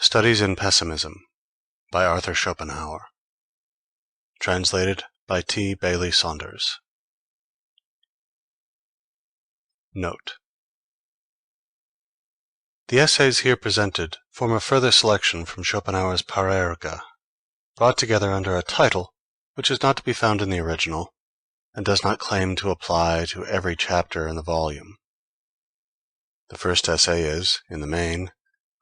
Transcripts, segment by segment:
Studies in Pessimism by Arthur Schopenhauer. Translated by T. Bailey Saunders. Note: the essays here presented form a further selection from Schopenhauer's Parerga, brought together under a title which is not to be found in the original, and does not claim to apply to every chapter in the volume. The first essay is, in the main,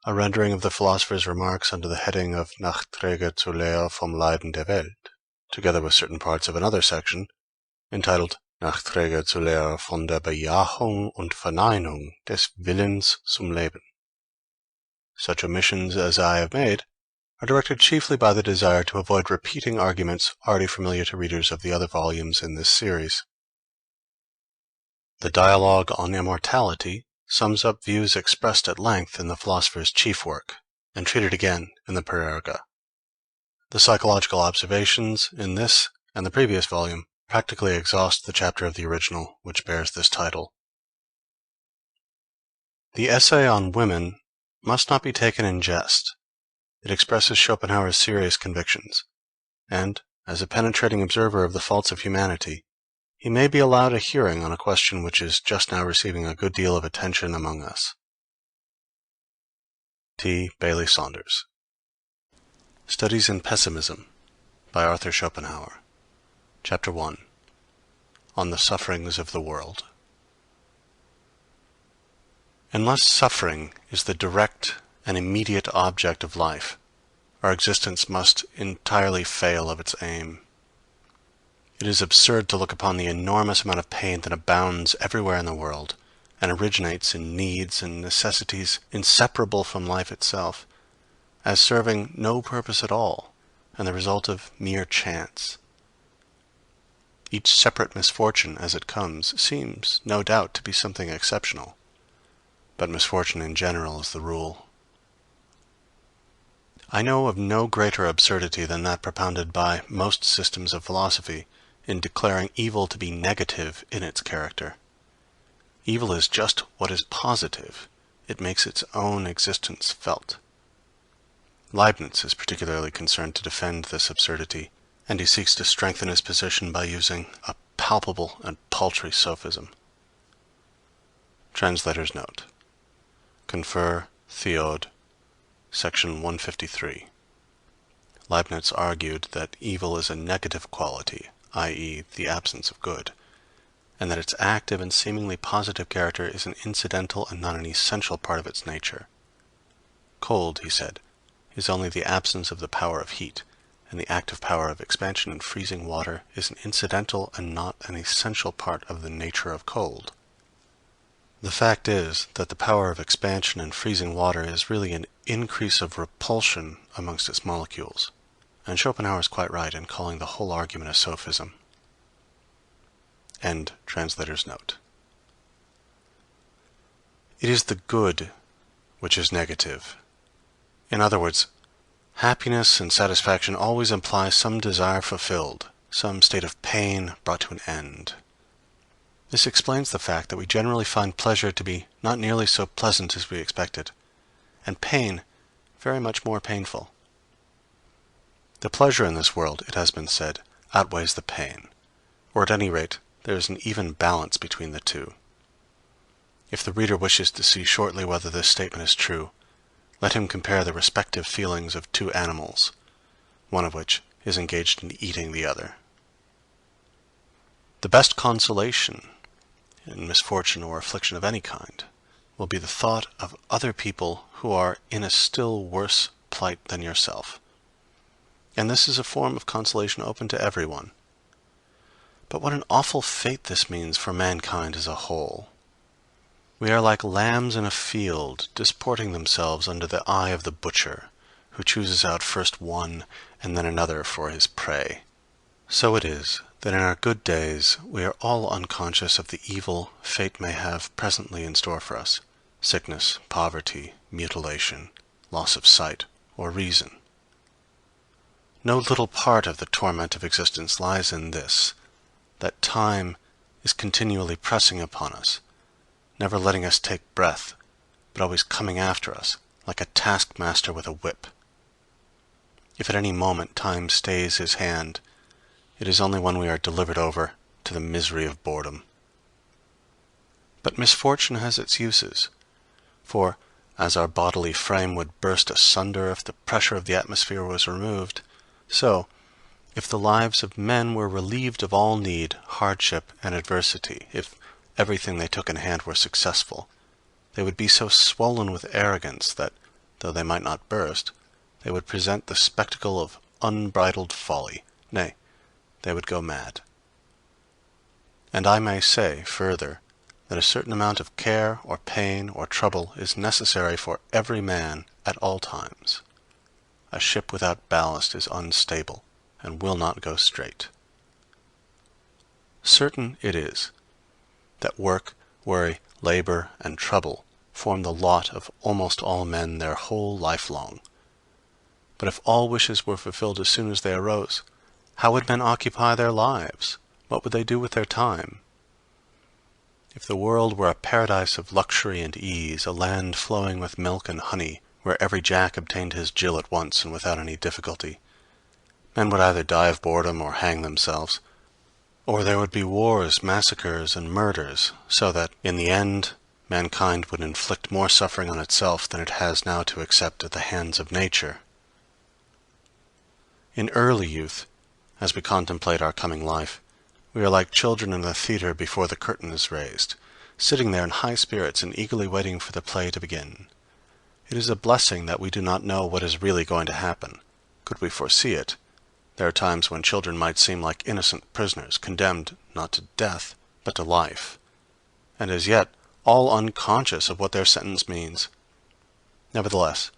a rendering of the philosopher's remarks under the heading of Nachträge zur Lehre vom Leiden der Welt, together with certain parts of another section, entitled Nachträge zur Lehre von der Bejahung und Verneinung des Willens zum Leben. Such omissions as I have made are directed chiefly by the desire to avoid repeating arguments already familiar to readers of the other volumes in this series. The dialogue on immortality sums up views expressed at length in the philosopher's chief work, and treated again in the Parerga. The psychological observations in this and the previous volume practically exhaust the chapter of the original which bears this title. The essay on women must not be taken in jest. It expresses Schopenhauer's serious convictions, and, as a penetrating observer of the faults of humanity, he may be allowed a hearing on a question which is just now receiving a good deal of attention among us. T. Bailey Saunders. Studies in Pessimism by Arthur Schopenhauer. Chapter 1. On the Sufferings of the World. Unless suffering is the direct and immediate object of life, our existence must entirely fail of its aim. It is absurd to look upon the enormous amount of pain that abounds everywhere in the world, and originates in needs and necessities inseparable from life itself, as serving no purpose at all, and the result of mere chance. Each separate misfortune as it comes seems, no doubt, to be something exceptional, but misfortune in general is the rule. I know of no greater absurdity than that propounded by most systems of philosophy in declaring evil to be negative in its character. Evil is just what is positive. It makes its own existence felt. Leibniz is particularly concerned to defend this absurdity, and he seeks to strengthen his position by using a palpable and paltry sophism. Translator's note. Confer Theod, section 153. Leibniz argued that evil is a negative quality, i.e., the absence of good, and that its active and seemingly positive character is an incidental and not an essential part of its nature. Cold, he said, is only the absence of the power of heat, and the active power of expansion and freezing water is an incidental and not an essential part of the nature of cold. The fact is that the power of expansion and freezing water is really an increase of repulsion amongst its molecules, and Schopenhauer is quite right in calling the whole argument a sophism. End translator's note. It is the good which is negative. In other words, happiness and satisfaction always imply some desire fulfilled, some state of pain brought to an end. This explains the fact that we generally find pleasure to be not nearly so pleasant as we expected, and pain very much more painful. The pleasure in this world, it has been said, outweighs the pain, or at any rate, there is an even balance between the two. If the reader wishes to see shortly whether this statement is true, let him compare the respective feelings of two animals, one of which is engaged in eating the other. The best consolation in misfortune or affliction of any kind will be the thought of other people who are in a still worse plight than yourself. And this is a form of consolation open to everyone. But what an awful fate this means for mankind as a whole. We are like lambs in a field, disporting themselves under the eye of the butcher, who chooses out first one and then another for his prey. So it is that in our good days we are all unconscious of the evil fate may have presently in store for us: sickness, poverty, mutilation, loss of sight or reason. No little part of the torment of existence lies in this, that time is continually pressing upon us, never letting us take breath, but always coming after us, like a taskmaster with a whip. If at any moment time stays his hand, it is only when we are delivered over to the misery of boredom. But misfortune has its uses, for as our bodily frame would burst asunder if the pressure of the atmosphere was removed, so, if the lives of men were relieved of all need, hardship, and adversity, if everything they took in hand were successful, they would be so swollen with arrogance that, though they might not burst, they would present the spectacle of unbridled folly, nay, they would go mad. And I may say, further, that a certain amount of care or pain or trouble is necessary for every man at all times. A ship without ballast is unstable, and will not go straight. Certain it is that work, worry, labor, and trouble form the lot of almost all men their whole life long. But if all wishes were fulfilled as soon as they arose, how would men occupy their lives? What would they do with their time? If the world were a paradise of luxury and ease, a land flowing with milk and honey, where every jack obtained his Jill at once and without any difficulty, men would either die of boredom or hang themselves, or there would be wars, massacres, and murders, so that, in the end, mankind would inflict more suffering on itself than it has now to accept at the hands of nature. In early youth, as we contemplate our coming life, we are like children in a theater before the curtain is raised, sitting there in high spirits and eagerly waiting for the play to begin. It is a blessing that we do not know what is really going to happen. Could we foresee it, there are times when children might seem like innocent prisoners, condemned not to death, but to life, and as yet all unconscious of what their sentence means. Nevertheless,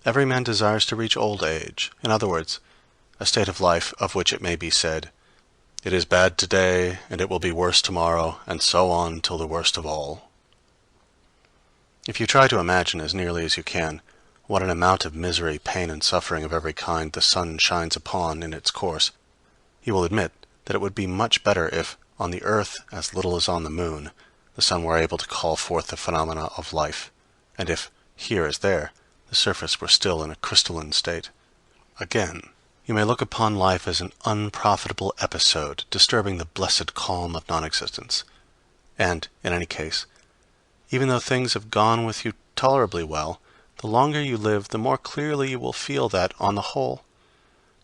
every man desires to reach old age, in other words, a state of life of which it may be said, "It is bad today, and it will be worse tomorrow, and so on till the worst of all." If you try to imagine as nearly as you can what an amount of misery, pain, and suffering of every kind the sun shines upon in its course, you will admit that it would be much better if, on the earth as little as on the moon, the sun were able to call forth the phenomena of life, and if, here as there, the surface were still in a crystalline state. Again, you may look upon life as an unprofitable episode disturbing the blessed calm of non-existence, and, in any case, even though things have gone with you tolerably well, the longer you live, the more clearly you will feel that, on the whole,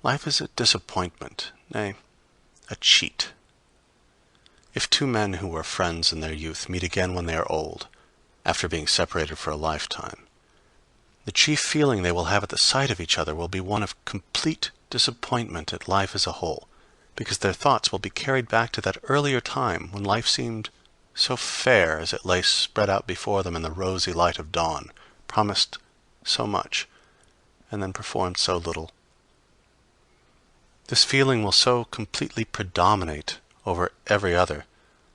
life is a disappointment, nay, a cheat. If two men who were friends in their youth meet again when they are old, after being separated for a lifetime, the chief feeling they will have at the sight of each other will be one of complete disappointment at life as a whole, because their thoughts will be carried back to that earlier time when life seemed so fair as it lay spread out before them in the rosy light of dawn, promised so much, and then performed so little. This feeling will so completely predominate over every other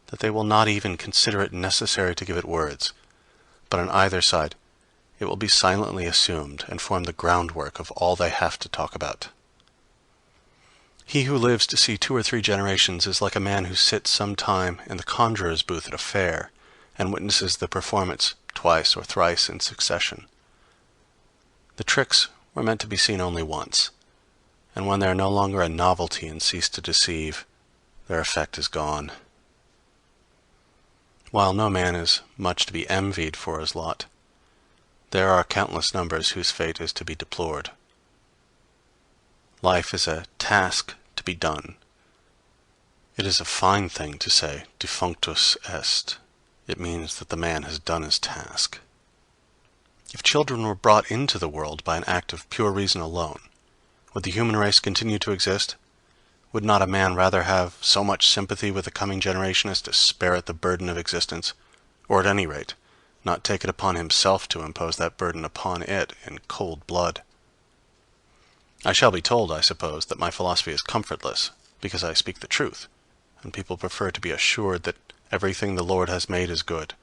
that they will not even consider it necessary to give it words, but on either side it will be silently assumed and form the groundwork of all they have to talk about. He who lives to see 2 or 3 generations is like a man who sits some time in the conjurer's booth at a fair and witnesses the performance twice or thrice in succession. The tricks were meant to be seen only once, and when they are no longer a novelty and cease to deceive, their effect is gone. While no man is much to be envied for his lot, there are countless numbers whose fate is to be deplored. Life is a task to be done. It is a fine thing to say defunctus est. It means that the man has done his task. If children were brought into the world by an act of pure reason alone, would the human race continue to exist? Would not a man rather have so much sympathy with the coming generation as to spare it the burden of existence, or at any rate, not take it upon himself to impose that burden upon it in cold blood? I shall be told, I suppose, that my philosophy is comfortless, because I speak the truth, and people prefer to be assured that everything the Lord has made is good.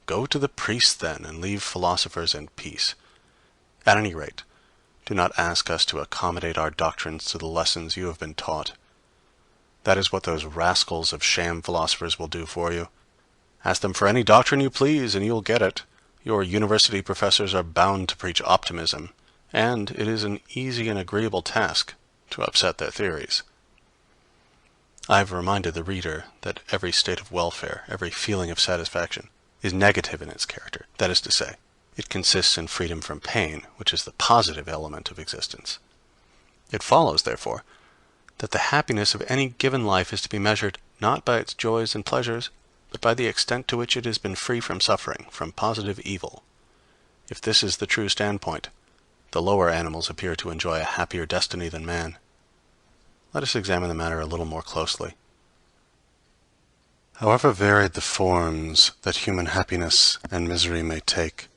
Go to the priest, then, and leave philosophers in peace. At any rate, do not ask us to accommodate our doctrines to the lessons you have been taught. That is what those rascals of sham philosophers will do for you. Ask them for any doctrine you please, and you will get it. Your university professors are bound to preach optimism, and it is an easy and agreeable task to upset their theories. I have reminded the reader that every state of welfare, every feeling of satisfaction, is negative in its character. That is to say, it consists in freedom from pain, which is the positive element of existence. It follows, therefore, that the happiness of any given life is to be measured not by its joys and pleasures, but by the extent to which it has been free from suffering, from positive evil. If this is the true standpoint, the lower animals appear to enjoy a happier destiny than man. Let us examine the matter a little more closely. However varied the forms that human happiness and misery may take,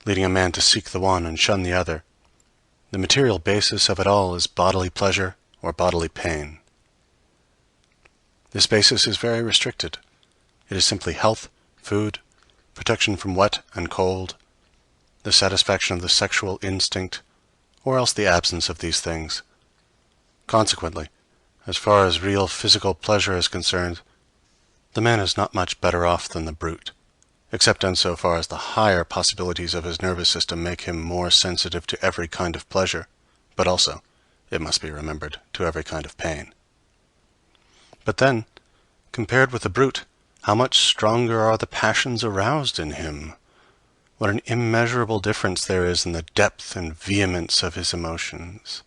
leading a man to seek the one and shun the other, the material basis of it all is bodily pleasure or bodily pain. This basis is very restricted. It is simply health, food, protection from wet and cold, the satisfaction of the sexual instinct, or else the absence of these things. Consequently, as far as real physical pleasure is concerned, the man is not much better off than the brute, except in so far as the higher possibilities of his nervous system make him more sensitive to every kind of pleasure, but also, it must be remembered, to every kind of pain. But then, compared with the brute, how much stronger are the passions aroused in him! What an immeasurable difference there is in the depth and vehemence of his emotions!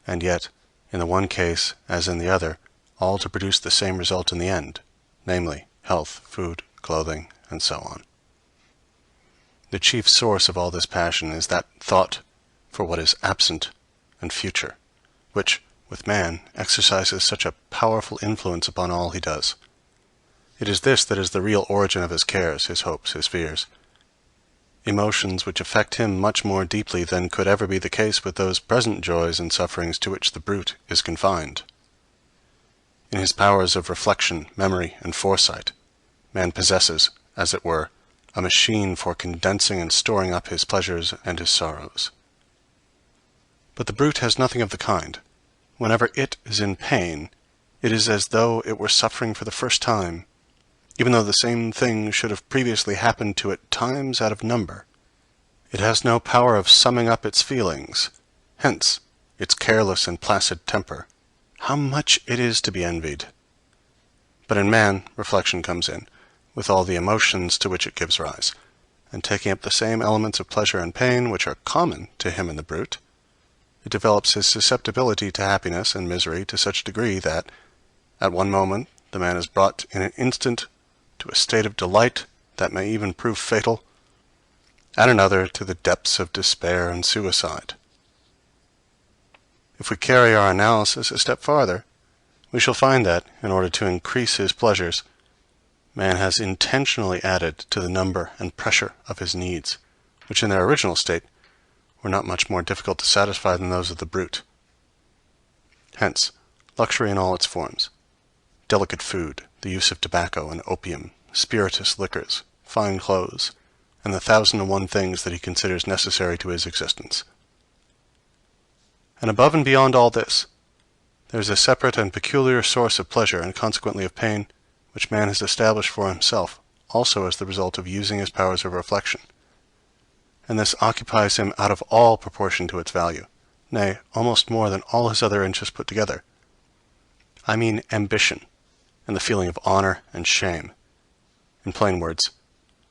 And yet, in the one case as in the other, all to produce the same result in the end, namely, health, food, clothing, and so on. The chief source of all this passion is that thought for what is absent and future, which, with man, exercises such a powerful influence upon all he does. It is this that is the real origin of his cares, his hopes, his fears, emotions which affect him much more deeply than could ever be the case with those present joys and sufferings to which the brute is confined. In his powers of reflection, memory, and foresight, man possesses, as it were, a machine for condensing and storing up his pleasures and his sorrows. But the brute has nothing of the kind. Whenever it is in pain, it is as though it were suffering for the first time, even though the same thing should have previously happened to it times out of number. It has no power of summing up its feelings, hence its careless and placid temper. How much it is to be envied! But in man, reflection comes in, with all the emotions to which it gives rise, and taking up the same elements of pleasure and pain which are common to him and the brute, it develops his susceptibility to happiness and misery to such a degree that, at one moment, the man is brought in an instant to a state of delight that may even prove fatal, at another to the depths of despair and suicide. If we carry our analysis a step farther, we shall find that, in order to increase his pleasures, man has intentionally added to the number and pressure of his needs, which in their original state were not much more difficult to satisfy than those of the brute. Hence, luxury in all its forms, delicate food, the use of tobacco and opium, spirituous liquors, fine clothes, and the 1,001 things that he considers necessary to his existence. And above and beyond all this, there is a separate and peculiar source of pleasure and consequently of pain, which man has established for himself, also as the result of using his powers of reflection. And this occupies him out of all proportion to its value, nay, almost more than all his other interests put together. I mean ambition, and the feeling of honor and shame. In plain words,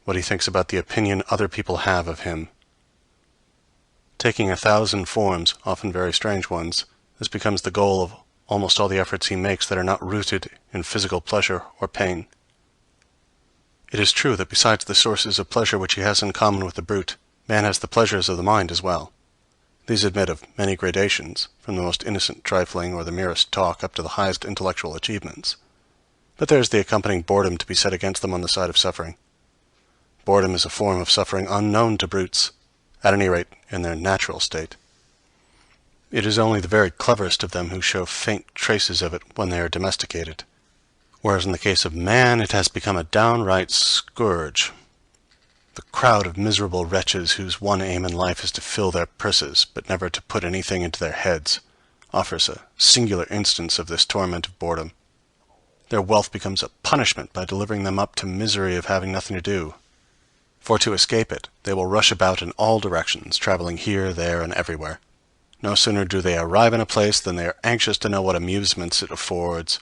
what he thinks about the opinion other people have of him. Taking 1,000 forms, often very strange ones, this becomes the goal of almost all the efforts he makes that are not rooted in physical pleasure or pain. It is true that besides the sources of pleasure which he has in common with the brute, man has the pleasures of the mind as well. These admit of many gradations, from the most innocent trifling or the merest talk up to the highest intellectual achievements. But there is the accompanying boredom to be set against them on the side of suffering. Boredom is a form of suffering unknown to brutes, at any rate in their natural state. It is only the very cleverest of them who show faint traces of it when they are domesticated, whereas in the case of man it has become a downright scourge. The crowd of miserable wretches whose one aim in life is to fill their purses, but never to put anything into their heads, offers a singular instance of this torment of boredom. Their wealth becomes a punishment by delivering them up to misery of having nothing to do. For to escape it, they will rush about in all directions, traveling here, there, and everywhere. No sooner do they arrive in a place than they are anxious to know what amusements it affords,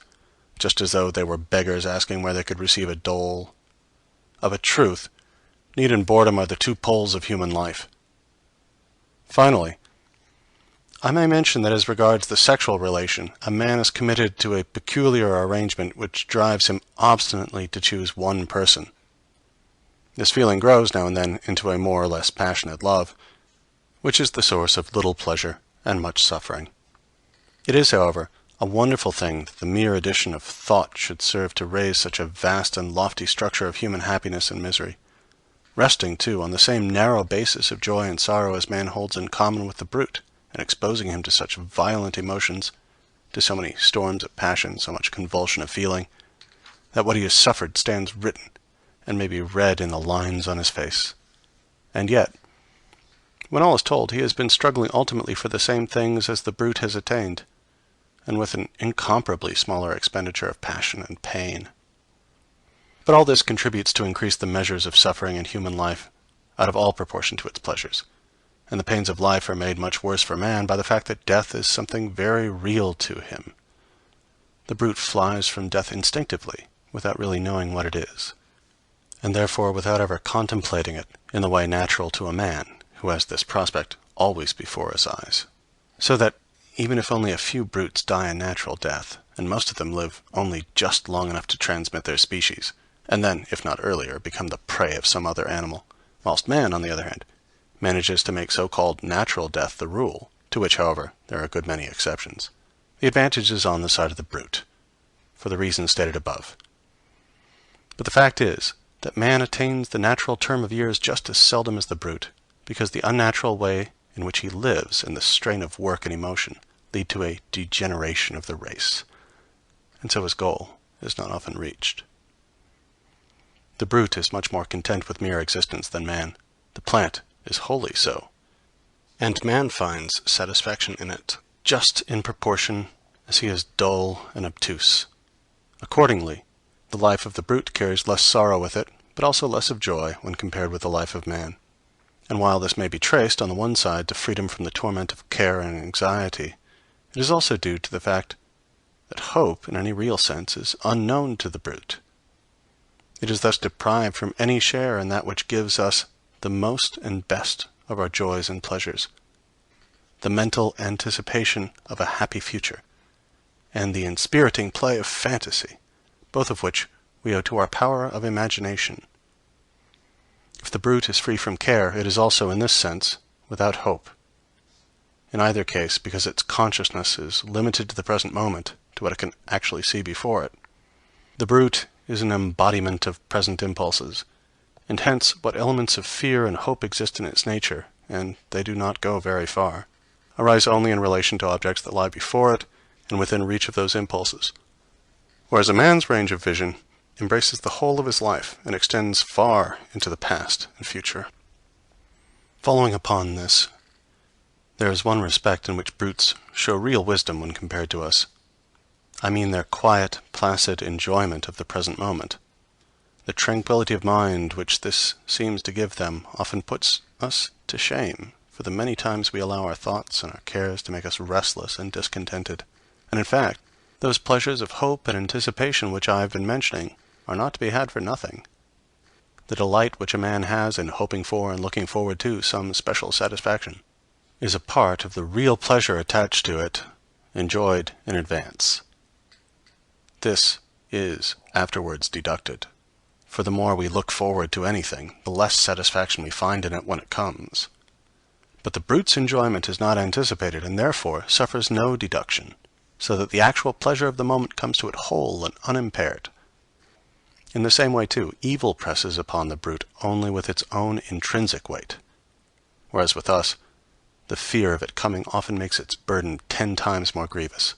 just as though they were beggars asking where they could receive a dole. Of a truth, need and boredom are the two poles of human life. Finally, I may mention that as regards the sexual relation, a man is committed to a peculiar arrangement which drives him obstinately to choose one person. This feeling grows now and then into a more or less passionate love, which is the source of little pleasure and much suffering. It is, however, a wonderful thing that the mere addition of thought should serve to raise such a vast and lofty structure of human happiness and misery, resting, too, on the same narrow basis of joy and sorrow as man holds in common with the brute, and exposing him to such violent emotions, to so many storms of passion, so much convulsion of feeling, that what he has suffered stands written, and may be read in the lines on his face. And yet, when all is told, he has been struggling ultimately for the same things as the brute has attained, and with an incomparably smaller expenditure of passion and pain. But all this contributes to increase the measures of suffering in human life out of all proportion to its pleasures, and the pains of life are made much worse for man by the fact that death is something very real to him. The brute flies from death instinctively, without really knowing what it is, and therefore without ever contemplating it in the way natural to a man, who has this prospect always before his eyes. So that, even if only a few brutes die a natural death, and most of them live only just long enough to transmit their species, and then, if not earlier, become the prey of some other animal, whilst man, on the other hand, manages to make so-called natural death the rule, to which, however, there are a good many exceptions, the advantage is on the side of the brute, for the reasons stated above. But the fact is that man attains the natural term of years just as seldom as the brute, because the unnatural way in which he lives and the strain of work and emotion lead to a degeneration of the race, and so his goal is not often reached. The brute is much more content with mere existence than man. The plant is wholly so, and man finds satisfaction in it just in proportion as he is dull and obtuse. Accordingly, the life of the brute carries less sorrow with it, but also less of joy when compared with the life of man. And while this may be traced, on the one side, to freedom from the torment of care and anxiety, it is also due to the fact that hope, in any real sense, is unknown to the brute. It is thus deprived from any share in that which gives us the most and best of our joys and pleasures, the mental anticipation of a happy future, and the inspiriting play of fantasy, both of which we owe to our power of imagination. If the brute is free from care, it is also, in this sense, without hope. In either case, because its consciousness is limited to the present moment, to what it can actually see before it. The brute is an embodiment of present impulses, and hence what elements of fear and hope exist in its nature, and they do not go very far, arise only in relation to objects that lie before it and within reach of those impulses, whereas a man's range of vision embraces the whole of his life and extends far into the past and future. Following upon this, there is one respect in which brutes show real wisdom when compared to us. I mean their quiet, placid enjoyment of the present moment. The tranquility of mind which this seems to give them often puts us to shame, for the many times we allow our thoughts and our cares to make us restless and discontented. And in fact, those pleasures of hope and anticipation which I have been mentioning are not to be had for nothing. The delight which a man has in hoping for and looking forward to some special satisfaction is a part of the real pleasure attached to it, enjoyed in advance. This is afterwards deducted, for the more we look forward to anything, the less satisfaction we find in it when it comes. But the brute's enjoyment is not anticipated, and therefore suffers no deduction, so that the actual pleasure of the moment comes to it whole and unimpaired. In the same way, too, evil presses upon the brute only with its own intrinsic weight, whereas with us, the fear of it coming often makes its burden 10 times more grievous.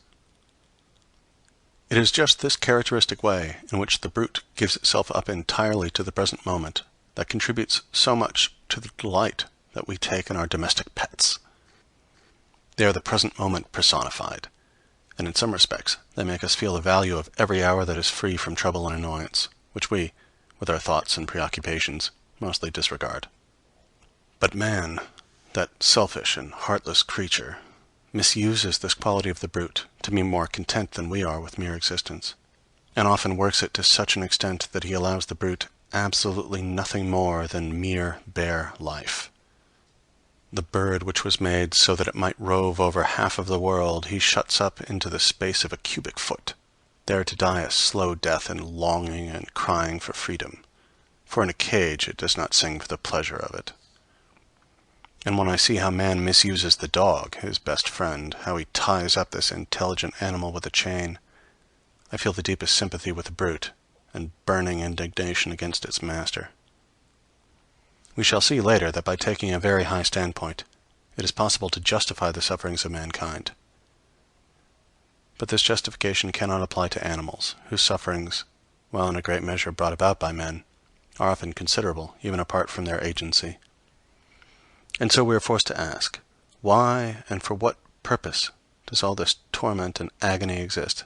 It is just this characteristic way in which the brute gives itself up entirely to the present moment that contributes so much to the delight that we take in our domestic pets. They are the present moment personified, and in some respects they make us feel the value of every hour that is free from trouble and annoyance, which we, with our thoughts and preoccupations, mostly disregard. But man, that selfish and heartless creature, misuses this quality of the brute to be more content than we are with mere existence, and often works it to such an extent that he allows the brute absolutely nothing more than mere bare life. The bird which was made so that it might rove over half of the world he shuts up into the space of a cubic foot, there to die a slow death in longing and crying for freedom, for in a cage it does not sing for the pleasure of it. And when I see how man misuses the dog, his best friend, how he ties up this intelligent animal with a chain, I feel the deepest sympathy with the brute, and burning indignation against its master. We shall see later that by taking a very high standpoint, it is possible to justify the sufferings of mankind. But this justification cannot apply to animals, whose sufferings, while in a great measure brought about by men, are often considerable, even apart from their agency. And so we are forced to ask, why and for what purpose does all this torment and agony exist?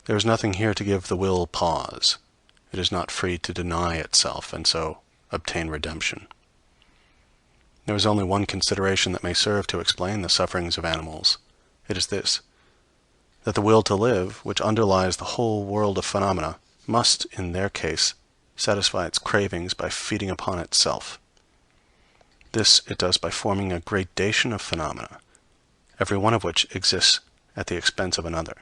There is nothing here to give the will pause. It is not free to deny itself, and so obtain redemption. There is only one consideration that may serve to explain the sufferings of animals. It is this, that the will to live, which underlies the whole world of phenomena, must, in their case, satisfy its cravings by feeding upon itself. This it does by forming a gradation of phenomena, every one of which exists at the expense of another.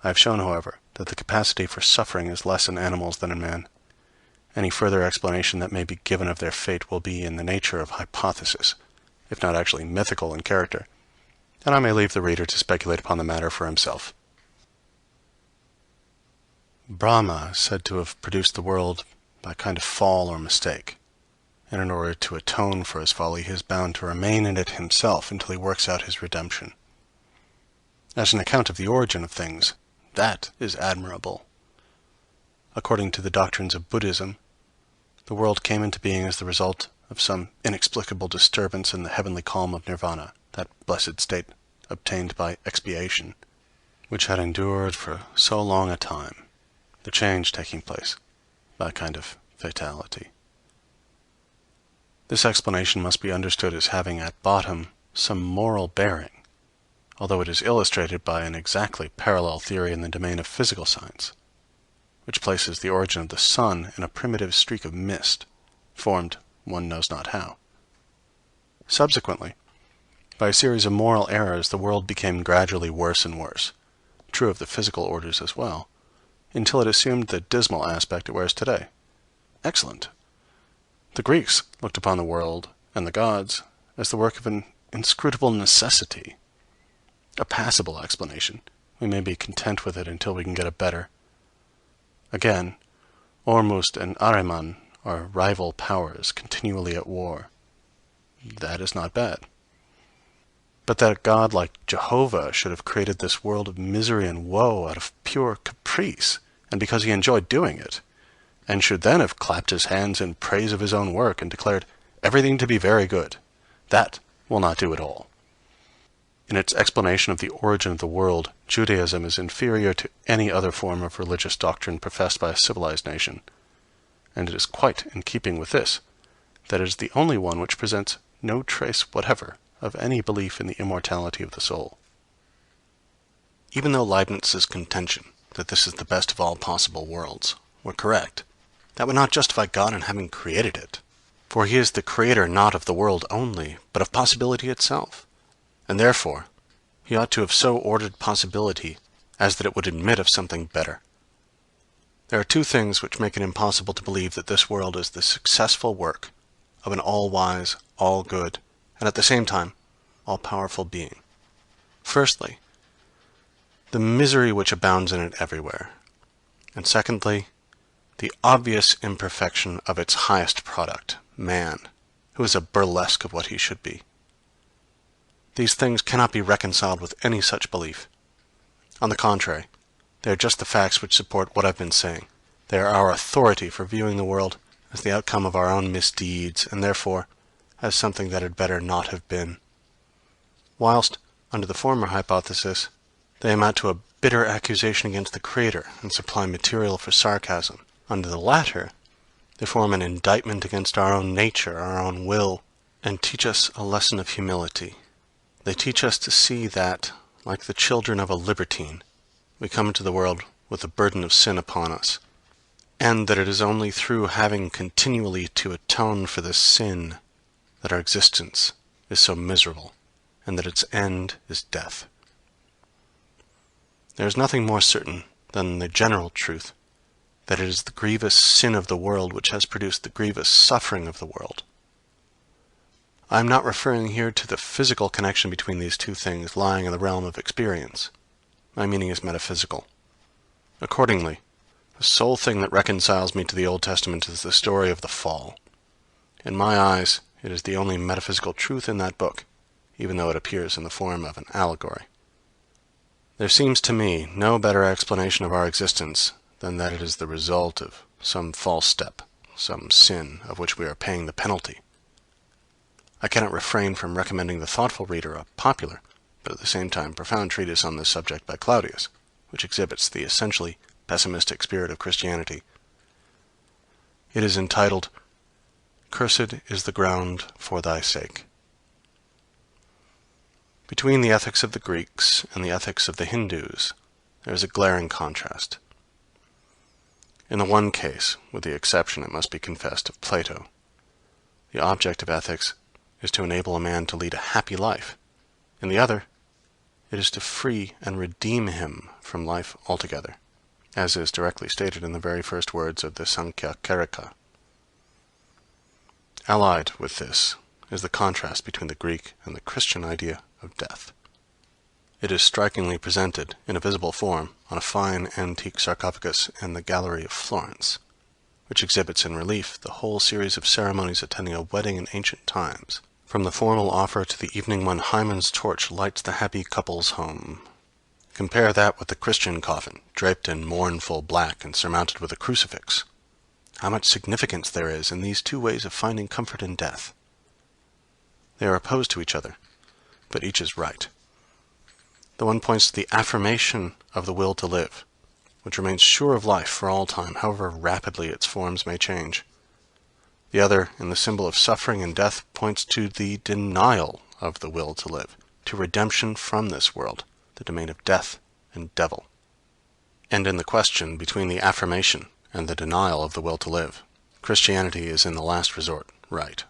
I have shown, however, that the capacity for suffering is less in animals than in man. Any further explanation that may be given of their fate will be in the nature of hypothesis, if not actually mythical in character, and I may leave the reader to speculate upon the matter for himself. Brahma is said to have produced the world by a kind of fall or mistake, and in order to atone for his folly he is bound to remain in it himself until he works out his redemption. As an account of the origin of things, that is admirable. According to the doctrines of Buddhism, the world came into being as the result of some inexplicable disturbance in the heavenly calm of nirvana, that blessed state obtained by expiation, which had endured for so long a time, the change taking place by a kind of fatality. This explanation must be understood as having at bottom some moral bearing, although it is illustrated by an exactly parallel theory in the domain of physical science, which places the origin of the sun in a primitive streak of mist, formed one knows not how. Subsequently, by a series of moral errors, the world became gradually worse and worse, true of the physical orders as well, until it assumed the dismal aspect it wears today. Excellent! The Greeks looked upon the world and the gods as the work of an inscrutable necessity. A passable explanation. We may be content with it until we can get a better. Again, Ormuzd and Ahriman are rival powers continually at war. That is not bad. But that a god like Jehovah should have created this world of misery and woe out of pure caprice, and because he enjoyed doing it, and should then have clapped his hands in praise of his own work and declared everything to be very good, that will not do at all. In its explanation of the origin of the world, Judaism is inferior to any other form of religious doctrine professed by a civilized nation, and it is quite in keeping with this that it is the only one which presents no trace whatever of any belief in the immortality of the soul. Even though Leibniz's contention that this is the best of all possible worlds were correct, that would not justify God in having created it, for he is the creator not of the world only, but of possibility itself, and therefore he ought to have so ordered possibility as that it would admit of something better. There are two things which make it impossible to believe that this world is the successful work of an all-wise, all-good, and at the same time all-powerful being. Firstly, the misery which abounds in it everywhere, and secondly, the obvious imperfection of its highest product, man, who is a burlesque of what he should be. These things cannot be reconciled with any such belief. On the contrary, they are just the facts which support what I've been saying. They are our authority for viewing the world as the outcome of our own misdeeds, and therefore as something that had better not have been. Whilst, under the former hypothesis, they amount to a bitter accusation against the Creator and supply material for sarcasm. Under the latter, They form an indictment against our own nature, our own will, and teach us a lesson of humility. They teach us to see that, like the children of a libertine, we come into the world with the burden of sin upon us, and that it is only through having continually to atone for this sin that our existence is so miserable, and that its end is death. There is nothing more certain than the general truth that it is the grievous sin of the world which has produced the grievous suffering of the world. I am not referring here to the physical connection between these two things lying in the realm of experience. My meaning is metaphysical. Accordingly, the sole thing that reconciles me to the Old Testament is the story of the fall. In my eyes, it is the only metaphysical truth in that book, even though it appears in the form of an allegory. There seems to me no better explanation of our existence than that it is the result of some false step, some sin of which we are paying the penalty. I cannot refrain from recommending the thoughtful reader a popular, but at the same time profound treatise on this subject by Claudius, which exhibits the essentially pessimistic spirit of Christianity. It is entitled, "Cursed is the ground for thy sake." Between the ethics of the Greeks and the ethics of the Hindus, there is a glaring contrast. In the one case, with the exception, it must be confessed, of Plato, the object of ethics is to enable a man to lead a happy life. In the other, it is to free and redeem him from life altogether, as is directly stated in the very first words of the Sankhya Karika. Allied with this is the contrast between the Greek and the Christian idea of death. It is strikingly presented in a visible form on a fine antique sarcophagus in the Gallery of Florence, which exhibits in relief the whole series of ceremonies attending a wedding in ancient times, from the formal offer to the evening when Hymen's torch lights the happy couple's home. Compare that with the Christian coffin, draped in mournful black and surmounted with a crucifix. How much significance there is in these two ways of finding comfort in death. They are opposed to each other, but each is right. The one points to the affirmation of the will to live, which remains sure of life for all time, however rapidly its forms may change. The other, in the symbol of suffering and death, points to the denial of the will to live, to redemption from this world, the domain of death and devil. And in the question between the affirmation and the denial of the will to live, Christianity is in the last resort right.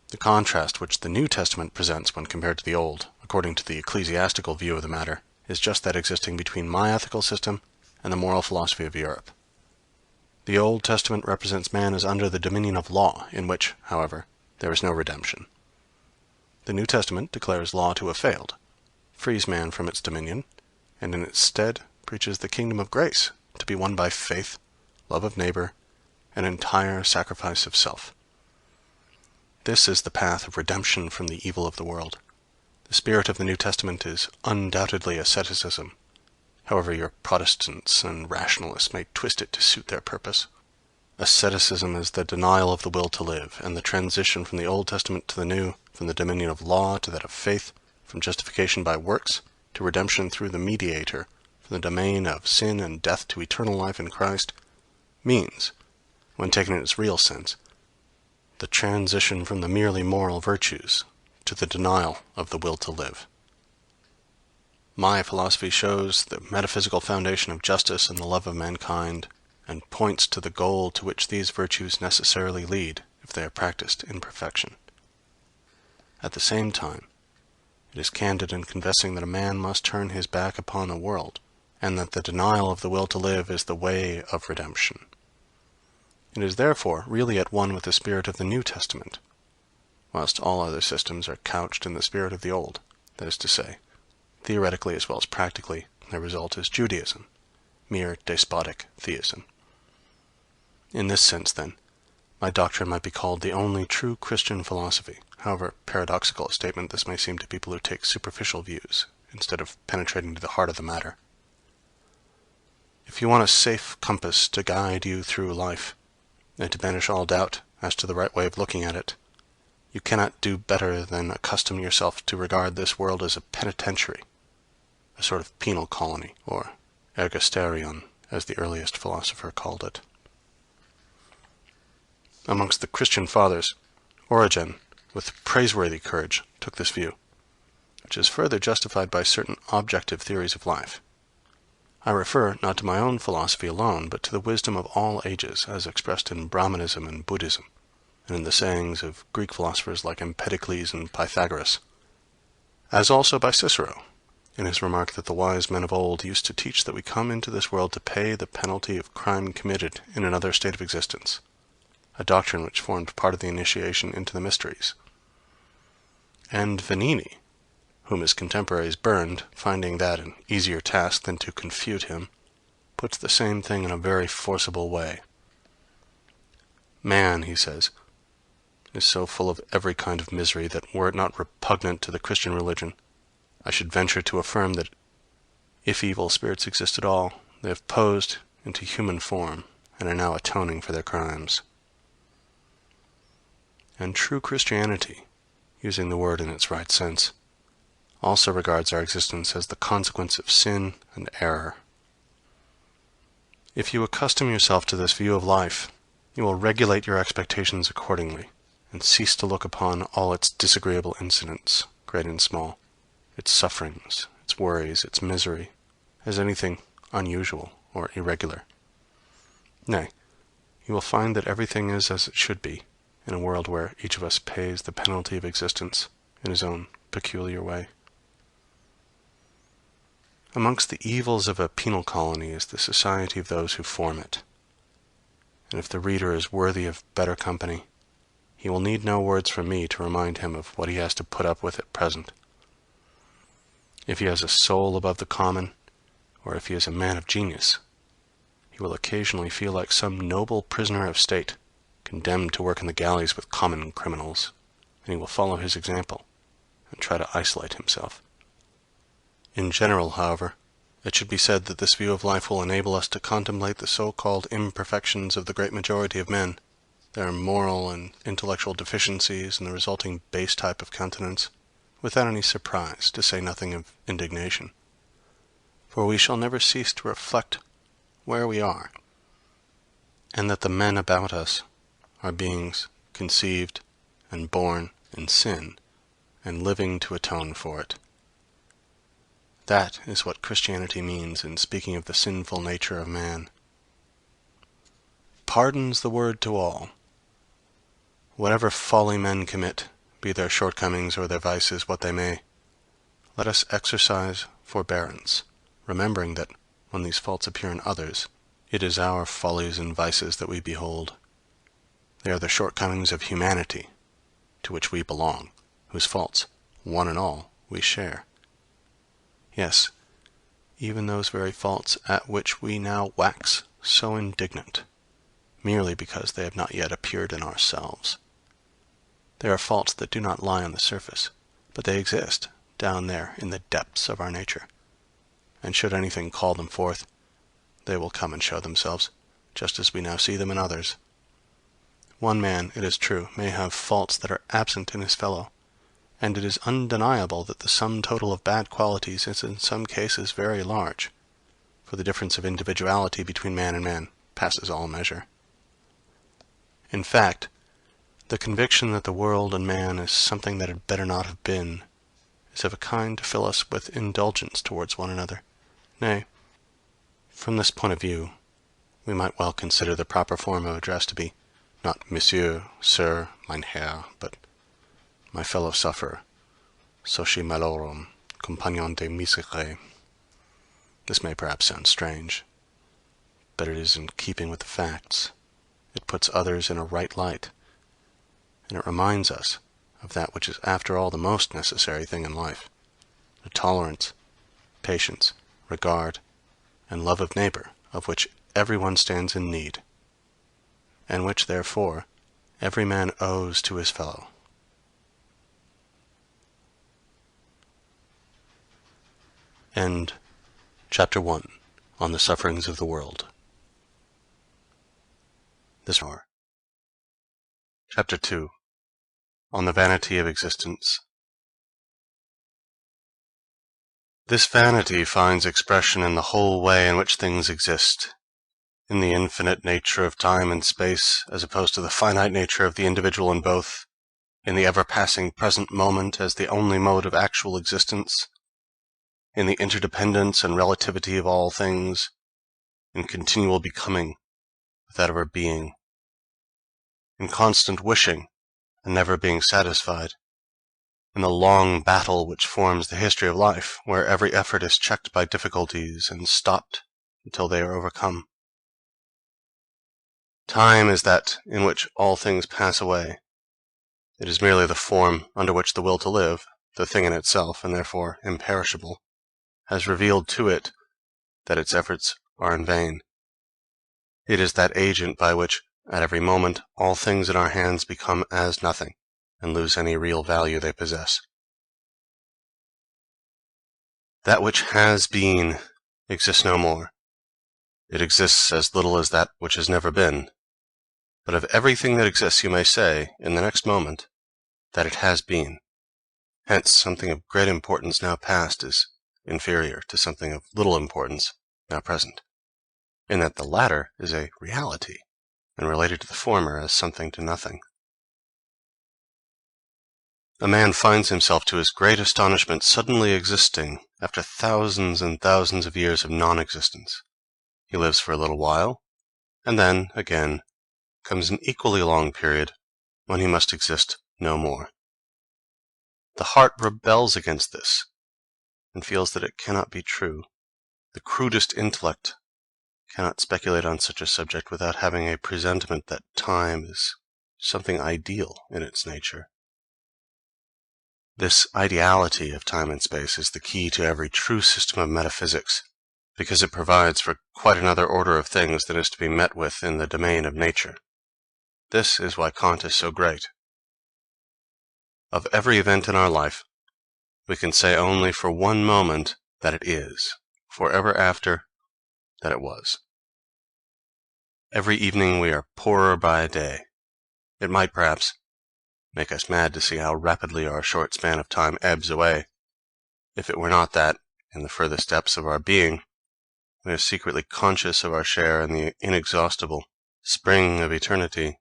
The contrast which the New Testament presents when compared to the Old, according to the ecclesiastical view of the matter, is just that existing between my ethical system and the moral philosophy of Europe. The Old Testament represents man as under the dominion of law, in which, however, there is no redemption. The New Testament declares law to have failed, frees man from its dominion, and in its stead preaches the kingdom of grace to be won by faith, love of neighbor, and entire sacrifice of self. This is the path of redemption from the evil of the world. The spirit of the New Testament is undoubtedly asceticism, however your Protestants and rationalists may twist it to suit their purpose. Asceticism is the denial of the will to live, and the transition from the Old Testament to the New, from the dominion of law to that of faith, from justification by works to redemption through the mediator, from the domain of sin and death to eternal life in Christ, means, when taken in its real sense, the transition from the merely moral virtues to the denial of the will to live. My philosophy shows the metaphysical foundation of justice and the love of mankind, and points to the goal to which these virtues necessarily lead if they are practiced in perfection. At the same time, it is candid in confessing that a man must turn his back upon the world, and that the denial of the will to live is the way of redemption. It is therefore really at one with the spirit of the New Testament, whilst all other systems are couched in the spirit of the Old, that is to say, theoretically as well as practically, their result is Judaism, mere despotic theism. In this sense, then, my doctrine might be called the only true Christian philosophy, however paradoxical a statement this may seem to people who take superficial views, instead of penetrating to the heart of the matter. If you want a safe compass to guide you through life, and to banish all doubt as to the right way of looking at it, you cannot do better than accustom yourself to regard this world as a penitentiary, a sort of penal colony, or ergasterion, as the earliest philosopher called it. Amongst the Christian fathers, Origen, with praiseworthy courage, took this view, which is further justified by certain objective theories of life. I refer not to my own philosophy alone, but to the wisdom of all ages, as expressed in Brahmanism and Buddhism, and in the sayings of Greek philosophers like Empedocles and Pythagoras, as also by Cicero, in his remark that the wise men of old used to teach that we come into this world to pay the penalty of crime committed in another state of existence, a doctrine which formed part of the initiation into the mysteries. And Vanini, whom his contemporaries burned, finding that an easier task than to confute him, puts the same thing in a very forcible way. Man, he says, is so full of every kind of misery that were it not repugnant to the Christian religion, I should venture to affirm that if evil spirits exist at all, they have posed into human form and are now atoning for their crimes. And true Christianity, using the word in its right sense, also regards our existence as the consequence of sin and error. If you accustom yourself to this view of life, you will regulate your expectations accordingly, and cease to look upon all its disagreeable incidents, great and small, its sufferings, its worries, its misery, as anything unusual or irregular. Nay, you will find that everything is as it should be, in a world where each of us pays the penalty of existence in his own peculiar way. Amongst the evils of a penal colony is the society of those who form it. And if the reader is worthy of better company, he will need no words from me to remind him of what he has to put up with at present. If he has a soul above the common, or if he is a man of genius, he will occasionally feel like some noble prisoner of state, condemned to work in the galleys with common criminals, and he will follow his example and try to isolate himself. In general, however, it should be said that this view of life will enable us to contemplate the so-called imperfections of the great majority of men, their moral and intellectual deficiencies, and the resulting base type of countenance, without any surprise, to say nothing of indignation. For we shall never cease to reflect where we are, and that the men about us are beings conceived and born in sin, and living to atone for it. That is what Christianity means in speaking of the sinful nature of man. Pardon's the word to all. Whatever folly men commit, be their shortcomings or their vices what they may, let us exercise forbearance, remembering that when these faults appear in others, it is our follies and vices that we behold. They are the shortcomings of humanity, to which we belong, whose faults, one and all, we share. Yes, even those very faults at which we now wax so indignant, merely because they have not yet appeared in ourselves. They are faults that do not lie on the surface, but they exist down there in the depths of our nature, and should anything call them forth, they will come and show themselves, just as we now see them in others. One man, it is true, may have faults that are absent in his fellow, and it is undeniable that the sum total of bad qualities is in some cases very large, for the difference of individuality between man and man passes all measure. In fact, the conviction that the world and man is something that had better not have been is of a kind to fill us with indulgence towards one another. Nay, from this point of view, we might well consider the proper form of address to be not Monsieur, Sir, Mein Herr, but my fellow sufferer, soci malorum, compagnon de misere. This may perhaps sound strange, but it is in keeping with the facts. It puts others in a right light, and it reminds us of that which is after all the most necessary thing in life, the tolerance, patience, regard, and love of neighbor, of which everyone stands in need, and which, therefore, every man owes to his fellow. End Chapter 1 on the Sufferings of the World. This hour. Chapter 2 on the Vanity of Existence. This vanity finds expression in the whole way in which things exist, in the infinite nature of time and space, as opposed to the finite nature of the individual in both, in the ever-passing present moment as the only mode of actual existence, in the interdependence and relativity of all things, in continual becoming without ever being, in constant wishing and never being satisfied, in the long battle which forms the history of life, where every effort is checked by difficulties and stopped until they are overcome. Time is that in which all things pass away. It is merely the form under which the will to live, the thing in itself, and therefore imperishable, has revealed to it that its efforts are in vain. It is that agent by which, at every moment, all things in our hands become as nothing, and lose any real value they possess. That which has been exists no more. It exists as little as that which has never been. But of everything that exists you may say, in the next moment, that it has been. Hence, something of great importance now past is inferior to something of little importance now present, in that the latter is a reality, and related to the former as something to nothing. A man finds himself, to his great astonishment, suddenly existing after thousands and thousands of years of non-existence. He lives for a little while, and then, again, comes an equally long period when he must exist no more. The heart rebels against this, and feels that it cannot be true. The crudest intellect cannot speculate on such a subject without having a presentiment that time is something ideal in its nature. This ideality of time and space is the key to every true system of metaphysics, because it provides for quite another order of things than is to be met with in the domain of nature. This is why Kant is so great. Of every event in our life, we can say only for one moment that it is, forever after that it was. Every evening we are poorer by a day. It might, perhaps, make us mad to see how rapidly our short span of time ebbs away, if it were not that, in the furthest depths of our being, we are secretly conscious of our share in the inexhaustible spring of eternity,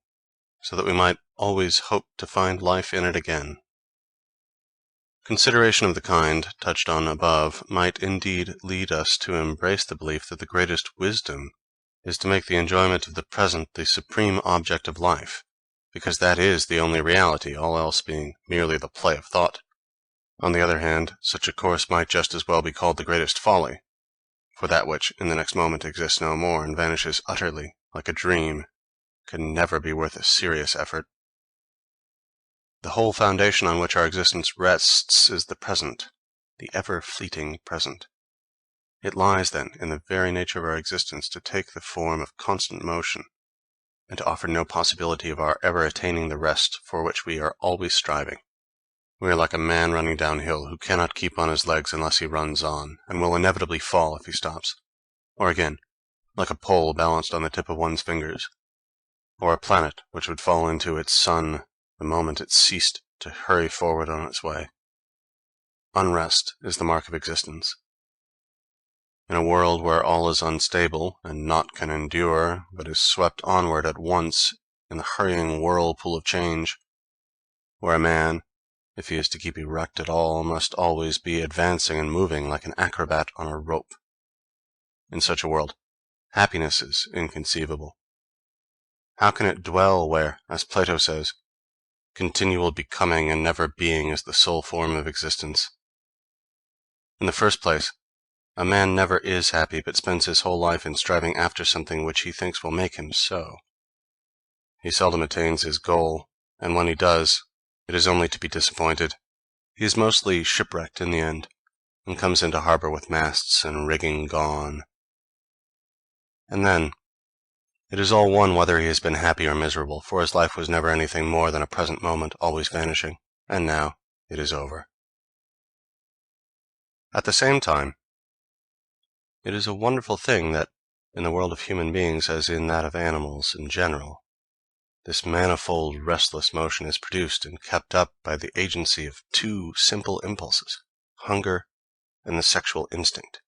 so that we might always hope to find life in it again. Consideration of the kind, touched on above, might indeed lead us to embrace the belief that the greatest wisdom is to make the enjoyment of the present the supreme object of life, because that is the only reality, all else being merely the play of thought. On the other hand, such a course might just as well be called the greatest folly, for that which in the next moment exists no more and vanishes utterly like a dream can never be worth a serious effort. The whole foundation on which our existence rests is the present, the ever-fleeting present. It lies, then, in the very nature of our existence to take the form of constant motion, and to offer no possibility of our ever attaining the rest for which we are always striving. We are like a man running downhill who cannot keep on his legs unless he runs on, and will inevitably fall if he stops. Or again, like a pole balanced on the tip of one's fingers, or a planet which would fall into its sun the moment it ceased to hurry forward on its way. Unrest is the mark of existence. In a world where all is unstable, and naught can endure, but is swept onward at once in the hurrying whirlpool of change, where a man, if he is to keep erect at all, must always be advancing and moving like an acrobat on a rope. In such a world, happiness is inconceivable. How can it dwell where, as Plato says, continual becoming and never being is the sole form of existence? In the first place, a man never is happy, but spends his whole life in striving after something which he thinks will make him so. He seldom attains his goal, and when he does, it is only to be disappointed. He is mostly shipwrecked in the end, and comes into harbor with masts and rigging gone. And then, it is all one whether he has been happy or miserable, for his life was never anything more than a present moment always vanishing, and now it is over. At the same time, it is a wonderful thing that, in the world of human beings as in that of animals in general, this manifold restless motion is produced and kept up by the agency of two simple impulses, hunger and the sexual instinct,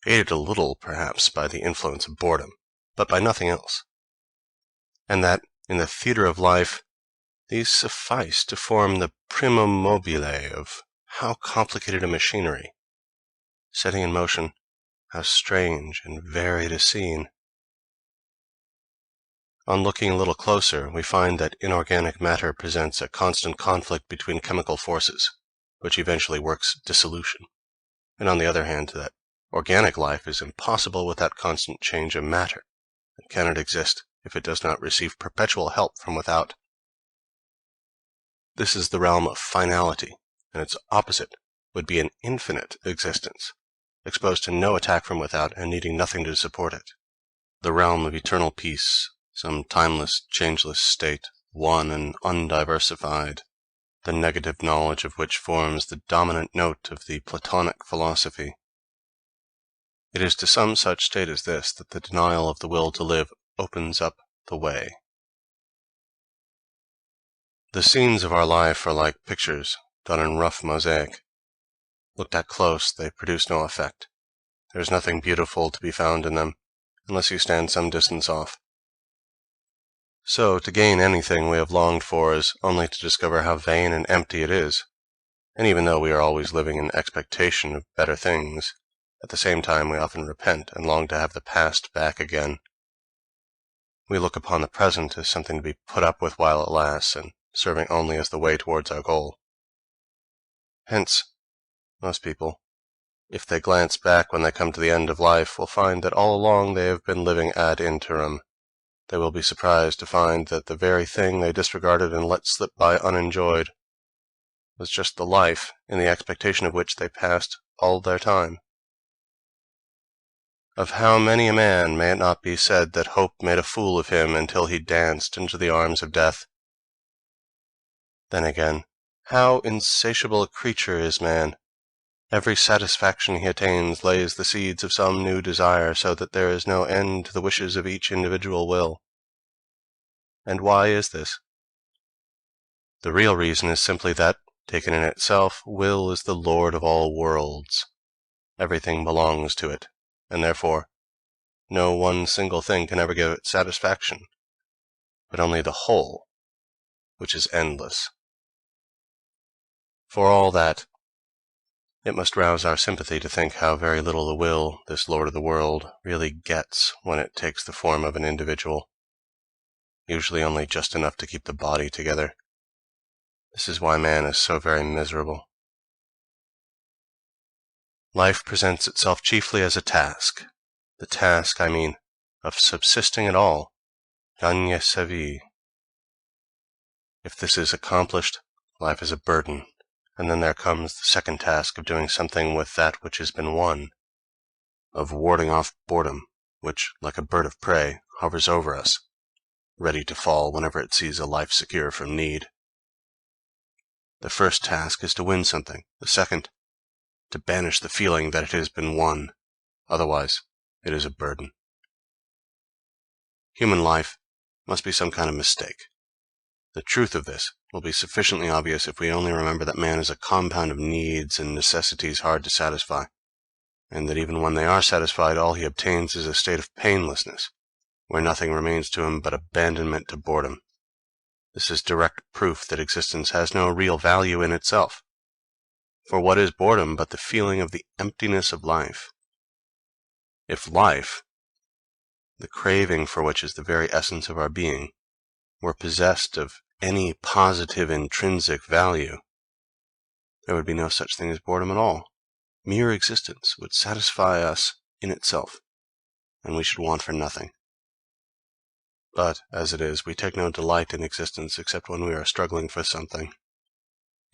aided a little, perhaps, by the influence of boredom. but by nothing else, and that in the theatre of life these suffice to form the primum mobile of how complicated a machinery, setting in motion how strange and varied a scene. On looking a little closer, we find that inorganic matter presents a constant conflict between chemical forces, which eventually works dissolution, and on the other hand, that organic life is impossible without constant change of matter, and cannot exist if it does not receive perpetual help from without. This is the realm of finality, and its opposite would be an infinite existence, exposed to no attack from without and needing nothing to support it. The realm of eternal peace, some timeless, changeless state, one and undiversified, the negative knowledge of which forms the dominant note of the Platonic philosophy. It is to some such state as this that the denial of the will to live opens up the way. The scenes of our life are like pictures done in rough mosaic. Looked at close, they produce no effect. There is nothing beautiful to be found in them, unless you stand some distance off. So, to gain anything we have longed for is only to discover how vain and empty it is, and even though we are always living in expectation of better things, at the same time we often repent and long to have the past back again. We look upon the present as something to be put up with while it lasts, and serving only as the way towards our goal. Hence, most people, if they glance back when they come to the end of life, will find that all along they have been living ad interim. They will be surprised to find that the very thing they disregarded and let slip by unenjoyed was just the life in the expectation of which they passed all their time. Of how many a man may it not be said that hope made a fool of him until he danced into the arms of death? Then again, how insatiable a creature is man! Every satisfaction he attains lays the seeds of some new desire, so that there is no end to the wishes of each individual will. And why is this? The real reason is simply that, taken in itself, will is the lord of all worlds. Everything belongs to it, and therefore no one single thing can ever give it satisfaction, but only the whole, which is endless. For all that, it must rouse our sympathy to think how very little the will, this lord of the world, really gets when it takes the form of an individual, usually only just enough to keep the body together. This is why man is so very miserable. Life presents itself chiefly as a task. The task, I mean, of subsisting at all, gagner sa vie. If this is accomplished, life is a burden, and then there comes the second task of doing something with that which has been won, of warding off boredom, which, like a bird of prey, hovers over us, ready to fall whenever it sees a life secure from need. The first task is to win something, the second, to banish the feeling that it has been won, otherwise it is a burden. Human life must be some kind of mistake. The truth of this will be sufficiently obvious if we only remember that man is a compound of needs and necessities hard to satisfy, and that even when they are satisfied, all he obtains is a state of painlessness, where nothing remains to him but abandonment to boredom. This is direct proof that existence has no real value in itself. For what is boredom but the feeling of the emptiness of life? If life, the craving for which is the very essence of our being, were possessed of any positive intrinsic value, there would be no such thing as boredom at all. Mere existence would satisfy us in itself, and we should want for nothing. But, as it is, we take no delight in existence except when we are struggling for something,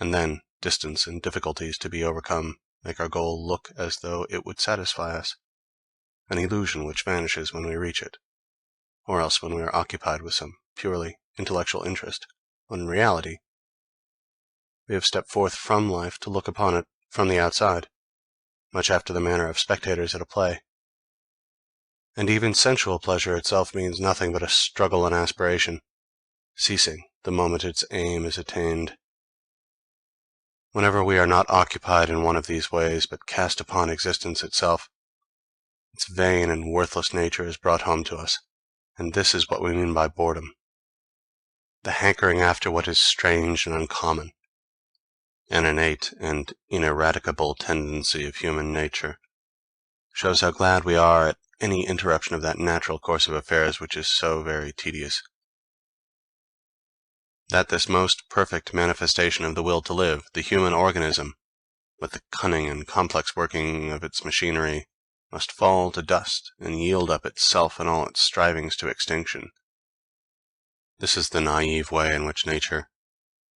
and then distance and difficulties to be overcome make our goal look as though it would satisfy us, an illusion which vanishes when we reach it, or else when we are occupied with some purely intellectual interest, when in reality we have stepped forth from life to look upon it from the outside, much after the manner of spectators at a play. And even sensual pleasure itself means nothing but a struggle and aspiration, ceasing the moment its aim is attained. Whenever we are not occupied in one of these ways, but cast upon existence itself, its vain and worthless nature is brought home to us, And this is what we mean by boredom. The hankering after what is strange and uncommon, an innate and ineradicable tendency of human nature, shows how glad we are at any interruption of that natural course of affairs which is so very tedious. That this most perfect manifestation of the will to live, the human organism, with the cunning and complex working of its machinery, must fall to dust and yield up itself and all its strivings to extinction. This is the naive way in which nature,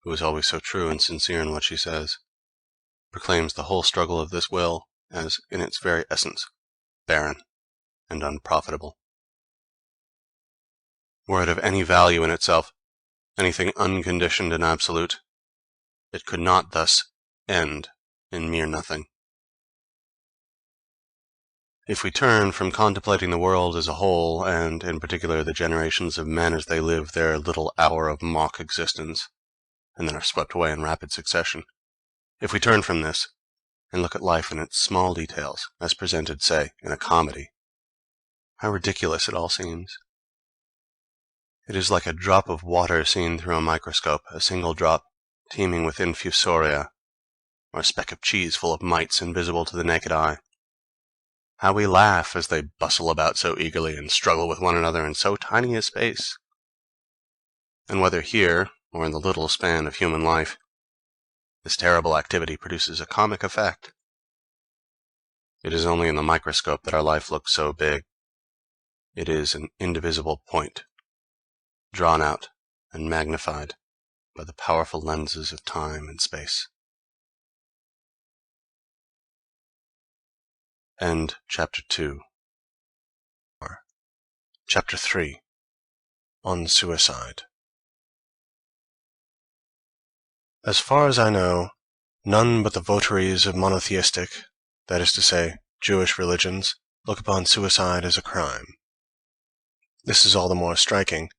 who is always so true and sincere in what she says, proclaims the whole struggle of this will as, in its very essence, barren and unprofitable. Were it of any value in itself, anything unconditioned and absolute, it could not thus end in mere nothing. If we turn from contemplating the world as a whole, and in particular the generations of men as they live their little hour of mock existence, and then are swept away in rapid succession, if we turn from this, and look at life in its small details, as presented, say, in a comedy, how ridiculous it all seems. It is like a drop of water seen through a microscope, a single drop teeming with infusoria, or a speck of cheese full of mites invisible to the naked eye. How we laugh as they bustle about so eagerly and struggle with one another in so tiny a space! And whether here, or in the little span of human life, this terrible activity produces a comic effect. It is only in the microscope that our life looks so big. It is an indivisible point, drawn out and magnified by the powerful lenses of time and space. End Chapter 2. Chapter 3. On Suicide. As far as I know, none but the votaries of monotheistic, that is to say, Jewish religions, look upon suicide as a crime. This is all the more striking,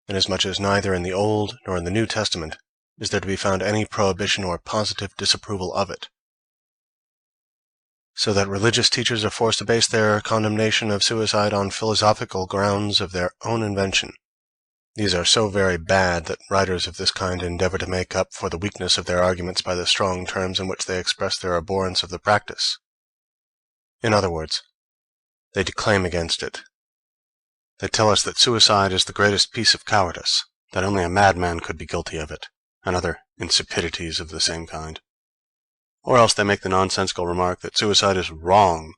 inasmuch as neither in the Old nor in the New Testament is there to be found any prohibition or positive disapproval of it. So that religious teachers are forced to base their condemnation of suicide on philosophical grounds of their own invention. These are so very bad that writers of this kind endeavor to make up for the weakness of their arguments by the strong terms in which they express their abhorrence of the practice. In other words, they declaim against it. They tell us that suicide is the greatest piece of cowardice, that only a madman could be guilty of it, and other insipidities of the same kind. Or else they make the nonsensical remark that suicide is wrong,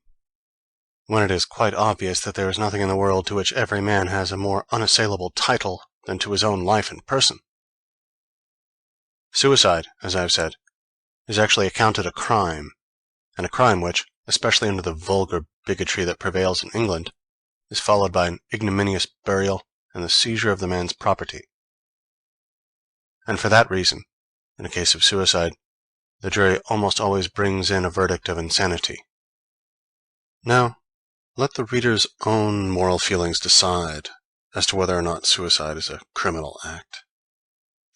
when it is quite obvious that there is nothing in the world to which every man has a more unassailable title than to his own life and person. Suicide, as I have said, is actually accounted a crime, and a crime which, especially under the vulgar bigotry that prevails in England, is followed by an ignominious burial and the seizure of the man's property. And for that reason, in a case of suicide, the jury almost always brings in a verdict of insanity. Now, let the reader's own moral feelings decide as to whether or not suicide is a criminal act.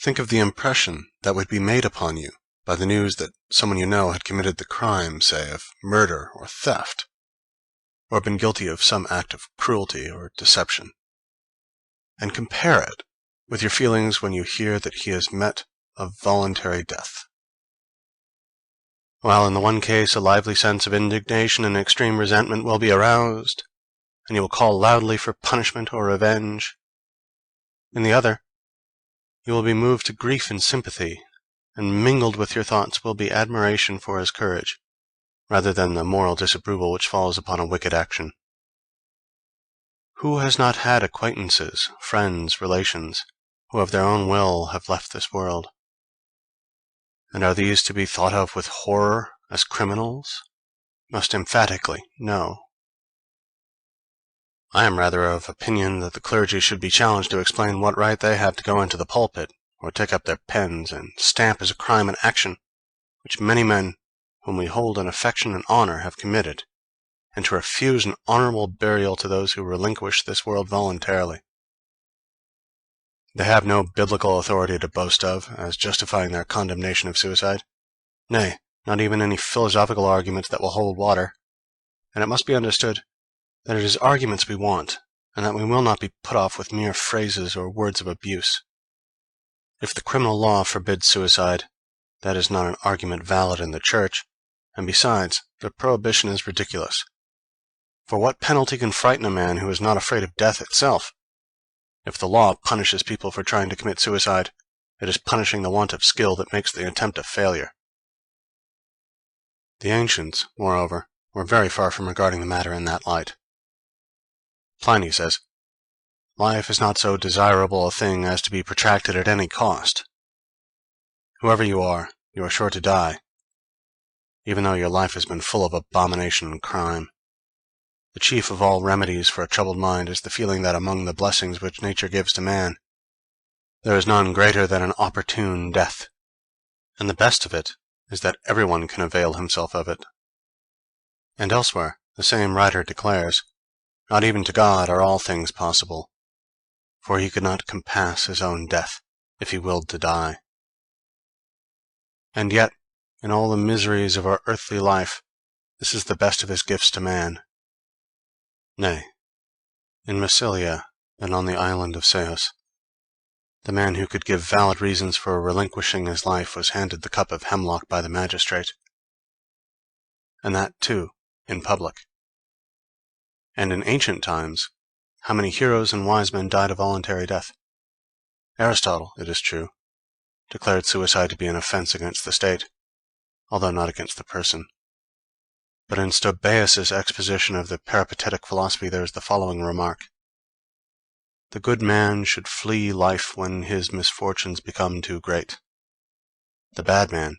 Think of the impression that would be made upon you by the news that someone you know had committed the crime, say, of murder or theft, or been guilty of some act of cruelty or deception, and compare it with your feelings when you hear that he has met a voluntary death. While in the one case a lively sense of indignation and extreme resentment will be aroused, and you will call loudly for punishment or revenge, in the other you will be moved to grief and sympathy, and mingled with your thoughts will be admiration for his courage, rather than the moral disapproval which follows upon a wicked action. Who has not had acquaintances, friends, relations, who of their own will have left this world? And are these to be thought of with horror as criminals? Most emphatically, no. I am rather of opinion that the clergy should be challenged to explain what right they have to go into the pulpit, or take up their pens, and stamp as a crime an action which many men whom we hold in affection and honor have committed, and to refuse an honorable burial to those who relinquish this world voluntarily. They have no biblical authority to boast of as justifying their condemnation of suicide, nay, not even any philosophical arguments that will hold water, and it must be understood that it is arguments we want, and that we will not be put off with mere phrases or words of abuse. If the criminal law forbids suicide, that is not an argument valid in the Church, and besides, the prohibition is ridiculous. For what penalty can frighten a man who is not afraid of death itself? If the law punishes people for trying to commit suicide, it is punishing the want of skill that makes the attempt a failure. The ancients, moreover, were very far from regarding the matter in that light. Pliny says, "Life is not so desirable a thing as to be protracted at any cost. Whoever you are sure to die, even though your life has been full of abomination and crime. The chief of all remedies for a troubled mind is the feeling that among the blessings which nature gives to man, there is none greater than an opportune death, and the best of it is that everyone can avail himself of it." And elsewhere, the same writer declares, "Not even to God are all things possible, for he could not compass his own death if he willed to die." And yet, in all the miseries of our earthly life, this is the best of his gifts to man. Nay, in Massilia and on the island of Ceos, the man who could give valid reasons for relinquishing his life was handed the cup of hemlock by the magistrate, and that, too, in public. And in ancient times, how many heroes and wise men died a voluntary death? Aristotle, it is true, declared suicide to be an offense against the state, although not against the person. But in Stobaeus' exposition of the peripatetic philosophy there is the following remark: "The good man should flee life when his misfortunes become too great; the bad man,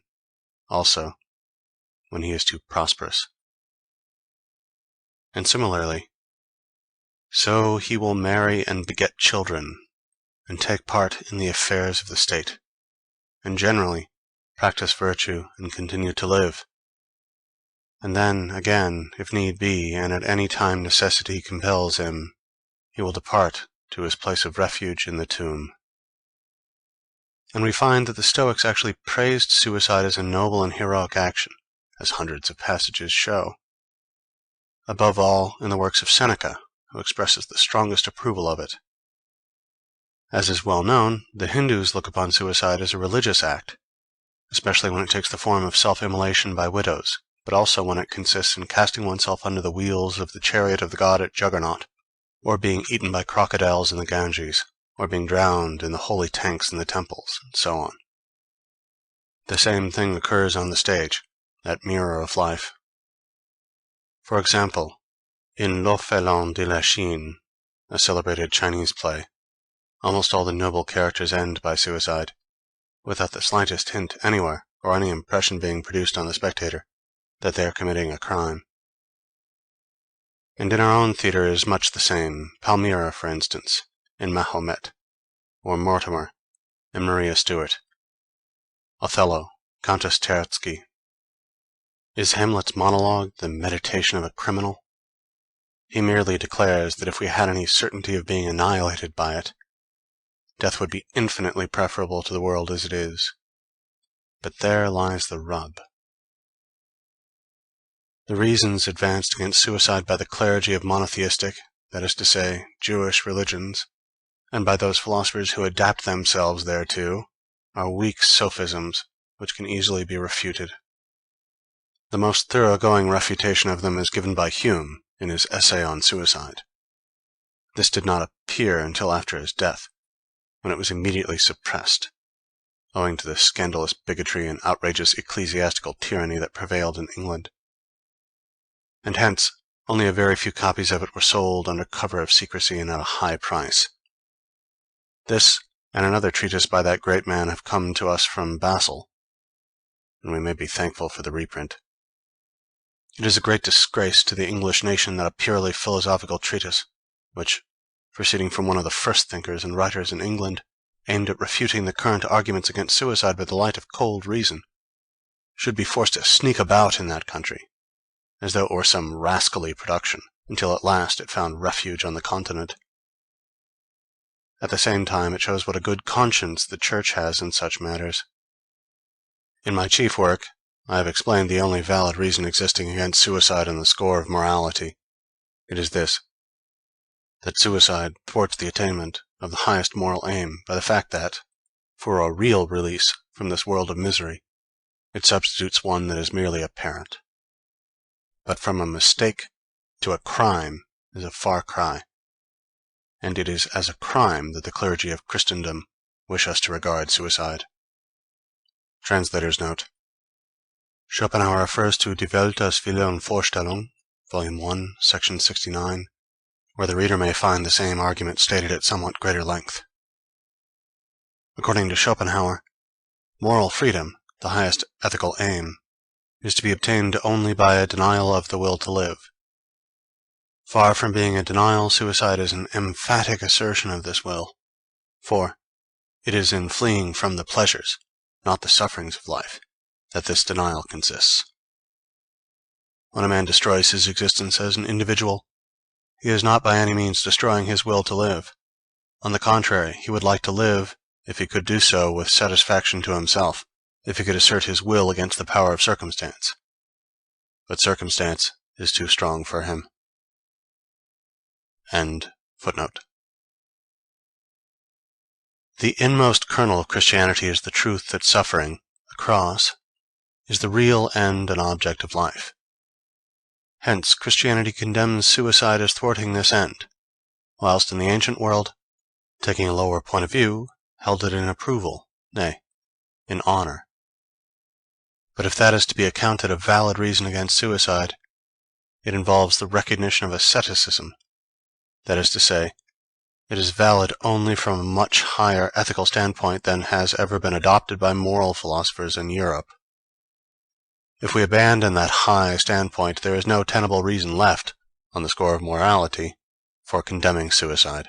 also, when he is too prosperous." And similarly, "So he will marry and beget children, and take part in the affairs of the state, and generally practice virtue and continue to live. And then, again, if need be, and at any time necessity compels him, he will depart to his place of refuge in the tomb." And we find that the Stoics actually praised suicide as a noble and heroic action, as hundreds of passages show. Above all, in the works of Seneca, who expresses the strongest approval of it. As is well known, the Hindus look upon suicide as a religious act, especially when it takes the form of self-immolation by widows, but also when it consists in casting oneself under the wheels of the chariot of the god at Juggernaut, or being eaten by crocodiles in the Ganges, or being drowned in the holy tanks in the temples, and so on. The same thing occurs on the stage, that mirror of life. For example, in L'Orphelin de la Chine, a celebrated Chinese play, almost all the noble characters end by suicide, without the slightest hint anywhere, or any impression being produced on the spectator, that they are committing a crime. And in our own theatre is much the same. Palmyra, for instance, in Mahomet, or Mortimer, in Maria Stuart. Othello, Countess Terzky. Is Hamlet's monologue the meditation of a criminal? He merely declares that if we had any certainty of being annihilated by it, death would be infinitely preferable to the world as it is. But there lies the rub. The reasons advanced against suicide by the clergy of monotheistic, that is to say, Jewish religions, and by those philosophers who adapt themselves thereto, are weak sophisms which can easily be refuted. The most thoroughgoing refutation of them is given by Hume in his Essay on Suicide. This did not appear until after his death, when it was immediately suppressed, owing to the scandalous bigotry and outrageous ecclesiastical tyranny that prevailed in England. And hence only a very few copies of it were sold under cover of secrecy and at a high price. This and another treatise by that great man have come to us from Basel, and we may be thankful for the reprint. It is a great disgrace to the English nation that a purely philosophical treatise, which, proceeding from one of the first thinkers and writers in England, aimed at refuting the current arguments against suicide by the light of cold reason, should be forced to sneak about in that country, as though it were some rascally production, until at last it found refuge on the continent. At the same time, it shows what a good conscience the Church has in such matters. In my chief work, I have explained the only valid reason existing against suicide on the score of morality. It is this: that suicide thwarts the attainment of the highest moral aim by the fact that, for a real release from this world of misery, it substitutes one that is merely apparent. But from a mistake to a crime is a far cry, and it is as a crime that the clergy of Christendom wish us to regard suicide. Translator's note. Schopenhauer refers to Die Welt als Wille und Vorstellung, Volume 1, Section 69, where the reader may find the same argument stated at somewhat greater length. According to Schopenhauer, moral freedom, the highest ethical aim, is to be obtained only by a denial of the will to live. Far from being a denial, suicide is an emphatic assertion of this will, for it is in fleeing from the pleasures, not the sufferings of life, that this denial consists. When a man destroys his existence as an individual, he is not by any means destroying his will to live. On the contrary, he would like to live if he could do so with satisfaction to himself, if he could assert his will against the power of circumstance. But circumstance is too strong for him. End footnote. The inmost kernel of Christianity is the truth that suffering, the cross, is the real end and object of life. Hence, Christianity condemns suicide as thwarting this end, whilst in the ancient world, taking a lower point of view, held it in approval, nay, in honor. But if that is to be accounted a valid reason against suicide, it involves the recognition of asceticism. That is to say, it is valid only from a much higher ethical standpoint than has ever been adopted by moral philosophers in Europe. If we abandon that high standpoint, there is no tenable reason left, on the score of morality, for condemning suicide.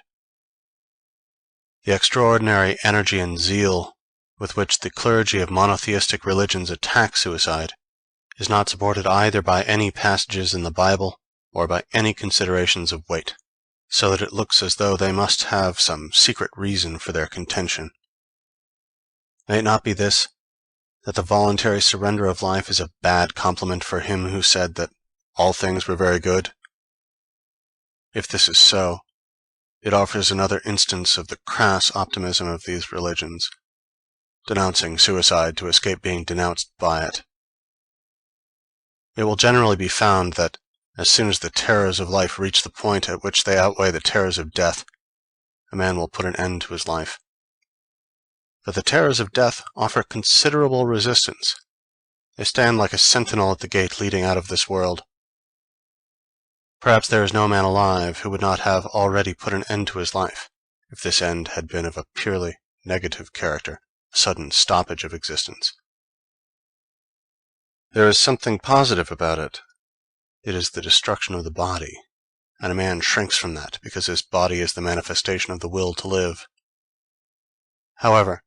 The extraordinary energy and zeal with which the clergy of monotheistic religions attack suicide is not supported either by any passages in the Bible or by any considerations of weight, so that it looks as though they must have some secret reason for their contention. May it not be this, that the voluntary surrender of life is a bad compliment for him who said that all things were very good? If this is so, it offers another instance of the crass optimism of these religions, denouncing suicide to escape being denounced by it. It will generally be found that as soon as the terrors of life reach the point at which they outweigh the terrors of death, a man will put an end to his life. But the terrors of death offer considerable resistance. They stand like a sentinel at the gate leading out of this world. Perhaps there is no man alive who would not have already put an end to his life, if this end had been of a purely negative character, a sudden stoppage of existence. There is something positive about it. It is the destruction of the body, and a man shrinks from that because his body is the manifestation of the will to live. However,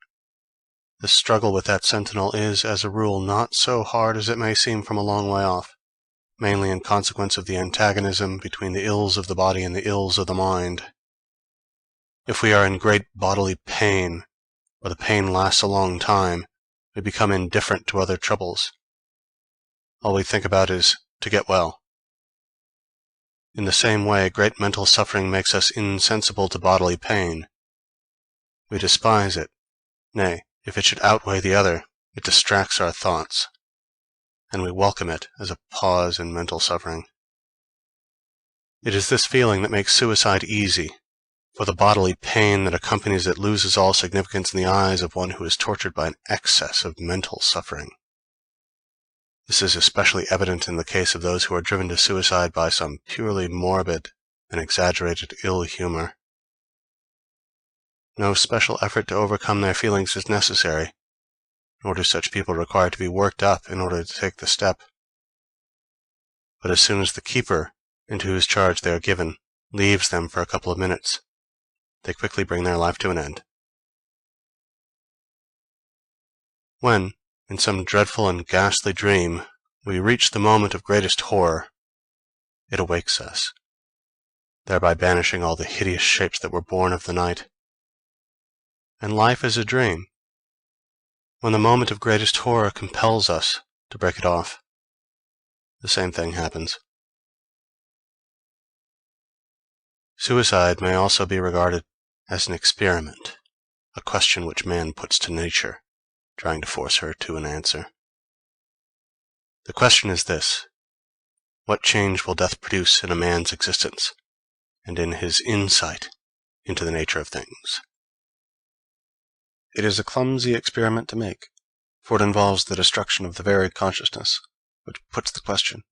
the struggle with that sentinel is, as a rule, not so hard as it may seem from a long way off, mainly in consequence of the antagonism between the ills of the body and the ills of the mind. If we are in great bodily pain, or the pain lasts a long time, we become indifferent to other troubles. All we think about is to get well. In the same way, great mental suffering makes us insensible to bodily pain. We despise it. Nay, if it should outweigh the other, it distracts our thoughts, and we welcome it as a pause in mental suffering. It is this feeling that makes suicide easy, for the bodily pain that accompanies it loses all significance in the eyes of one who is tortured by an excess of mental suffering. This is especially evident in the case of those who are driven to suicide by some purely morbid and exaggerated ill humor. No special effort to overcome their feelings is necessary, nor do such people require to be worked up in order to take the step. But as soon as the keeper, into whose charge they are given, leaves them for a couple of minutes, they quickly bring their life to an end. When, in some dreadful and ghastly dream, we reach the moment of greatest horror, it awakes us, thereby banishing all the hideous shapes that were born of the night. And life is a dream. When the moment of greatest horror compels us to break it off, the same thing happens. Suicide may also be regarded as an experiment, a question which man puts to nature, trying to force her to an answer. The question is this: what change will death produce in a man's existence, and in his insight into the nature of things? It is a clumsy experiment to make, for it involves the destruction of the very consciousness which puts the question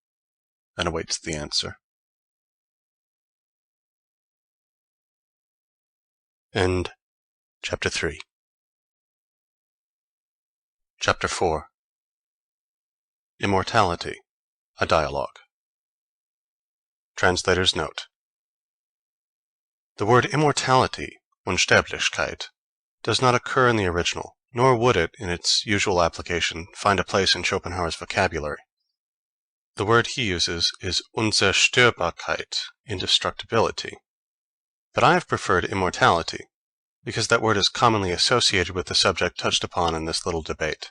and awaits the answer. End Chapter 3. Chapter 4. Immortality, a Dialogue. Translator's Note. The word immortality, Unsterblichkeit, does not occur in the original, nor would it, in its usual application, find a place in Schopenhauer's vocabulary. The word he uses is Unzerstörbarkeit, indestructibility. But I have preferred immortality, because that word is commonly associated with the subject touched upon in this little debate.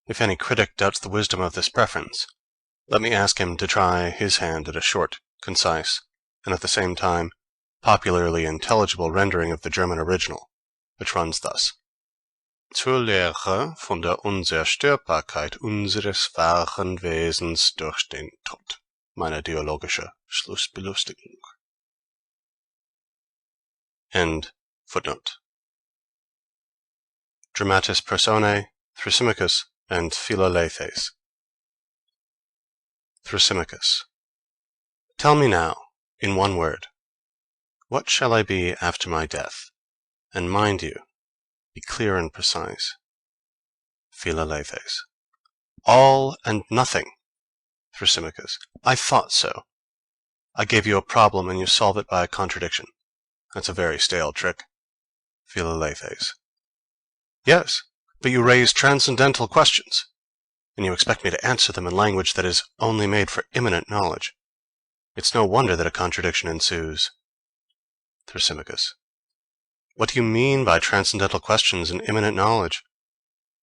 If any critic doubts the wisdom of this preference, let me ask him to try his hand at a short, concise, and at the same time popularly intelligible rendering of the German original, which runs thus: Zur Lehre von der Unzerstörbarkeit unseres wahren Wesens durch den Tod, meine dialogische Schlussbelustigung. End footnote. Dramatis Personae, Thrasymachus and Philalethes. Thrasymachus. Tell me now, in one word, what shall I be after my death? And mind you, be clear and precise. Philalethes. All and nothing. Thrasymachus. I thought so. I gave you a problem and you solve it by a contradiction. That's a very stale trick. Philalethes. Yes, but you raise transcendental questions, and you expect me to answer them in language that is only made for immanent knowledge. It's no wonder that a contradiction ensues. Thrasymachus. What do you mean by transcendental questions and immanent knowledge?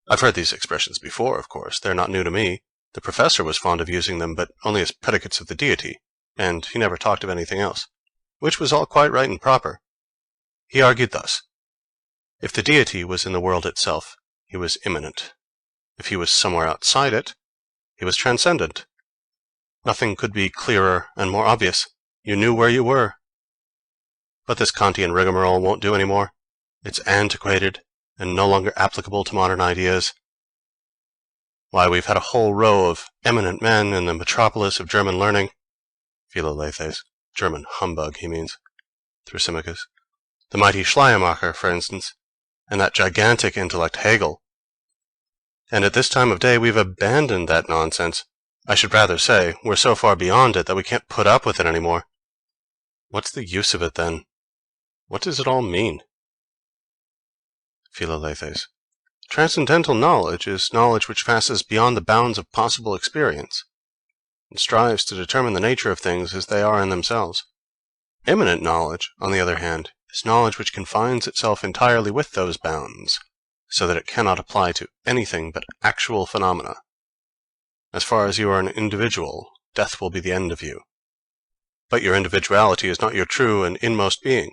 I've heard these expressions before, of course. They're not new to me. The professor was fond of using them, but only as predicates of the deity, and he never talked of anything else, which was all quite right and proper. He argued thus: if the deity was in the world itself, he was immanent. If he was somewhere outside it, he was transcendent. Nothing could be clearer and more obvious. You knew where you were. But this Kantian rigmarole won't do any more. It's antiquated and no longer applicable to modern ideas. Why, we've had a whole row of eminent men in the metropolis of German learning. Philalethes. German humbug, he means. Thrasymachus. The mighty Schleiermacher, for instance, and that gigantic intellect Hegel. And at this time of day we've abandoned that nonsense. I should rather say, we're so far beyond it that we can't put up with it any more. What's the use of it, then? What does it all mean? Philalethes. Transcendental knowledge is knowledge which passes beyond the bounds of possible experience, and strives to determine the nature of things as they are in themselves. Immanent knowledge, on the other hand, is knowledge which confines itself entirely with those bounds, so that it cannot apply to anything but actual phenomena. As far as you are an individual, death will be the end of you. But your individuality is not your true and inmost being.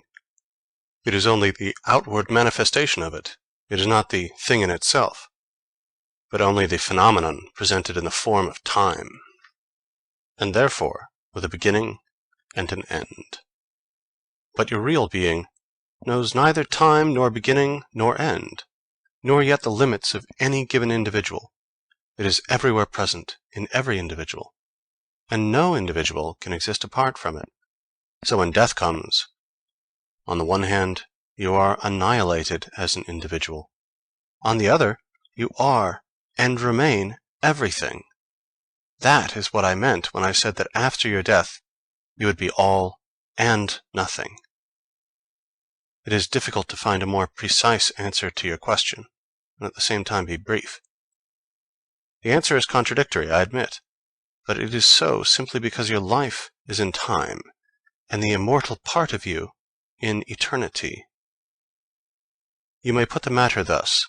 It is only the outward manifestation of it. It is not the thing in itself, but only the phenomenon presented in the form of time, and therefore with a beginning and an end. But your real being knows neither time nor beginning nor end, nor yet the limits of any given individual. It is everywhere present in every individual, and no individual can exist apart from it. So when death comes, on the one hand, you are annihilated as an individual. On the other, you are and remain everything. That is what I meant when I said that after your death, you would be all and nothing. It is difficult to find a more precise answer to your question, and at the same time be brief. The answer is contradictory, I admit, but it is so simply because your life is in time, and the immortal part of you in eternity. You may put the matter thus: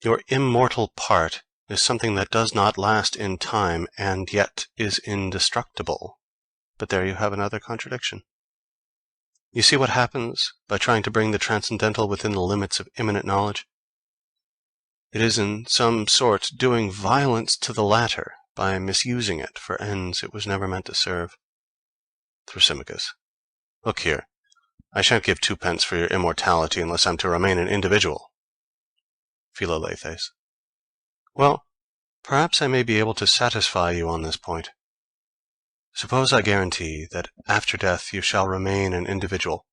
your immortal part is something that does not last in time and yet is indestructible. But there you have another contradiction. You see what happens by trying to bring the transcendental within the limits of immanent knowledge? It is in some sort doing violence to the latter by misusing it for ends it was never meant to serve. Thrasymachus. Look here, I shan't give 2 pence for your immortality unless I'm to remain an individual. Philalethes. Well, perhaps I may be able to satisfy you on this point. Suppose I guarantee that after death you shall remain an individual,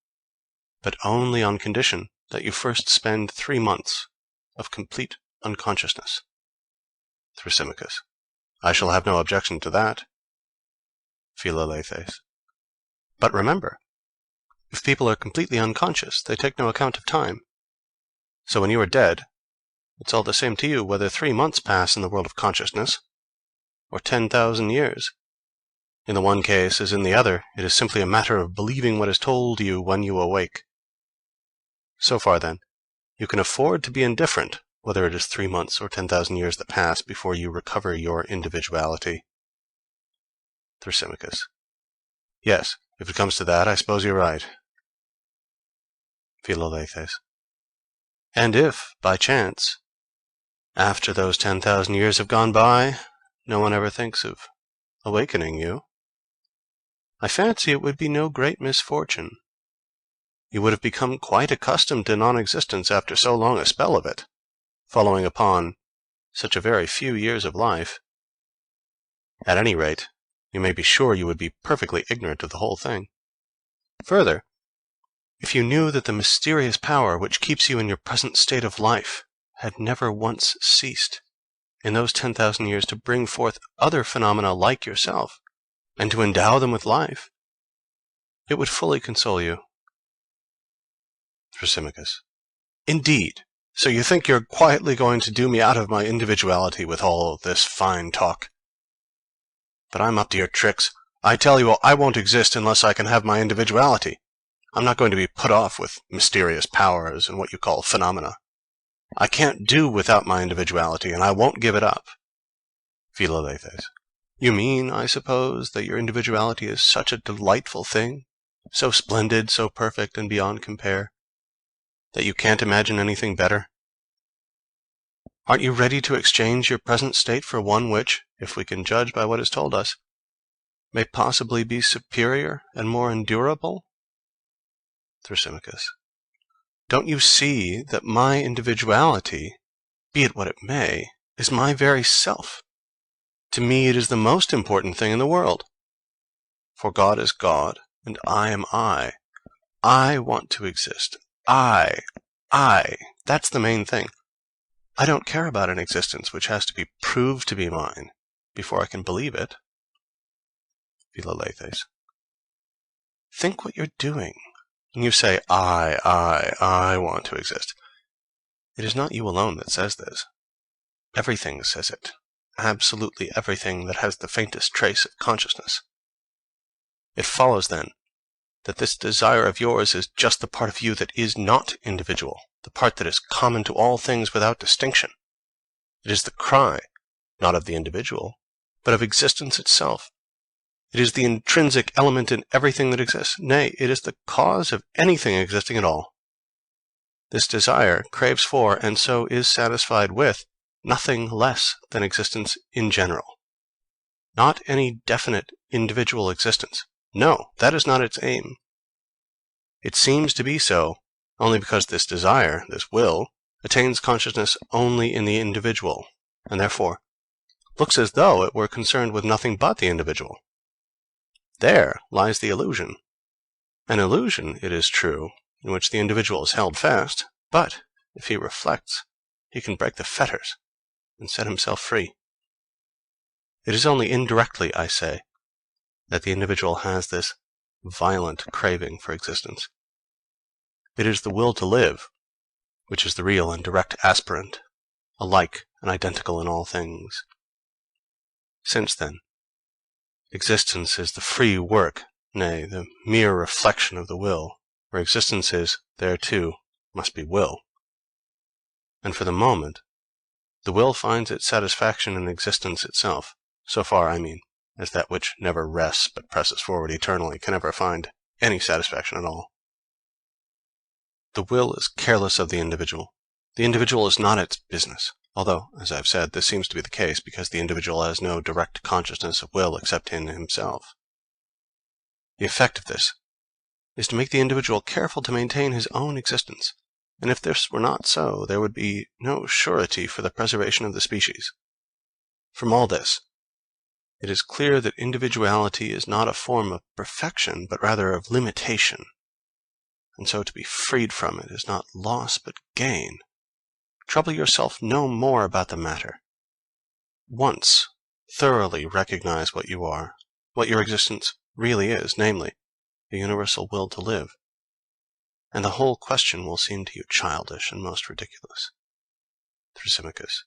but only on condition that you first spend 3 months of complete unconsciousness. Thrasymachus. I shall have no objection to that. Philalethes. But remember, if people are completely unconscious, they take no account of time. So when you are dead, it's all the same to you whether 3 months pass in the world of consciousness, or 10,000 years. In the one case as in the other, it is simply a matter of believing what is told you when you awake. So far, then, you can afford to be indifferent whether it is 3 months or 10,000 years that pass before you recover your individuality. Thrasymachus. Yes, if it comes to that, I suppose you're right. Philalethes. And if, by chance, after those 10,000 years have gone by, no one ever thinks of awakening you, I fancy it would be no great misfortune. You would have become quite accustomed to non-existence after so long a spell of it, following upon such a very few years of life. At any rate, you may be sure you would be perfectly ignorant of the whole thing. Further, if you knew that the mysterious power which keeps you in your present state of life had never once ceased, in those 10,000 years, to bring forth other phenomena like yourself, and to endow them with life, it would fully console you. Thrasymachus. Indeed. So you think you're quietly going to do me out of my individuality with all this fine talk? But I'm up to your tricks. I tell you, I won't exist unless I can have my individuality. I'm not going to be put off with mysterious powers and what you call phenomena. I can't do without my individuality, and I won't give it up. Philalethes. You mean, I suppose, that your individuality is such a delightful thing, so splendid, so perfect, and beyond compare, that you can't imagine anything better? Aren't you ready to exchange your present state for one which, if we can judge by what is told us, may possibly be superior and more endurable? Thrasymachus. Don't you see that my individuality, be it what it may, is my very self? To me it is the most important thing in the world. For God is God, and I am I. I want to exist. I. That's the main thing. I don't care about an existence which has to be proved to be mine before I can believe it. Philalethes. Think what you're doing when you say, I want to exist. It is not you alone that says this. Everything says it. Absolutely everything that has the faintest trace of consciousness. It follows, then, that this desire of yours is just the part of you that is not individual, the part that is common to all things without distinction. It is the cry, not of the individual, but of existence itself. It is the intrinsic element in everything that exists. Nay, it is the cause of anything existing at all. This desire craves for, and so is satisfied with, nothing less than existence in general. Not any definite individual existence. No, that is not its aim. It seems to be so only because this desire, this will, attains consciousness only in the individual, and therefore looks as though it were concerned with nothing but the individual. There lies the illusion. An illusion, it is true, in which the individual is held fast, but if he reflects, he can break the fetters and set himself free. It is only indirectly, I say, that the individual has this violent craving for existence. It is the will to live, which is the real and direct aspirant, alike and identical in all things. Since, then, existence is the free work, nay, the mere reflection of the will, where existence is, there too must be will. And for the moment, the will finds its satisfaction in existence itself, so far, I mean, as that which never rests but presses forward eternally can ever find any satisfaction at all. The will is careless of the individual. The individual is not its business, although, as I have said, this seems to be the case because the individual has no direct consciousness of will except in himself. The effect of this is to make the individual careful to maintain his own existence, and if this were not so, there would be no surety for the preservation of the species. From all this, it is clear that individuality is not a form of perfection, but rather of limitation, and so to be freed from it is not loss but gain. Trouble yourself no more about the matter. Once thoroughly recognize what you are, what your existence really is, namely, the universal will to live, and the whole question will seem to you childish and most ridiculous. Thrasymachus.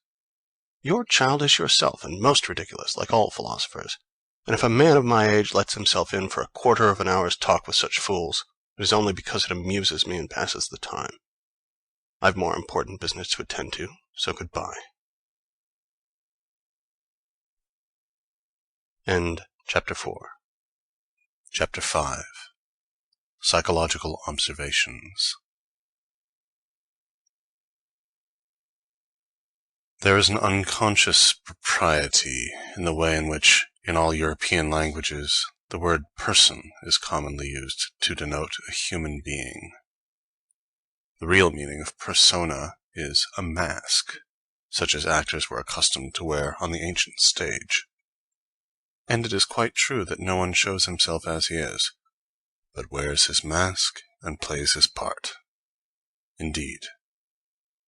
You're childish yourself and most ridiculous, like all philosophers, and if a man of my age lets himself in for a quarter of an hour's talk with such fools, it is only because it amuses me and passes the time. I've more important business to attend to, so goodbye. End chapter 4. Chapter 5. Psychological Observations. There is an unconscious propriety in the way in which, in all European languages, the word person is commonly used to denote a human being. The real meaning of persona is a mask, such as actors were accustomed to wear on the ancient stage. And it is quite true that no one shows himself as he is, but wears his mask and plays his part. Indeed,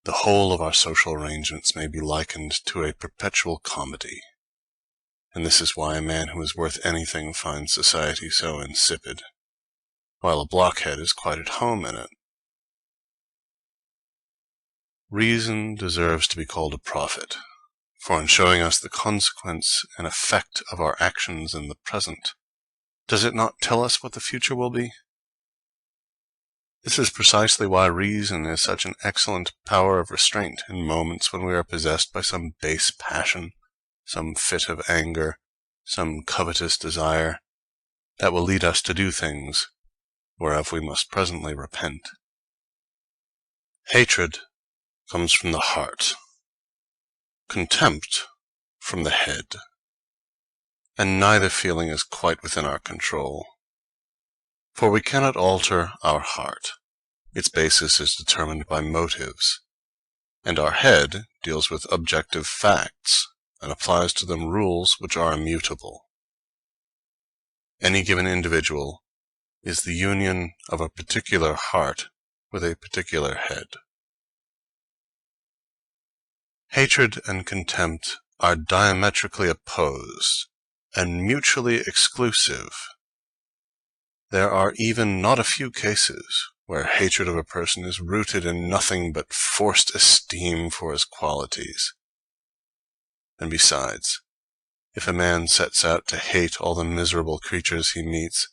the whole of our social arrangements may be likened to a perpetual comedy, and this is why a man who is worth anything finds society so insipid, while a blockhead is quite at home in it. Reason deserves to be called a prophet, for in showing us the consequence and effect of our actions in the present, does it not tell us what the future will be? This is precisely why reason is such an excellent power of restraint in moments when we are possessed by some base passion, some fit of anger, some covetous desire, that will lead us to do things whereof we must presently repent. Hatred comes from the heart, contempt from the head, and neither feeling is quite within our control. For we cannot alter our heart. Its basis is determined by motives, and our head deals with objective facts and applies to them rules which are immutable. Any given individual is the union of a particular heart with a particular head. Hatred and contempt are diametrically opposed and mutually exclusive. There are even not a few cases where hatred of a person is rooted in nothing but forced esteem for his qualities. And besides, if a man sets out to hate all the miserable creatures he meets,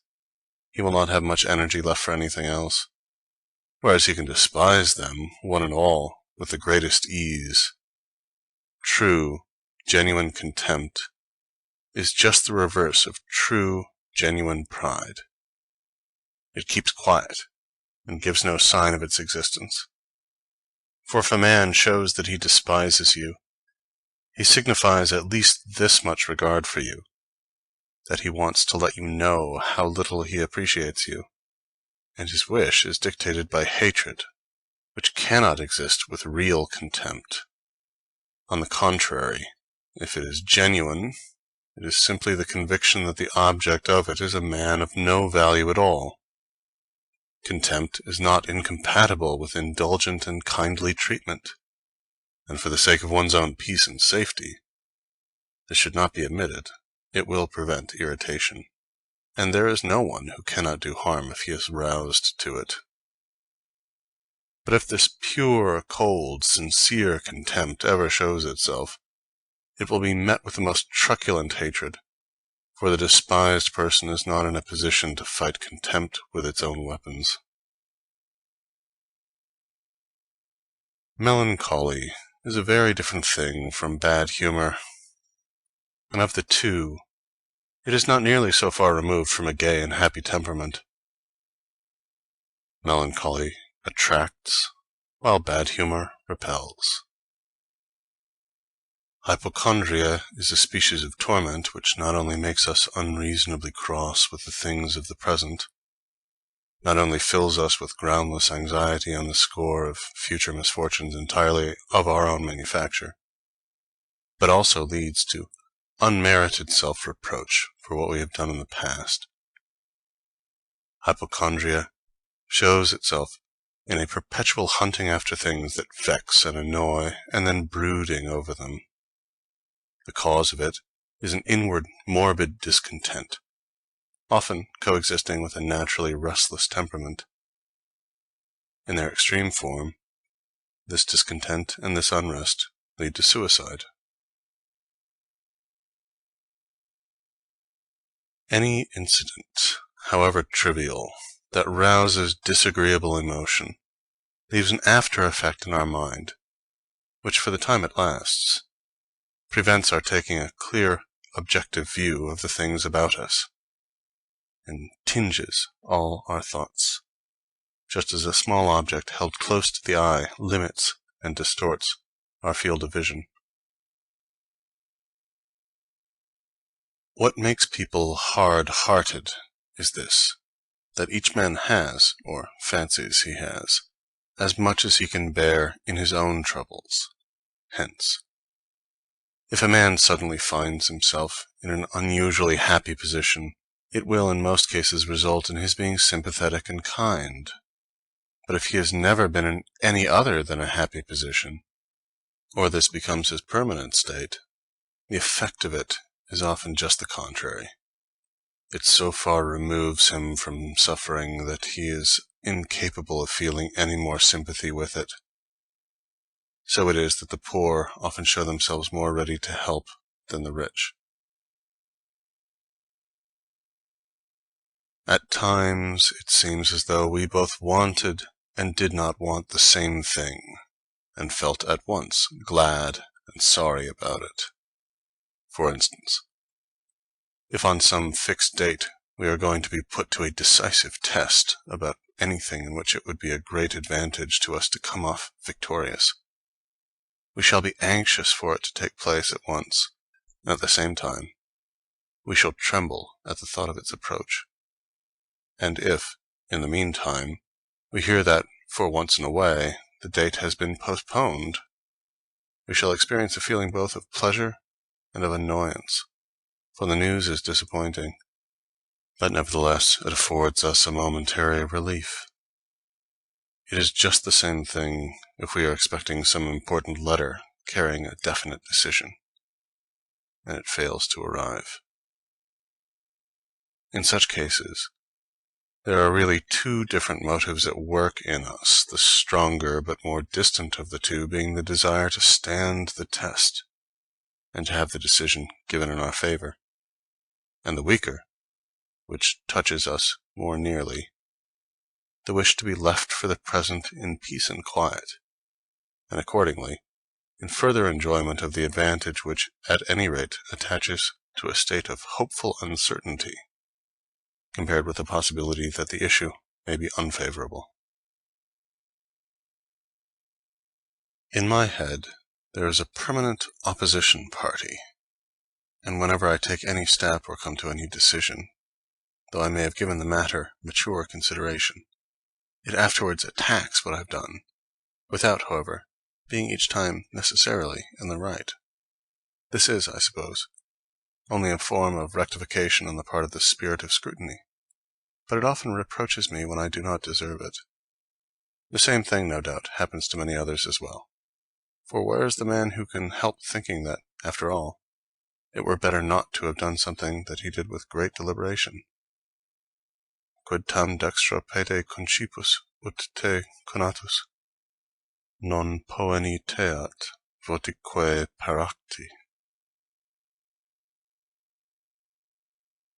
he will not have much energy left for anything else, whereas he can despise them, one and all, with the greatest ease. True, genuine contempt is just the reverse of true, genuine pride. It keeps quiet, and gives no sign of its existence. For if a man shows that he despises you, he signifies at least this much regard for you, that he wants to let you know how little he appreciates you, and his wish is dictated by hatred, which cannot exist with real contempt. On the contrary, if it is genuine, it is simply the conviction that the object of it is a man of no value at all. Contempt is not incompatible with indulgent and kindly treatment, and for the sake of one's own peace and safety, this should not be admitted. It will prevent irritation, and there is no one who cannot do harm if he is roused to it. But if this pure, cold, sincere contempt ever shows itself, it will be met with the most truculent hatred, for the despised person is not in a position to fight contempt with its own weapons. Melancholy is a very different thing from bad humor, and of the two, It is not nearly so far removed from a gay and happy temperament. Melancholy attracts, while bad humor repels. Hypochondria is a species of torment which not only makes us unreasonably cross with the things of the present, not only fills us with groundless anxiety on the score of future misfortunes entirely of our own manufacture, but also leads to unmerited self-reproach for what we have done in the past. Hypochondria shows itself in a perpetual hunting after things that vex and annoy, and then brooding over them. The cause of it is an inward morbid discontent, often coexisting with a naturally restless temperament. In their extreme form, this discontent and this unrest lead to suicide. Any incident, however trivial, that rouses disagreeable emotion leaves an after effect in our mind, which, for the time it lasts, prevents our taking a clear, objective view of the things about us, and tinges all our thoughts, just as a small object held close to the eye limits and distorts our field of vision. What makes people hard-hearted is this, that each man has, or fancies he has, as much as he can bear in his own troubles. Hence, if a man suddenly finds himself in an unusually happy position, it will in most cases result in his being sympathetic and kind. But if he has never been in any other than a happy position, or this becomes his permanent state, the effect of it is often just the contrary. It so far removes him from suffering that he is incapable of feeling any more sympathy with it. So it is that the poor often show themselves more ready to help than the rich. At times it seems as though we both wanted and did not want the same thing, and felt at once glad and sorry about it. For instance, if on some fixed date we are going to be put to a decisive test about anything in which it would be a great advantage to us to come off victorious, we shall be anxious for it to take place at once, and at the same time we shall tremble at the thought of its approach. And if, in the meantime, we hear that, for once in a way, the date has been postponed, we shall experience a feeling both of pleasure and of annoyance, for the news is disappointing, but nevertheless it affords us a momentary relief. It is just the same thing if we are expecting some important letter carrying a definite decision, and it fails to arrive. In such cases, there are really two different motives at work in us, the stronger but more distant of the two being the desire to stand the test and to have the decision given in our favor, and the weaker, which touches us more nearly, the wish to be left for the present in peace and quiet, and accordingly in further enjoyment of the advantage which at any rate attaches to a state of hopeful uncertainty, compared with the possibility that the issue may be unfavorable. In my head there is a permanent opposition party, and whenever I take any step or come to any decision, though I may have given the matter mature consideration, it afterwards attacks what I've done, without, however, being each time necessarily in the right. This is, I suppose, only a form of rectification on the part of the spirit of scrutiny, but it often reproaches me when I do not deserve it. The same thing, no doubt, happens to many others as well. For where is the man who can help thinking that, after all, it were better not to have done something that he did with great deliberation? Quid tam dextra pede concipus ut te conatus, non poeniteat votique paracti.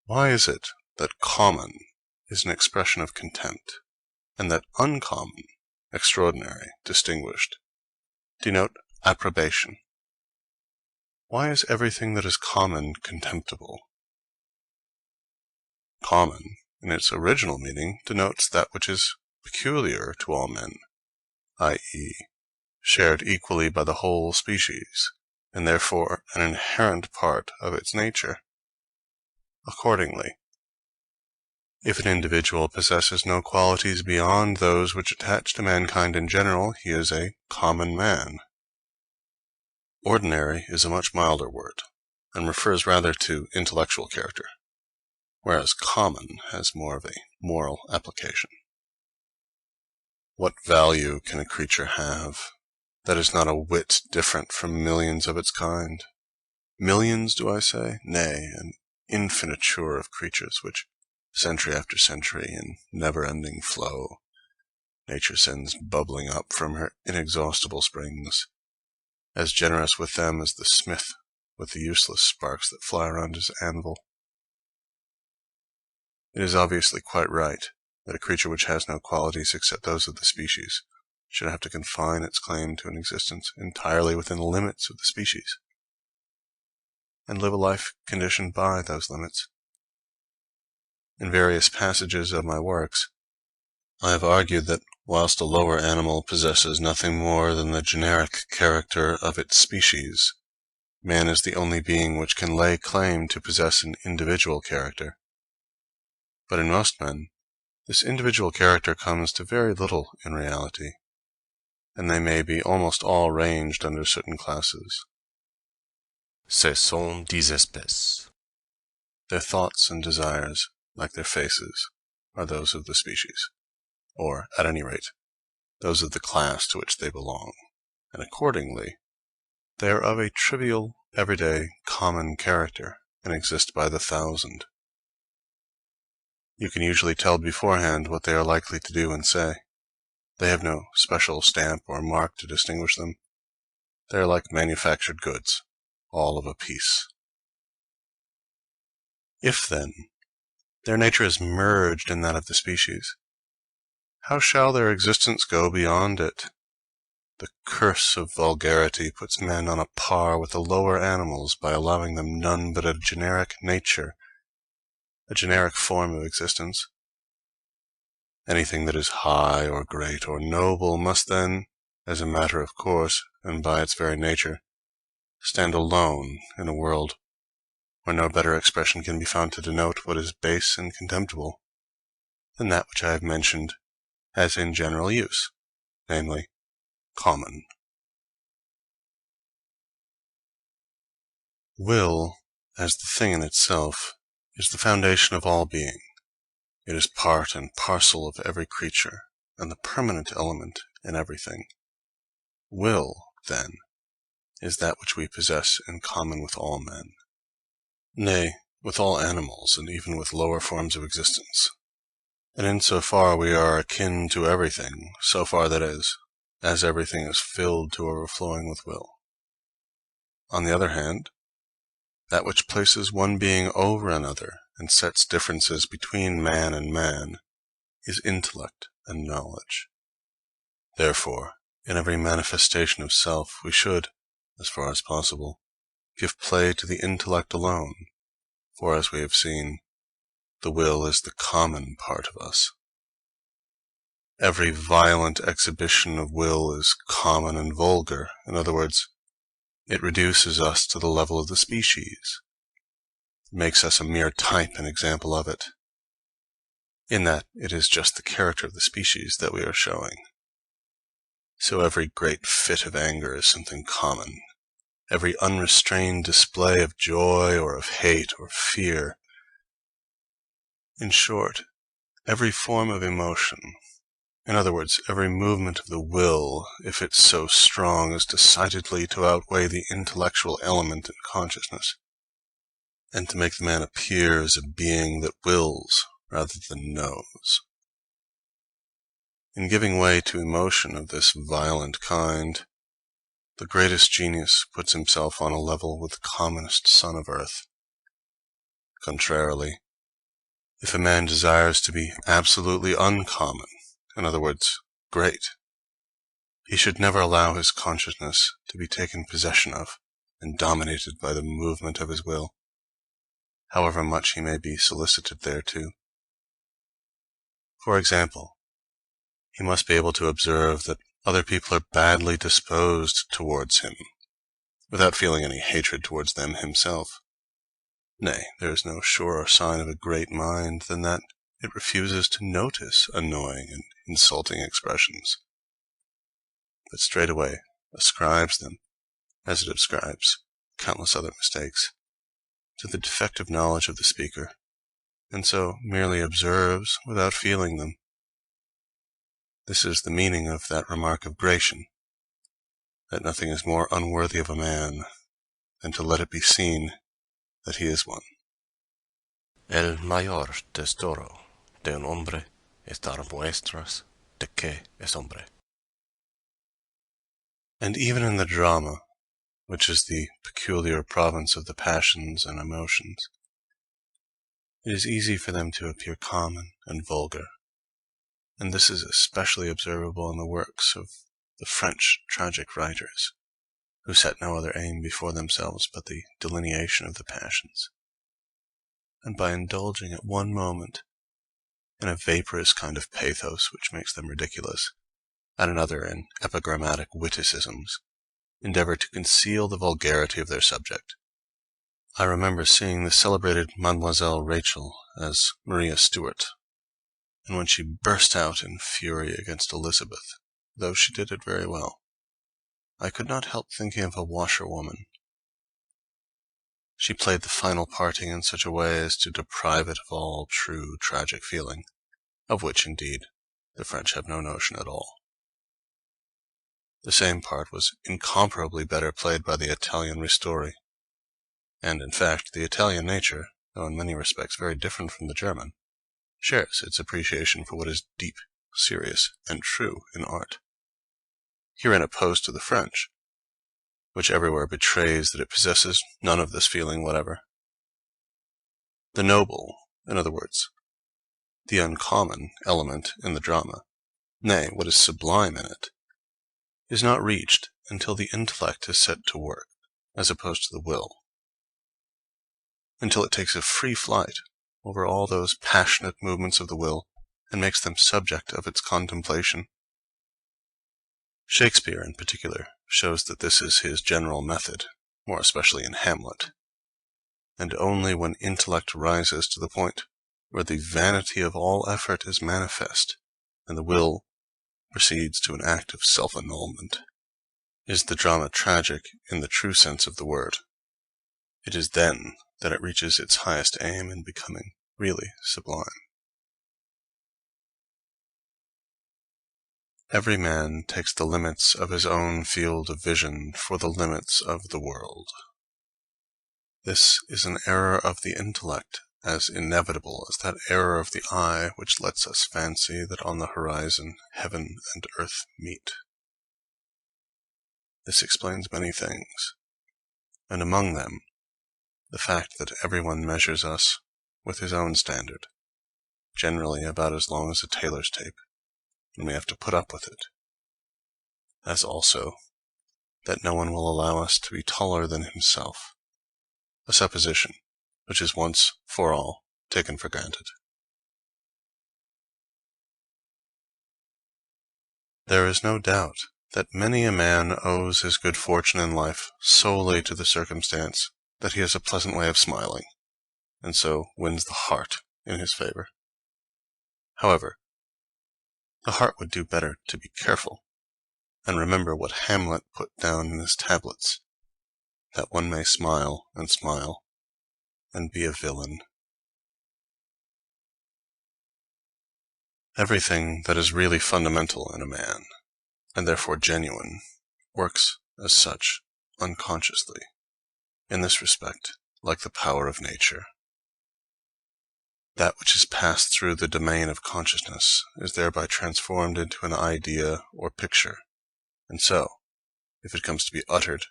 Why is it that common is an expression of contempt, and that uncommon, extraordinary, distinguished, denote approbation? Why is everything that is common contemptible, Common, in its original meaning, denotes that which is peculiar to all men, i.e., shared equally by the whole species, and therefore an inherent part of its nature. Accordingly, if an individual possesses no qualities beyond those which attach to mankind in general, he is a common man. Ordinary is a much milder word, and refers rather to intellectual character, whereas common has more of a moral application. What value can a creature have that is not a whit different from millions of its kind? Millions, do I say? Nay, an infiniture of creatures which, century after century, in never-ending flow, nature sends bubbling up from her inexhaustible springs, as generous with them as the smith with the useless sparks that fly around his anvil. It is obviously quite right that a creature which has no qualities except those of the species should have to confine its claim to an existence entirely within the limits of the species, and live a life conditioned by those limits. In various passages of my works, I have argued that whilst a lower animal possesses nothing more than the generic character of its species, man is the only being which can lay claim to possess an individual character. But in most men, this individual character comes to very little in reality, and they may be almost all ranged under certain classes. Ce sont des espèces. Their thoughts and desires, like their faces, are those of the species, or, at any rate, those of the class to which they belong, and accordingly, they are of a trivial, everyday, common character, and exist by the thousand. You can usually tell beforehand what they are likely to do and say. They have no special stamp or mark to distinguish them. They are like manufactured goods, all of a piece. If, then, their nature is merged in that of the species, how shall their existence go beyond it? The curse of vulgarity puts men on a par with the lower animals by allowing them none but a generic nature, a generic form of existence. Anything that is high or great or noble must then, as a matter of course and by its very nature, stand alone in a world where no better expression can be found to denote what is base and contemptible than that which I have mentioned as in general use, namely, common. Will, as the thing in itself, is the foundation of all being. It is part and parcel of every creature, and the permanent element in everything. Will, then, is that which we possess in common with all men. Nay, with all animals, and even with lower forms of existence. And in so far we are akin to everything, so far that is, as everything is filled to overflowing with will. On the other hand, that which places one being over another and sets differences between man and man is intellect and knowledge. Therefore, in every manifestation of self, we should, as far as possible, give play to the intellect alone, for, as we have seen, the will is the common part of us. Every violent exhibition of will is common and vulgar. In other words, it reduces us to the level of the species. It makes us a mere type and example of it, in that it is just the character of the species that we are showing. So every great fit of anger is something common. Every unrestrained display of joy or of hate or fear. In short, every form of emotion, in other words, every movement of the will, if it's so strong as decidedly to outweigh the intellectual element in consciousness, and to make the man appear as a being that wills rather than knows. In giving way to emotion of this violent kind, the greatest genius puts himself on a level with the commonest son of earth. Contrarily, if a man desires to be absolutely uncommon, in other words, great, he should never allow his consciousness to be taken possession of and dominated by the movement of his will, however much he may be solicited thereto. For example, he must be able to observe that other people are badly disposed towards him, without feeling any hatred towards them himself. Nay, there is no surer sign of a great mind than that it refuses to notice annoying and insulting expressions, but straightway ascribes them, as it ascribes countless other mistakes, to the defective knowledge of the speaker, and so merely observes without feeling them. This is the meaning of that remark of Gratian, that nothing is more unworthy of a man than to let it be seen that he is one. El mayor tesoro de un hombre es dar muestras de que es hombre. And even in the drama, which is the peculiar province of the passions and emotions, it is easy for them to appear common and vulgar, and this is especially observable in the works of the French tragic writers, who set no other aim before themselves but the delineation of the passions, and by indulging at one moment in a vaporous kind of pathos which makes them ridiculous, at another in epigrammatic witticisms, endeavor to conceal the vulgarity of their subject. I remember seeing the celebrated Mademoiselle Rachel as Maria Stuart, and when she burst out in fury against Elizabeth, though she did it very well, I could not help thinking of a washerwoman. She played the final parting in such a way as to deprive it of all true tragic feeling, of which, indeed, the French have no notion at all. The same part was incomparably better played by the Italian Ristori, and in fact the Italian nature, though in many respects very different from the German, shares its appreciation for what is deep, serious, and true in art, herein opposed to the French, which everywhere betrays that it possesses none of this feeling whatever. The noble, in other words, the uncommon element in the drama, nay, what is sublime in it, is not reached until the intellect is set to work, as opposed to the will, until it takes a free flight over all those passionate movements of the will and makes them subject of its contemplation. Shakespeare, in particular, shows that this is his general method, more especially in Hamlet, and only when intellect rises to the point where the vanity of all effort is manifest, and the will proceeds to an act of self-annulment, is the drama tragic in the true sense of the word. It is then that it reaches its highest aim in becoming really sublime. Every man takes the limits of his own field of vision for the limits of the world. This is an error of the intellect, as inevitable as that error of the eye which lets us fancy that on the horizon heaven and earth meet. This explains many things, and among them the fact that everyone measures us with his own standard, generally about as long as a tailor's tape, and we have to put up with it, as also that no one will allow us to be taller than himself, a supposition which is once for all taken for granted. There is no doubt that many a man owes his good fortune in life solely to the circumstance that he has a pleasant way of smiling, and so wins the heart in his favor. However, the heart would do better to be careful, and remember what Hamlet put down in his tablets, that one may smile, and be a villain. Everything that is really fundamental in a man, and therefore genuine, works as such unconsciously, in this respect like the power of nature. That which is passed through the domain of consciousness is thereby transformed into an idea or picture, and so, if it comes to be uttered,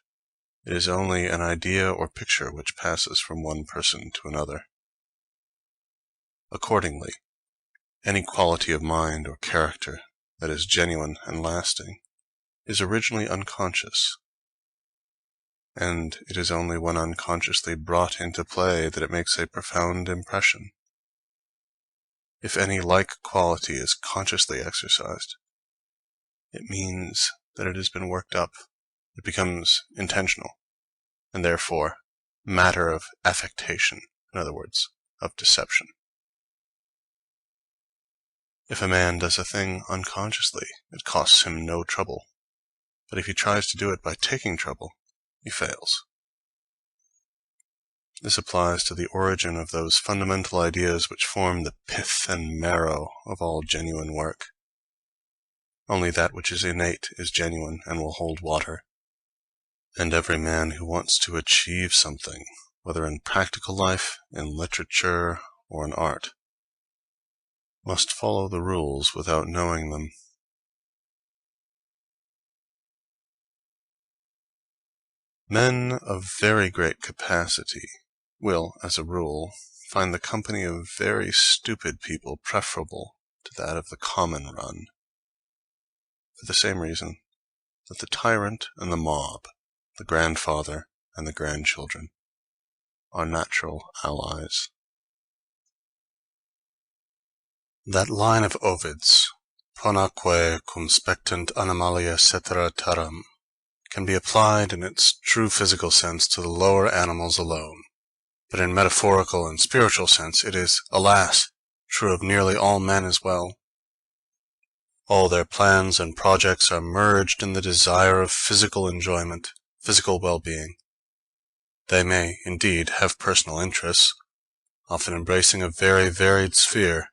it is only an idea or picture which passes from one person to another. Accordingly, any quality of mind or character that is genuine and lasting is originally unconscious, and it is only when unconsciously brought into play that it makes a profound impression. If any like quality is consciously exercised, it means that it has been worked up. It becomes intentional, and therefore matter of affectation, in other words, of deception. If a man does a thing unconsciously, it costs him no trouble. But if he tries to do it by taking trouble, he fails. This applies to the origin of those fundamental ideas which form the pith and marrow of all genuine work. Only that which is innate is genuine and will hold water. And every man who wants to achieve something, whether in practical life, in literature, or in art, must follow the rules without knowing them. Men of very great capacity will, as a rule, find the company of very stupid people preferable to that of the common run, for the same reason that the tyrant and the mob, the grandfather and the grandchildren, are natural allies. That line of Ovid's, Ponaque cum spectant animalia cetera terram, can be applied in its true physical sense to the lower animals alone, but in metaphorical and spiritual sense it is, alas, true of nearly all men as well. All their plans and projects are merged in the desire of physical enjoyment, physical well-being. They may, indeed, have personal interests, often embracing a very varied sphere,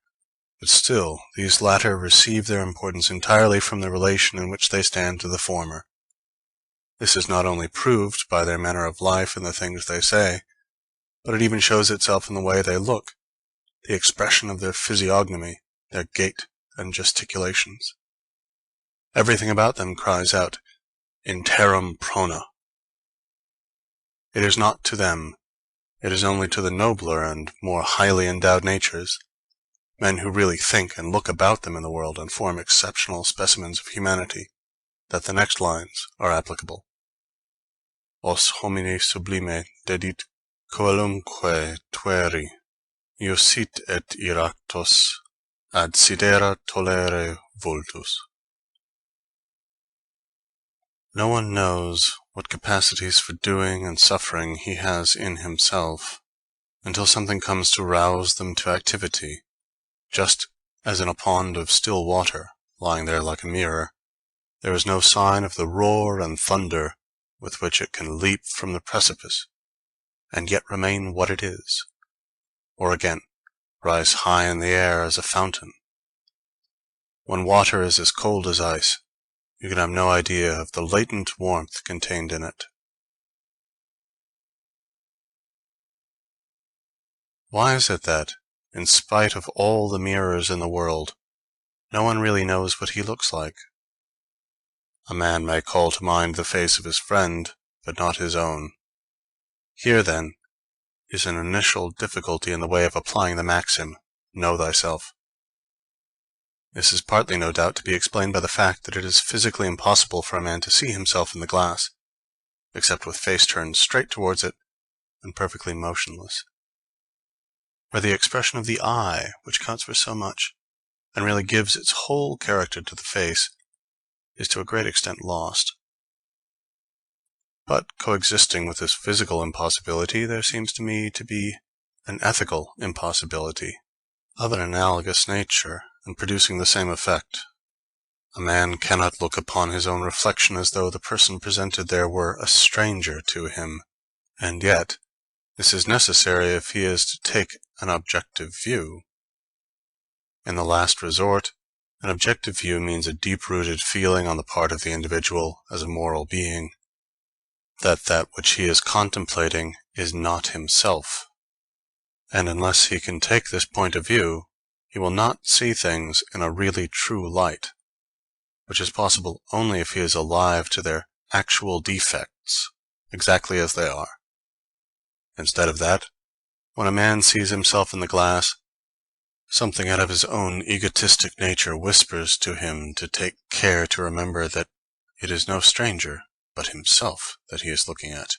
but still these latter receive their importance entirely from the relation in which they stand to the former. This is not only proved by their manner of life and the things they say, but it even shows itself in the way they look, the expression of their physiognomy, their gait and gesticulations. Everything about them cries out, in terram prona. It is not to them, it is only to the nobler and more highly endowed natures, men who really think and look about them in the world and form exceptional specimens of humanity, that the next lines are applicable. Os homine sublime dedit coelumque tueri, iusit et iractos, ad sidera tolere vultus. No one knows what capacities for doing and suffering he has in himself, until something comes to rouse them to activity, just as in a pond of still water, lying there like a mirror, there is no sign of the roar and thunder with which it can leap from the precipice, and yet remain what it is, or again, rise high in the air as a fountain. When water is as cold as ice, you can have no idea of the latent warmth contained in it. Why is it that, in spite of all the mirrors in the world, no one really knows what he looks like? A man may call to mind the face of his friend, but not his own. Here, then, is an initial difficulty in the way of applying the maxim, know thyself. This is partly, no doubt, to be explained by the fact that it is physically impossible for a man to see himself in the glass, except with face turned straight towards it and perfectly motionless. Or the expression of the eye, which counts for so much, and really gives its whole character to the face, is to a great extent lost. But coexisting with this physical impossibility, there seems to me to be an ethical impossibility of an analogous nature, and producing the same effect. A man cannot look upon his own reflection as though the person presented there were a stranger to him, and yet this is necessary if he is to take an objective view. In the last resort, an objective view means a deep-rooted feeling on the part of the individual as a moral being, that which he is contemplating is not himself, and unless he can take this point of view, he will not see things in a really true light, which is possible only if he is alive to their actual defects, exactly as they are. Instead of that, when a man sees himself in the glass, something out of his own egotistic nature whispers to him to take care to remember that it is no stranger but himself that he is looking at.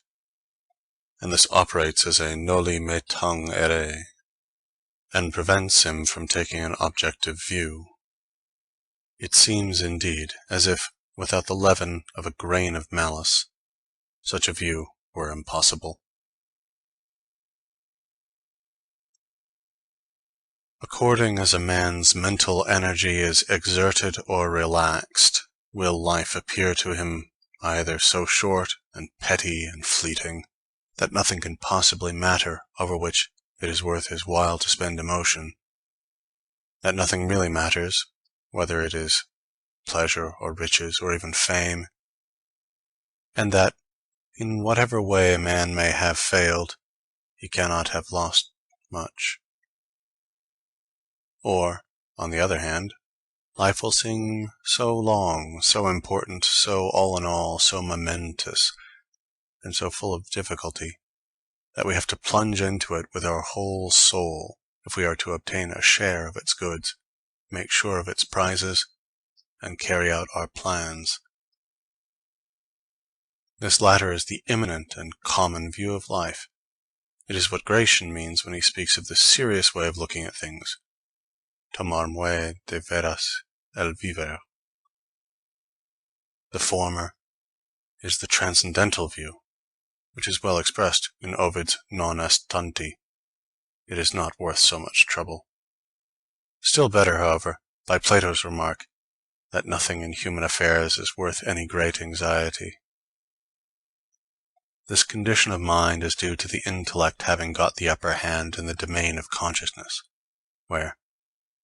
And this operates as a noli me tangere, and prevents him from taking an objective view. It seems, indeed, as if, without the leaven of a grain of malice, such a view were impossible. According as a man's mental energy is exerted or relaxed, will life appear to him either so short and petty and fleeting that nothing can possibly matter over which it is worth his while to spend emotion, that nothing really matters, whether it is pleasure or riches or even fame, and that, in whatever way a man may have failed, he cannot have lost much. Or, on the other hand, life will seem so long, so important, so all in all, so momentous, and so full of difficulty, that we have to plunge into it with our whole soul if we are to obtain a share of its goods, make sure of its prizes, and carry out our plans. This latter is the imminent and common view of life. It is what Gratian means when he speaks of the serious way of looking at things, tomar muy de veras el viver. The former is the transcendental view, which is well expressed in Ovid's non est tanti. It is not worth so much trouble. Still better, however, by Plato's remark that nothing in human affairs is worth any great anxiety. This condition of mind is due to the intellect having got the upper hand in the domain of consciousness, where,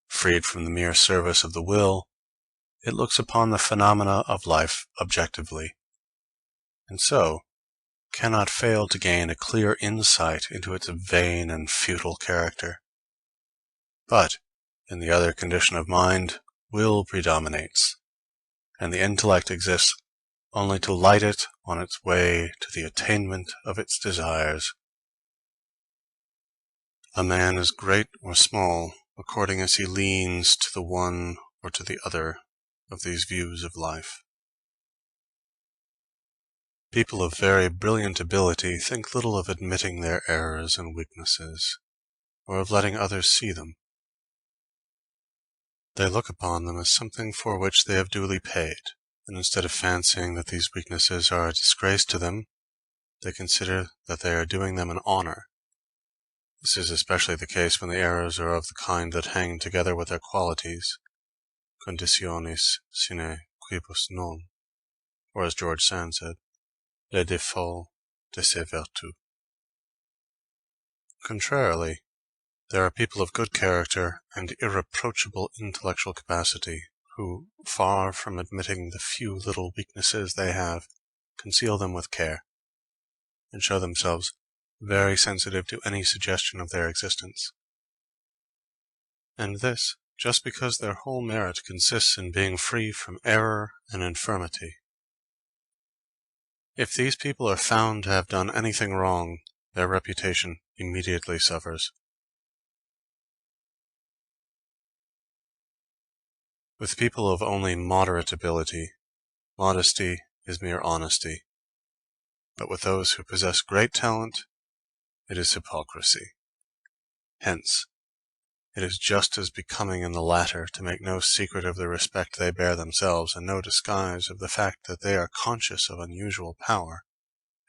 freed from the mere service of the will, it looks upon the phenomena of life objectively, and so cannot fail to gain a clear insight into its vain and futile character. But, in the other condition of mind, will predominates, and the intellect exists only to light it on its way to the attainment of its desires. A man is great or small according as he leans to the one or to the other of these views of life. People of very brilliant ability think little of admitting their errors and weaknesses, or of letting others see them. They look upon them as something for which they have duly paid, and instead of fancying that these weaknesses are a disgrace to them, they consider that they are doing them an honor. This is especially the case when the errors are of the kind that hang together with their qualities, conditionis sine quibus non, or as George Sand said, les défauts de ses vertus. Contrarily, there are people of good character and irreproachable intellectual capacity, who, far from admitting the few little weaknesses they have, conceal them with care, and show themselves very sensitive to any suggestion of their existence. And this, just because their whole merit consists in being free from error and infirmity. If these people are found to have done anything wrong, their reputation immediately suffers. With people of only moderate ability, modesty is mere honesty. But with those who possess great talent, it is hypocrisy. Hence, it is just as becoming in the latter to make no secret of the respect they bear themselves, and no disguise of the fact that they are conscious of unusual power,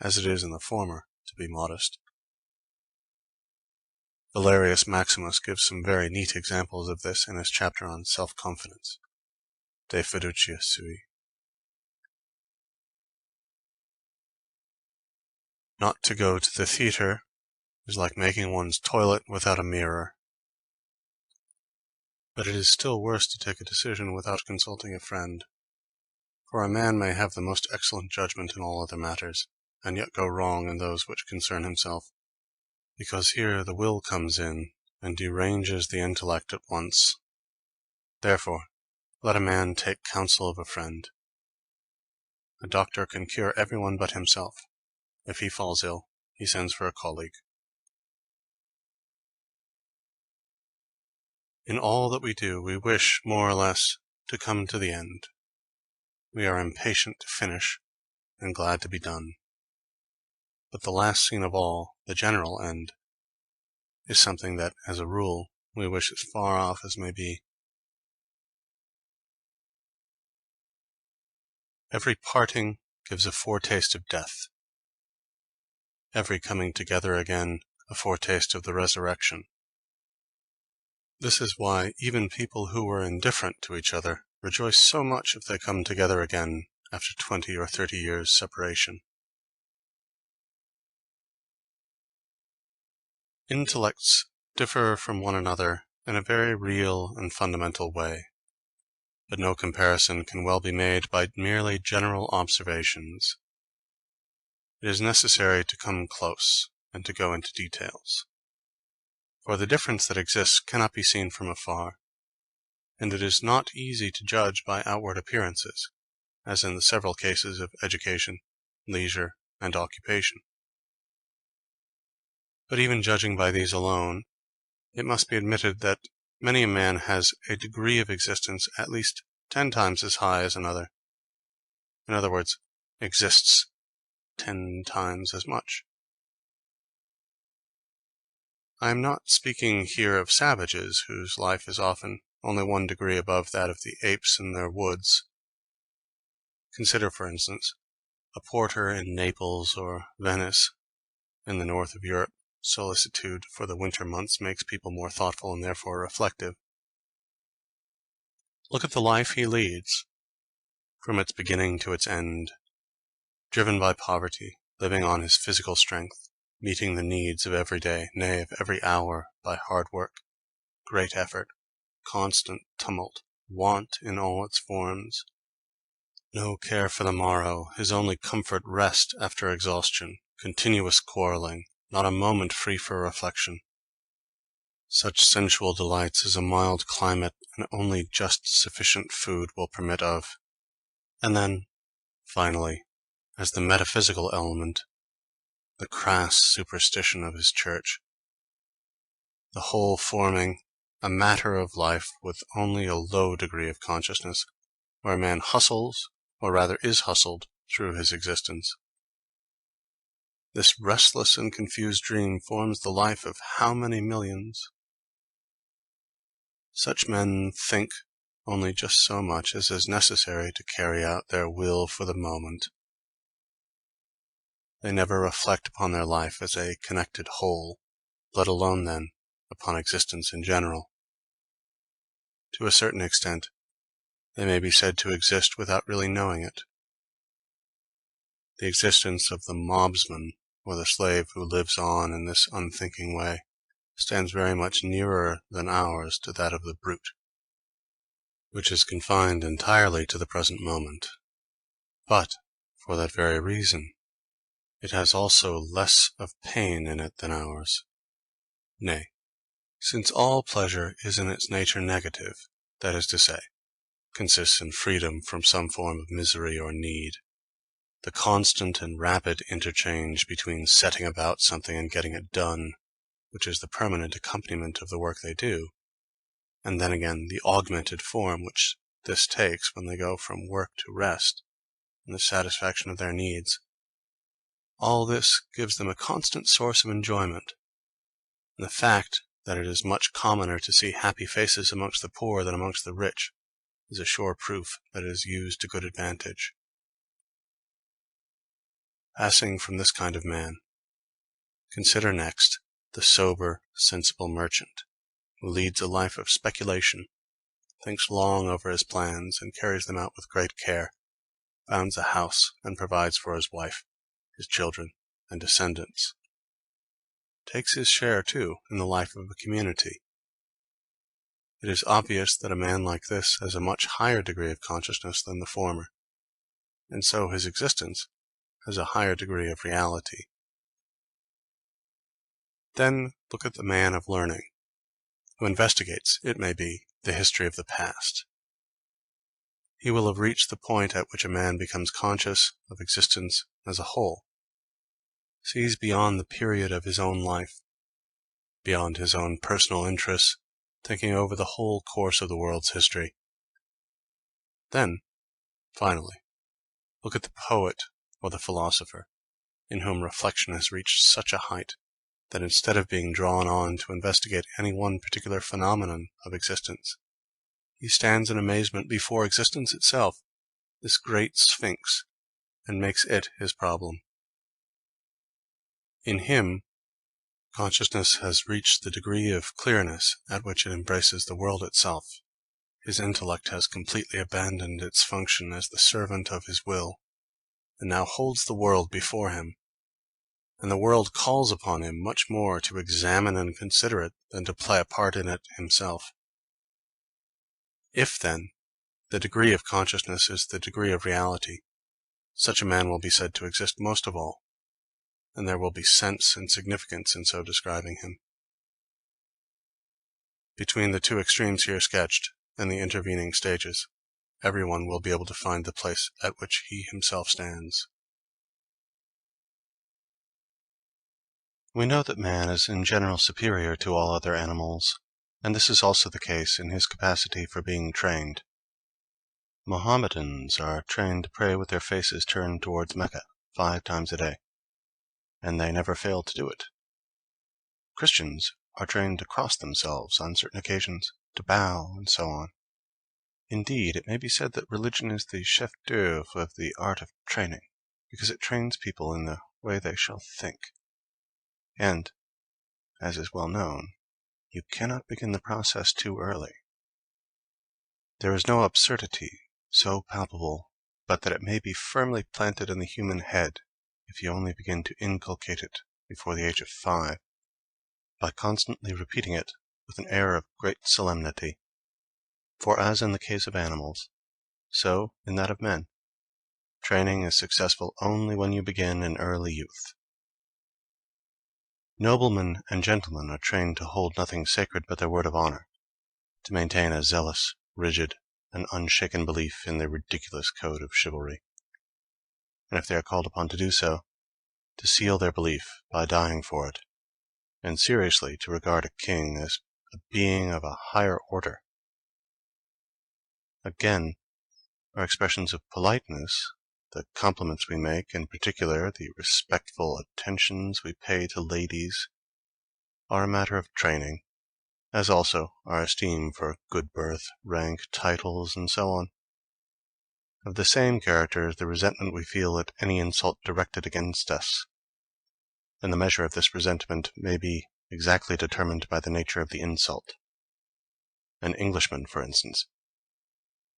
as it is in the former to be modest. Valerius Maximus gives some very neat examples of this in his chapter on self-confidence, De Fiducia Sui. Not to go to the theatre is like making one's toilet without a mirror. But it is still worse to take a decision without consulting a friend. For a man may have the most excellent judgment in all other matters, and yet go wrong in those which concern himself, because here the will comes in and deranges the intellect at once. Therefore, let a man take counsel of a friend. A doctor can cure everyone but himself. If he falls ill, he sends for a colleague. In all that we do, we wish, more or less, to come to the end. We are impatient to finish, and glad to be done. But the last scene of all, the general end, is something that, as a rule, we wish as far off as may be. Every parting gives a foretaste of death, every coming together again a foretaste of the resurrection. This is why even people who were indifferent to each other rejoice so much if they come together again after 20 or 30 years' separation. Intellects differ from one another in a very real and fundamental way, but no comparison can well be made by merely general observations. It is necessary to come close and to go into details, for the difference that exists cannot be seen from afar, and it is not easy to judge by outward appearances, as in the several cases of education, leisure, and occupation. But even judging by these alone, it must be admitted that many a man has a degree of existence at least 10 times as high as another. In other words, exists 10 times as much. I am not speaking here of savages, whose life is often only 1 degree above that of the apes in their woods. Consider, for instance, a porter in Naples or Venice in the north of Europe. Solicitude for the winter months makes people more thoughtful and therefore reflective. Look at the life he leads, from its beginning to its end, driven by poverty, living on his physical strength, meeting the needs of every day, nay, of every hour, by hard work, great effort, constant tumult, want in all its forms. No care for the morrow, his only comfort rest after exhaustion, continuous quarreling, not a moment free for reflection. Such sensual delights as a mild climate and only just sufficient food will permit of. And then, finally, as the metaphysical element, the crass superstition of his church, the whole forming a matter of life with only a low degree of consciousness, where a man hustles, or rather is hustled, through his existence. This restless and confused dream forms the life of how many millions? Such men think only just so much as is necessary to carry out their will for the moment. They never reflect upon their life as a connected whole, let alone, then, upon existence in general. To a certain extent, they may be said to exist without really knowing it. The existence of the mobsman, or the slave who lives on in this unthinking way, stands very much nearer than ours to that of the brute, which is confined entirely to the present moment. But, for that very reason, it has also less of pain in it than ours. Nay, since all pleasure is in its nature negative, that is to say, consists in freedom from some form of misery or need, the constant and rapid interchange between setting about something and getting it done, which is the permanent accompaniment of the work they do, and then again the augmented form which this takes when they go from work to rest and the satisfaction of their needs, all this gives them a constant source of enjoyment, and the fact that it is much commoner to see happy faces amongst the poor than amongst the rich is a sure proof that it is used to good advantage. Passing from this kind of man, consider next the sober, sensible merchant, who leads a life of speculation, thinks long over his plans and carries them out with great care, founds a house and provides for his wife, his children, and descendants, takes his share, too, in the life of a community. It is obvious that a man like this has a much higher degree of consciousness than the former, and so his existence has a higher degree of reality. Then look at the man of learning, who investigates, it may be, the history of the past. He will have reached the point at which a man becomes conscious of existence as a whole, sees beyond the period of his own life, beyond his own personal interests, thinking over the whole course of the world's history. Then, finally, look at the poet or the philosopher, in whom reflection has reached such a height that instead of being drawn on to investigate any one particular phenomenon of existence, he stands in amazement before existence itself, this great sphinx, and makes it his problem. In him, consciousness has reached the degree of clearness at which it embraces the world itself. His intellect has completely abandoned its function as the servant of his will, and now holds the world before him, and the world calls upon him much more to examine and consider it than to play a part in it himself. If, then, the degree of consciousness is the degree of reality, such a man will be said to exist most of all, and there will be sense and significance in so describing him. Between the two extremes here sketched and the intervening stages, everyone will be able to find the place at which he himself stands. We know that man is in general superior to all other animals, and this is also the case in his capacity for being trained. Mohammedans are trained to pray with their faces turned towards Mecca 5 times a day, and they never fail to do it. Christians are trained to cross themselves on certain occasions, to bow, and so on. Indeed, it may be said that religion is the chef d'oeuvre of the art of training, because it trains people in the way they shall think. And, as is well known, you cannot begin the process too early. There is no absurdity so palpable but that it may be firmly planted in the human head if you only begin to inculcate it before the age of 5, by constantly repeating it with an air of great solemnity. For as in the case of animals, so in that of men, training is successful only when you begin in early youth. Noblemen and gentlemen are trained to hold nothing sacred but their word of honor, to maintain a zealous, rigid, and unshaken belief in the ridiculous code of chivalry, and if they are called upon to do so, to seal their belief by dying for it, and seriously to regard a king as a being of a higher order. Again, our expressions of politeness, the compliments we make, in particular the respectful attentions we pay to ladies, are a matter of training, as also our esteem for good birth, rank, titles, and so on. Of the same character is the resentment we feel at any insult directed against us, and the measure of this resentment may be exactly determined by the nature of the insult. An Englishman, for instance,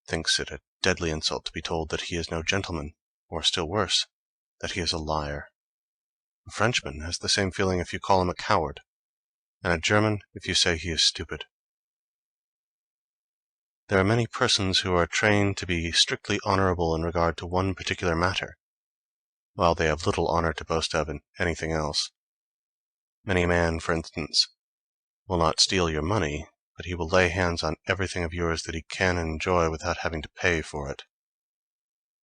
thinks it a deadly insult to be told that he is no gentleman, or still worse, that he is a liar. A Frenchman has the same feeling if you call him a coward, and a German if you say he is stupid. There are many persons who are trained to be strictly honorable in regard to one particular matter, while they have little honor to boast of in anything else. Many a man, for instance, will not steal your money, but he will lay hands on everything of yours that he can enjoy without having to pay for it.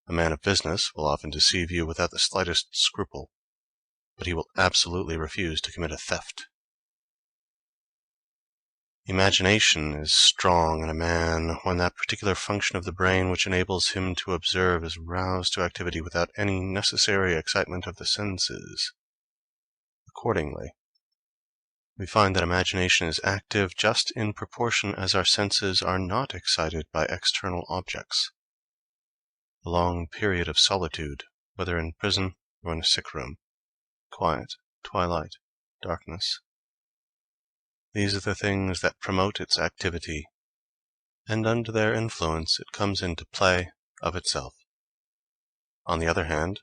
A man of business will often deceive you without the slightest scruple, but he will absolutely refuse to commit a theft. Imagination is strong in a man when that particular function of the brain which enables him to observe is roused to activity without any necessary excitement of the senses. Accordingly, we find that imagination is active just in proportion as our senses are not excited by external objects. A long period of solitude, whether in prison or in a sick room, quiet, twilight, darkness, these are the things that promote its activity, and under their influence it comes into play of itself. On the other hand,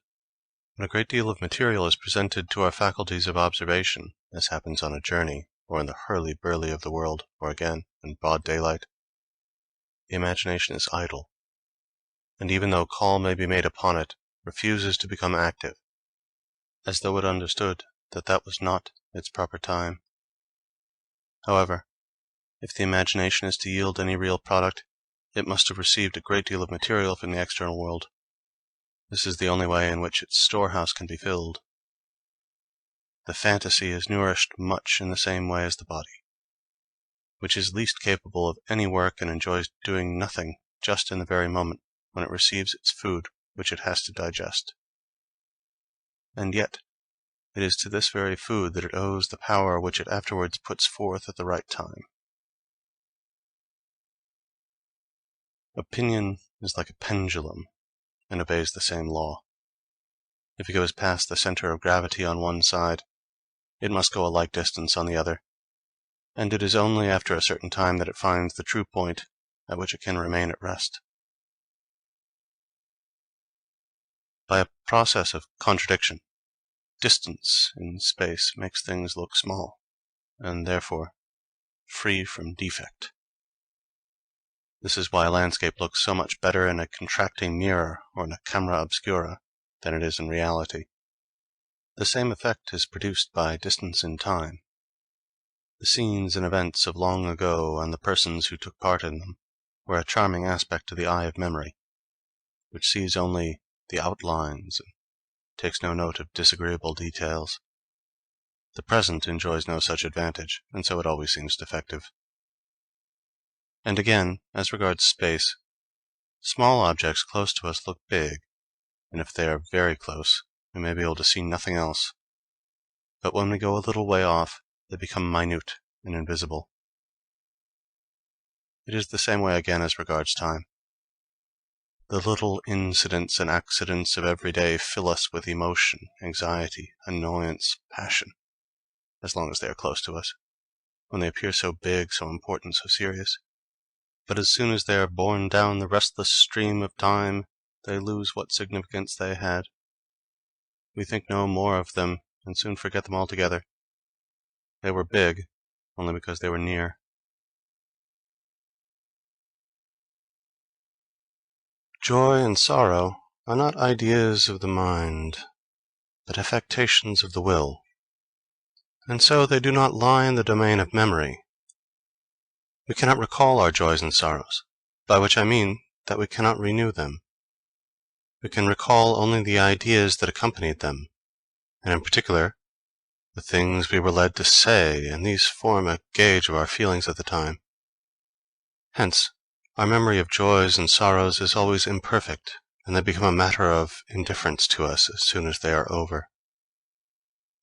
when a great deal of material is presented to our faculties of observation, as happens on a journey, or in the hurly-burly of the world, or again, in broad daylight, the imagination is idle, and even though call may be made upon it, refuses to become active, as though it understood that that was not its proper time. However, if the imagination is to yield any real product, it must have received a great deal of material from the external world. This is the only way in which its storehouse can be filled. The fantasy is nourished much in the same way as the body, which is least capable of any work and enjoys doing nothing just in the very moment when it receives its food which it has to digest. And yet it is to this very food that it owes the power which it afterwards puts forth at the right time. Opinion is like a pendulum, and obeys the same law. If it goes past the center of gravity on one side, it must go a like distance on the other, and it is only after a certain time that it finds the true point at which it can remain at rest. By a process of contradiction, distance in space makes things look small, and therefore free from defect. This is why a landscape looks so much better in a contracting mirror or in a camera obscura than it is in reality. The same effect is produced by distance in time. The scenes and events of long ago and the persons who took part in them were a charming aspect to the eye of memory, which sees only the outlines and takes no note of disagreeable details. The present enjoys no such advantage, and so it always seems defective. And again, as regards space, small objects close to us look big, and if they are very close, we may be able to see nothing else. But when we go a little way off, they become minute and invisible. It is the same way again as regards time. The little incidents and accidents of every day fill us with emotion, anxiety, annoyance, passion, as long as they are close to us, when they appear so big, so important, so serious. But as soon as they are borne down the restless stream of time, they lose what significance they had. We think no more of them, and soon forget them altogether. They were big, only because they were near. Joy and sorrow are not ideas of the mind, but affectations of the will, and so they do not lie in the domain of memory. We cannot recall our joys and sorrows, by which I mean that we cannot renew them. We can recall only the ideas that accompanied them, and in particular, the things we were led to say, and these form a gauge of our feelings at the time. Hence, our memory of joys and sorrows is always imperfect, and they become a matter of indifference to us as soon as they are over.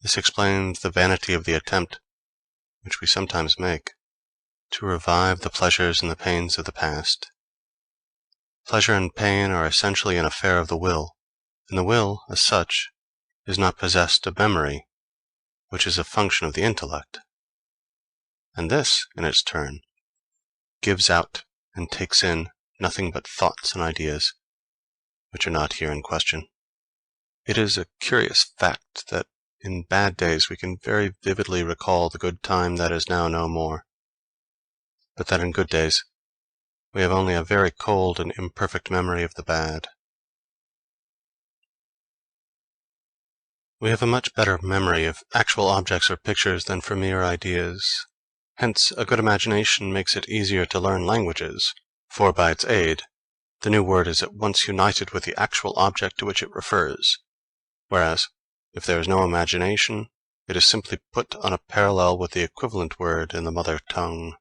This explains the vanity of the attempt, which we sometimes make, to revive the pleasures and the pains of the past. Pleasure and pain are essentially an affair of the will, and the will, as such, is not possessed of memory, which is a function of the intellect. And this, in its turn, gives out and takes in nothing but thoughts and ideas, which are not here in question. It is a curious fact that in bad days we can very vividly recall the good time that is now no more, but that in good days we have only a very cold and imperfect memory of the bad. We have a much better memory of actual objects or pictures than for mere ideas. Hence, a good imagination makes it easier to learn languages, for by its aid, the new word is at once united with the actual object to which it refers, whereas, if there is no imagination, it is simply put on a parallel with the equivalent word in the mother tongue.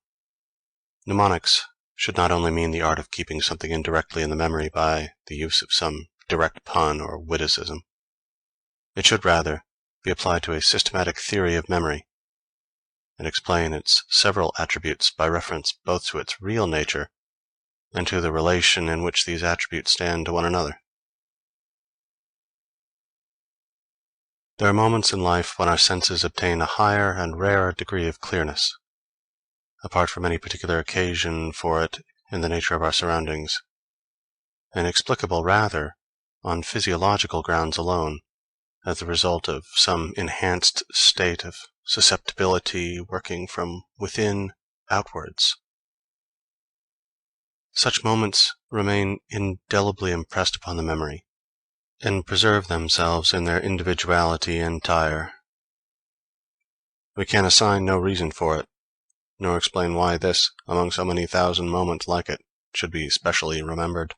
Mnemonics should not only mean the art of keeping something indirectly in the memory by the use of some direct pun or witticism. It should rather be applied to a systematic theory of memory, and explain its several attributes by reference both to its real nature and to the relation in which these attributes stand to one another. There are moments in life when our senses obtain a higher and rarer degree of clearness, apart from any particular occasion for it in the nature of our surroundings, and explicable rather on physiological grounds alone, as the result of some enhanced state of susceptibility working from within outwards. Such moments remain indelibly impressed upon the memory, and preserve themselves in their individuality entire. We can assign no reason for it, nor explain why this, among so many thousand moments like it, should be specially remembered.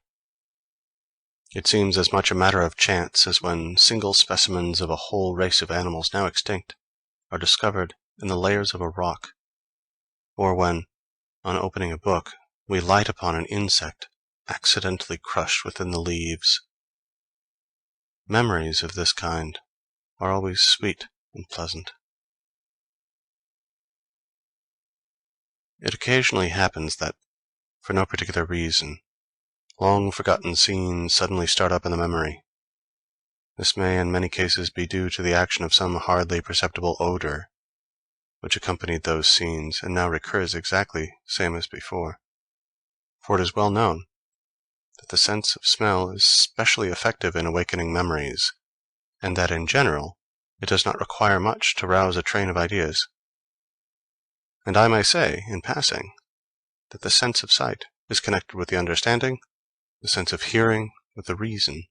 It seems as much a matter of chance as when single specimens of a whole race of animals now extinct are discovered in the layers of a rock, or when, on opening a book, we light upon an insect accidentally crushed within the leaves. Memories of this kind are always sweet and pleasant. It occasionally happens that, for no particular reason, long forgotten scenes suddenly start up in the memory. This may in many cases be due to the action of some hardly perceptible odor which accompanied those scenes and now recurs exactly same as before. For it is well known that the sense of smell is specially effective in awakening memories, and that in general it does not require much to rouse a train of ideas. And I may say, in passing, that the sense of sight is connected with the understanding, the sense of hearing with the reason,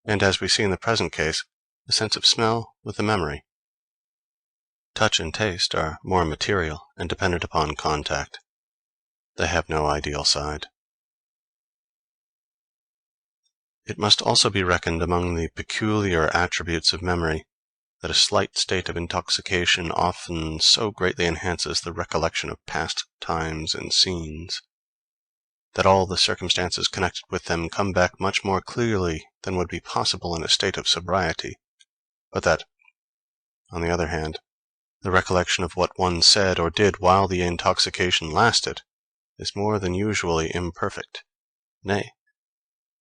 and, as we see in the present case, the sense of smell with the memory. Touch and taste are more material and dependent upon contact. They have no ideal side. It must also be reckoned among the peculiar attributes of memory that a slight state of intoxication often so greatly enhances the recollection of past times and scenes, that all the circumstances connected with them come back much more clearly than would be possible in a state of sobriety, but that, on the other hand, the recollection of what one said or did while the intoxication lasted is more than usually imperfect; nay,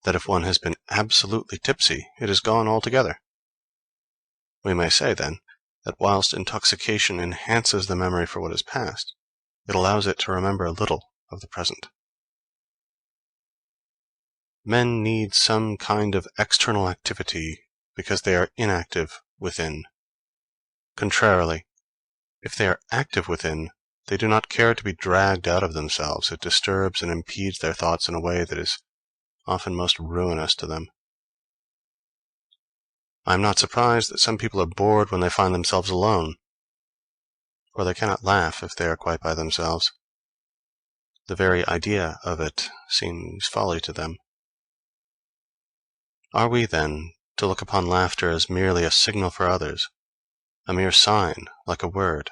that if one has been absolutely tipsy, it is gone altogether. We may say, then, that whilst intoxication enhances the memory for what is past, it allows it to remember little of the present. Men need some kind of external activity because they are inactive within. Contrarily, if they are active within, they do not care to be dragged out of themselves. It disturbs and impedes their thoughts in a way that is often most ruinous to them. I am not surprised that some people are bored when they find themselves alone, for they cannot laugh if they are quite by themselves. The very idea of it seems folly to them. Are we, then, to look upon laughter as merely a signal for others, a mere sign, like a word?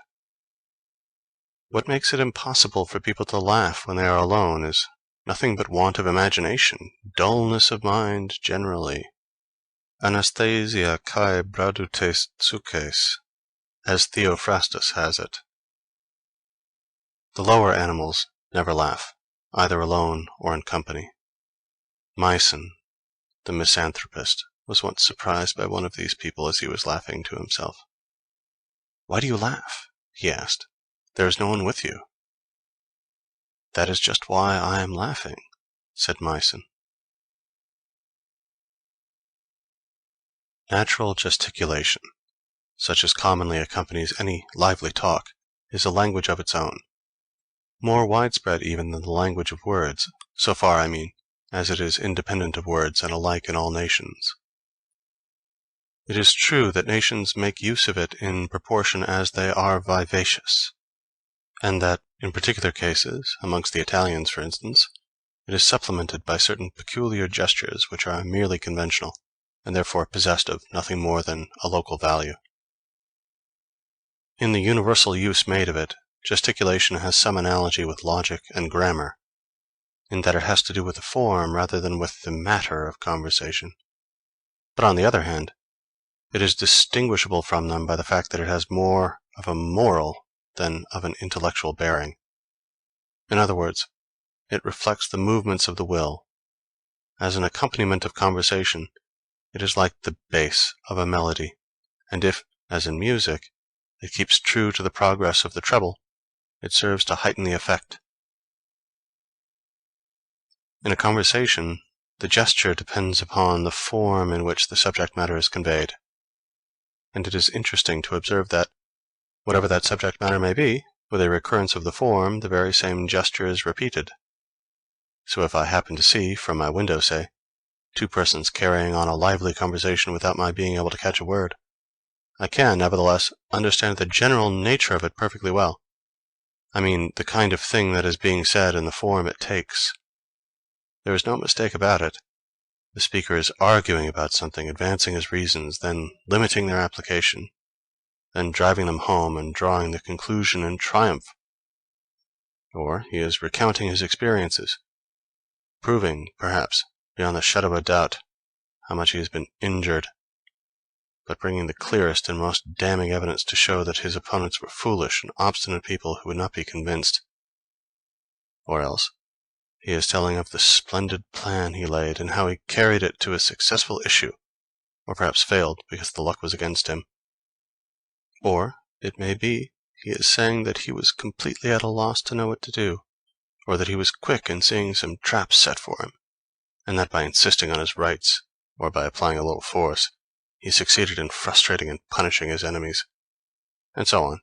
What makes it impossible for people to laugh when they are alone is nothing but want of imagination, dullness of mind generally. Anastasia kai bradutes tsukes, as Theophrastus has it. The lower animals never laugh, either alone or in company. Myson, the misanthropist, was once surprised by one of these people as he was laughing to himself. "Why do you laugh?" he asked. "There is no one with you." "That is just why I am laughing," said Myson. Natural gesticulation, such as commonly accompanies any lively talk, is a language of its own, more widespread even than the language of words, so far, I mean, as it is independent of words and alike in all nations. It is true that nations make use of it in proportion as they are vivacious, and that, in particular cases, amongst the Italians for instance, it is supplemented by certain peculiar gestures which are merely conventional, and therefore possessed of nothing more than a local value. In the universal use made of it, gesticulation has some analogy with logic and grammar, in that it has to do with the form rather than with the matter of conversation. But on the other hand, it is distinguishable from them by the fact that it has more of a moral than of an intellectual bearing. In other words, it reflects the movements of the will. As an accompaniment of conversation, it is like the bass of a melody, and if, as in music, it keeps true to the progress of the treble, it serves to heighten the effect. In a conversation, the gesture depends upon the form in which the subject matter is conveyed, and it is interesting to observe that, whatever that subject matter may be, with a recurrence of the form, the very same gesture is repeated. So if I happen to see, from my window say, two persons carrying on a lively conversation without my being able to catch a word, I can, nevertheless, understand the general nature of it perfectly well. I mean, the kind of thing that is being said and the form it takes. There is no mistake about it. The speaker is arguing about something, advancing his reasons, then limiting their application, then driving them home and drawing the conclusion in triumph. Or he is recounting his experiences, proving, perhaps, beyond the shadow of a doubt, how much he has been injured. but bringing the clearest and most damning evidence to show that his opponents were foolish and obstinate people who would not be convinced. Or else, he is telling of the splendid plan he laid and how he carried it to a successful issue, or perhaps failed because the luck was against him. Or, it may be, he is saying that he was completely at a loss to know what to do, or that he was quick in seeing some traps set for him, and that by insisting on his rights, or by applying a little force, he succeeded in frustrating and punishing his enemies, and so on,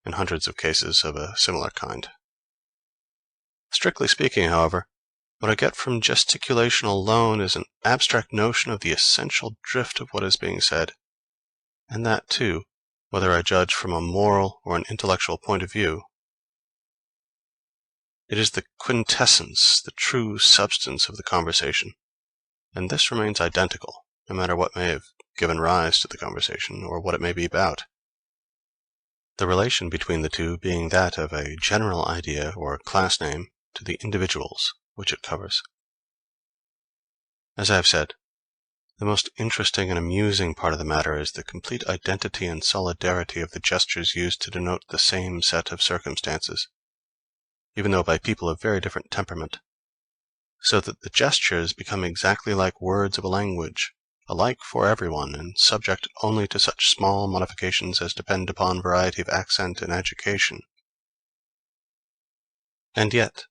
in hundreds of cases of a similar kind. Strictly speaking, however, what I get from gesticulation alone is an abstract notion of the essential drift of what is being said, and that, too, whether I judge from a moral or an intellectual point of view. It is the quintessence, the true substance of the conversation, and this remains identical, no matter what may have given rise to the conversation, or what it may be about. The relation between the two being that of a general idea or class name to the individuals which it covers. As I have said, the most interesting and amusing part of the matter is the complete identity and solidarity of the gestures used to denote the same set of circumstances, even though by people of very different temperament, so that the gestures become exactly like words of a language, alike for everyone, and subject only to such small modifications as depend upon variety of accent and education. And yet,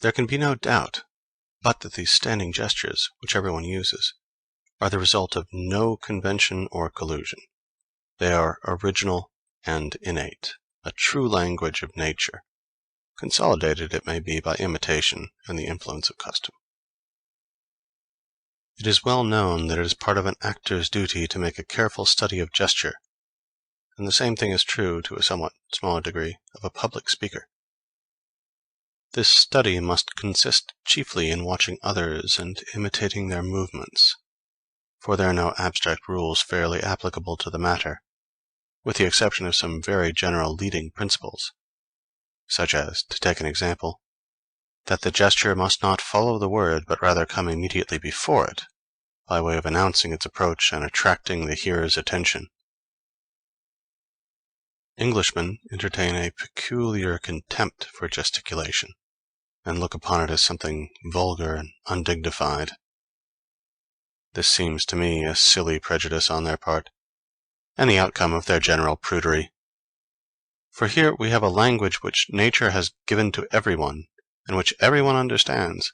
there can be no doubt but that these standing gestures, which everyone uses, are the result of no convention or collusion. They are original and innate, a true language of nature, consolidated, it may be, by imitation and the influence of custom. It is well known that it is part of an actor's duty to make a careful study of gesture, and the same thing is true, to a somewhat smaller degree, of a public speaker. This study must consist chiefly in watching others and imitating their movements, for there are no abstract rules fairly applicable to the matter, with the exception of some very general leading principles, such as, to take an example, that the gesture must not follow the word, but rather come immediately before it, by way of announcing its approach and attracting the hearer's attention. Englishmen entertain a peculiar contempt for gesticulation, and look upon it as something vulgar and undignified. This seems to me a silly prejudice on their part, and the outcome of their general prudery. For here we have a language which nature has given to everyone, and which everyone understands,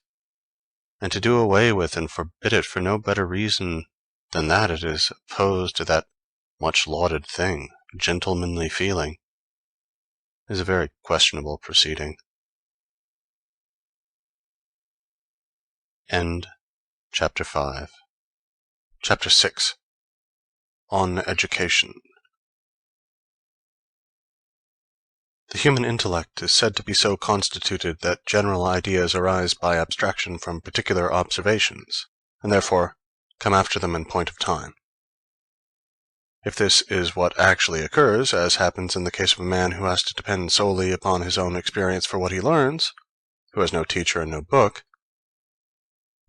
and to do away with and forbid it for no better reason than that it is opposed to that much lauded thing, gentlemanly feeling, is a very questionable proceeding. End Chapter 5. Chapter 6. On Education. The human intellect is said to be so constituted that general ideas arise by abstraction from particular observations, and therefore come after them in point of time. If this is what actually occurs, as happens in the case of a man who has to depend solely upon his own experience for what he learns, who has no teacher and no book,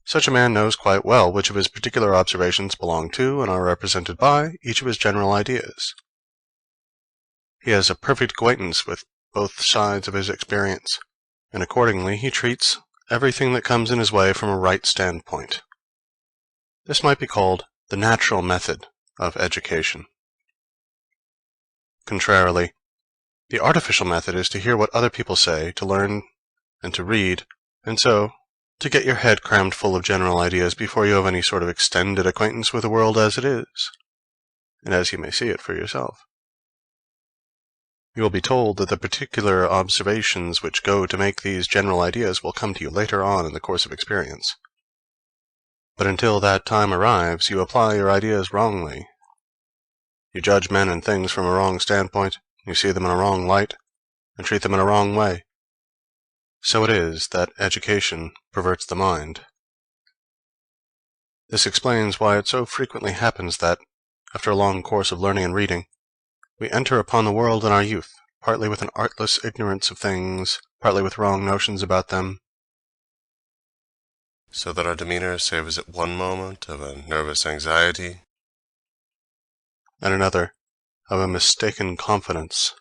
such a man knows quite well which of his particular observations belong to and are represented by each of his general ideas. He has a perfect acquaintance with both sides of his experience, and accordingly he treats everything that comes in his way from a right standpoint. This might be called the natural method of education. Contrarily, the artificial method is to hear what other people say, to learn and to read, and so to get your head crammed full of general ideas before you have any sort of extended acquaintance with the world as it is, and as you may see it for yourself. You will be told that the particular observations which go to make these general ideas will come to you later on in the course of experience. But until that time arrives, you apply your ideas wrongly. You judge men and things from a wrong standpoint, you see them in a wrong light, and treat them in a wrong way. So it is that education perverts the mind. This explains why it so frequently happens that, after a long course of learning and reading, we enter upon the world in our youth, partly with an artless ignorance of things, partly with wrong notions about them, so that our demeanor savours at one moment of a nervous anxiety, and another of a mistaken confidence.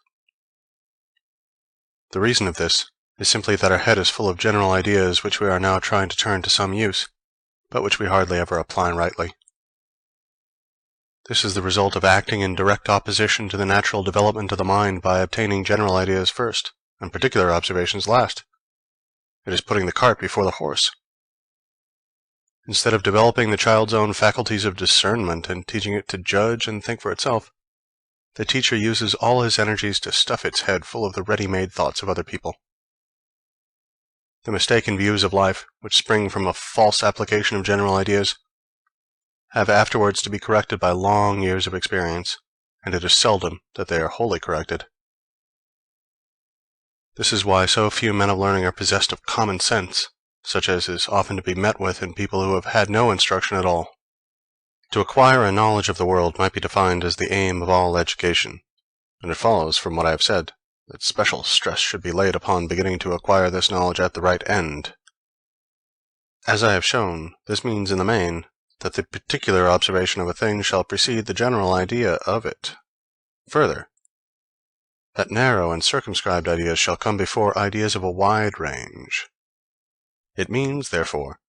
The reason of this is simply that our head is full of general ideas which we are now trying to turn to some use, but which we hardly ever apply rightly. This is the result of acting in direct opposition to the natural development of the mind by obtaining general ideas first, and particular observations last. It is putting the cart before the horse. Instead of developing the child's own faculties of discernment and teaching it to judge and think for itself, the teacher uses all his energies to stuff its head full of the ready-made thoughts of other people. The mistaken views of life, which spring from a false application of general ideas, have afterwards to be corrected by long years of experience, and it is seldom that they are wholly corrected. This is why so few men of learning are possessed of common sense, such as is often to be met with in people who have had no instruction at all. To acquire a knowledge of the world might be defined as the aim of all education, and it follows from what I have said that special stress should be laid upon beginning to acquire this knowledge at the right end. As I have shown, this means in the main that the particular observation of a thing shall precede the general idea of it. Further, that narrow and circumscribed ideas shall come before ideas of a wide range. It means, therefore,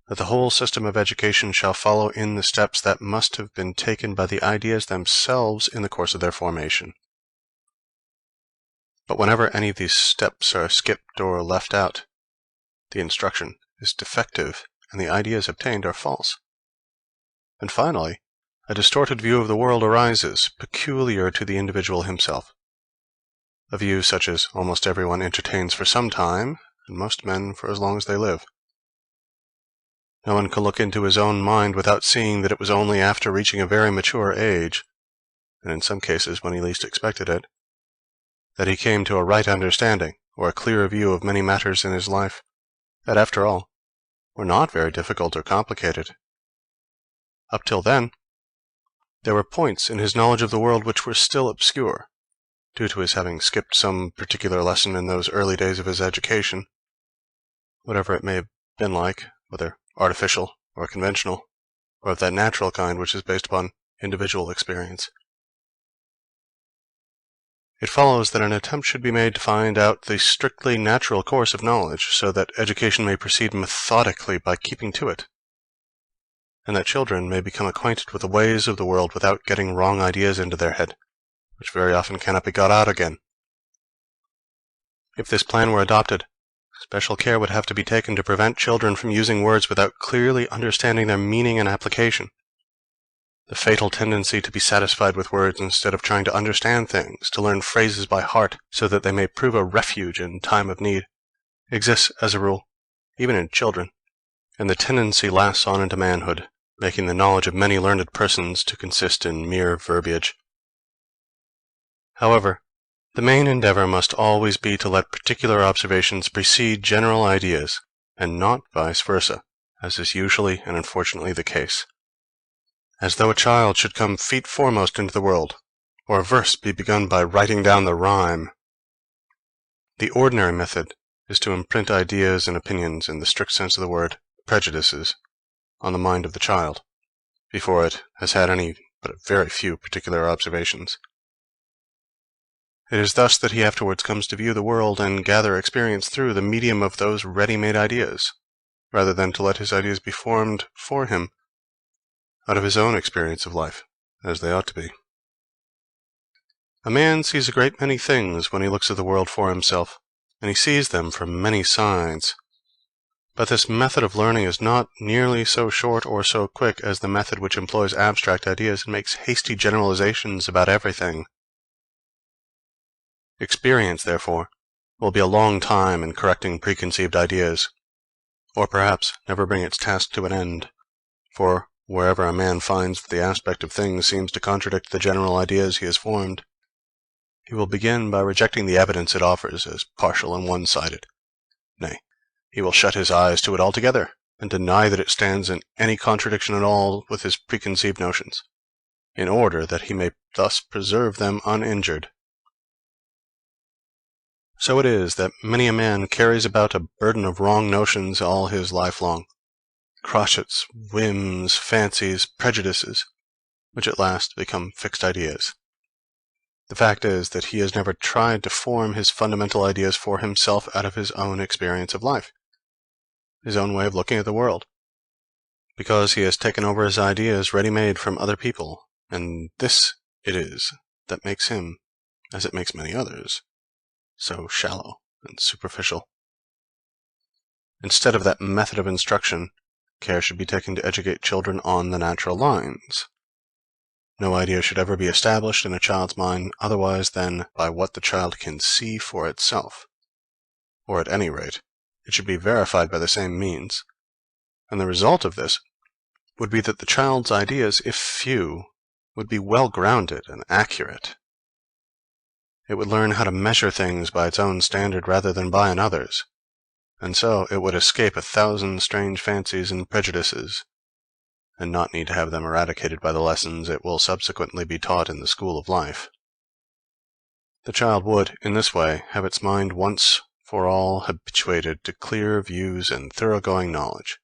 that the whole system of education shall follow in the steps that must have been taken by the ideas themselves in the course of their formation. But whenever any of these steps are skipped or left out, the instruction is defective and the ideas obtained are false. And finally, a distorted view of the world arises, peculiar to the individual himself. A view such as almost everyone entertains for some time, and most men for as long as they live. No one can look into his own mind without seeing that it was only after reaching a very mature age, and in some cases when he least expected it, that he came to a right understanding, or a clear view of many matters in his life, that, after all, were not very difficult or complicated. Up till then, there were points in his knowledge of the world which were still obscure, due to his having skipped some particular lesson in those early days of his education, whatever it may have been like, whether artificial or conventional, or of that natural kind which is based upon individual experience. It follows that an attempt should be made to find out the strictly natural course of knowledge, so that education may proceed methodically by keeping to it, and that children may become acquainted with the ways of the world without getting wrong ideas into their head, which very often cannot be got out again. If this plan were adopted, special care would have to be taken to prevent children from using words without clearly understanding their meaning and application. The fatal tendency to be satisfied with words instead of trying to understand things, to learn phrases by heart so that they may prove a refuge in time of need, exists as a rule, even in children, and the tendency lasts on into manhood, making the knowledge of many learned persons to consist in mere verbiage. However, the main endeavor must always be to let particular observations precede general ideas, and not vice versa, as is usually and unfortunately the case. As though a child should come feet foremost into the world, or a verse be begun by writing down the rhyme. The ordinary method is to imprint ideas and opinions, in the strict sense of the word, prejudices, on the mind of the child, before it has had any but very few particular observations. It is thus that he afterwards comes to view the world and gather experience through the medium of those ready-made ideas, rather than to let his ideas be formed for him out of his own experience of life, as they ought to be. A man sees a great many things when he looks at the world for himself, and he sees them from many sides. But this method of learning is not nearly so short or so quick as the method which employs abstract ideas and makes hasty generalizations about everything. Experience, therefore, will be a long time in correcting preconceived ideas, or perhaps never bring its task to an end, for wherever a man finds that the aspect of things seems to contradict the general ideas he has formed, he will begin by rejecting the evidence it offers as partial and one-sided. Nay, he will shut his eyes to it altogether, and deny that it stands in any contradiction at all with his preconceived notions, in order that he may thus preserve them uninjured. So it is that many a man carries about a burden of wrong notions all his life long, crotchets, whims, fancies, prejudices, which at last become fixed ideas. The fact is that he has never tried to form his fundamental ideas for himself out of his own experience of life, his own way of looking at the world, because he has taken over his ideas ready-made from other people, and this it is that makes him, as it makes many others, so shallow and superficial. Instead of that method of instruction, care should be taken to educate children on the natural lines. No idea should ever be established in a child's mind otherwise than by what the child can see for itself, or at any rate, it should be verified by the same means, and the result of this would be that the child's ideas, if few, would be well grounded and accurate. It would learn how to measure things by its own standard rather than by another's, and so it would escape 1,000 strange fancies and prejudices, and not need to have them eradicated by the lessons it will subsequently be taught in the school of life. The child would, in this way, have its mind once for all habituated to clear views and thoroughgoing knowledge.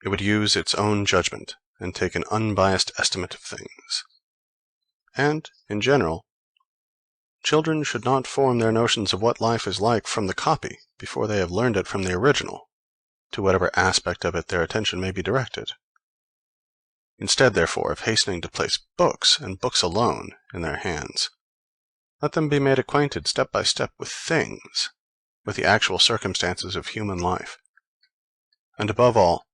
It would use its own judgment and take an unbiased estimate of things. And, in general, children should not form their notions of what life is like from the copy before they have learned it from the original, to whatever aspect of it their attention may be directed. Instead, therefore, of hastening to place books, and books alone, in their hands, let them be made acquainted step by step with things, with the actual circumstances of human life. And above all,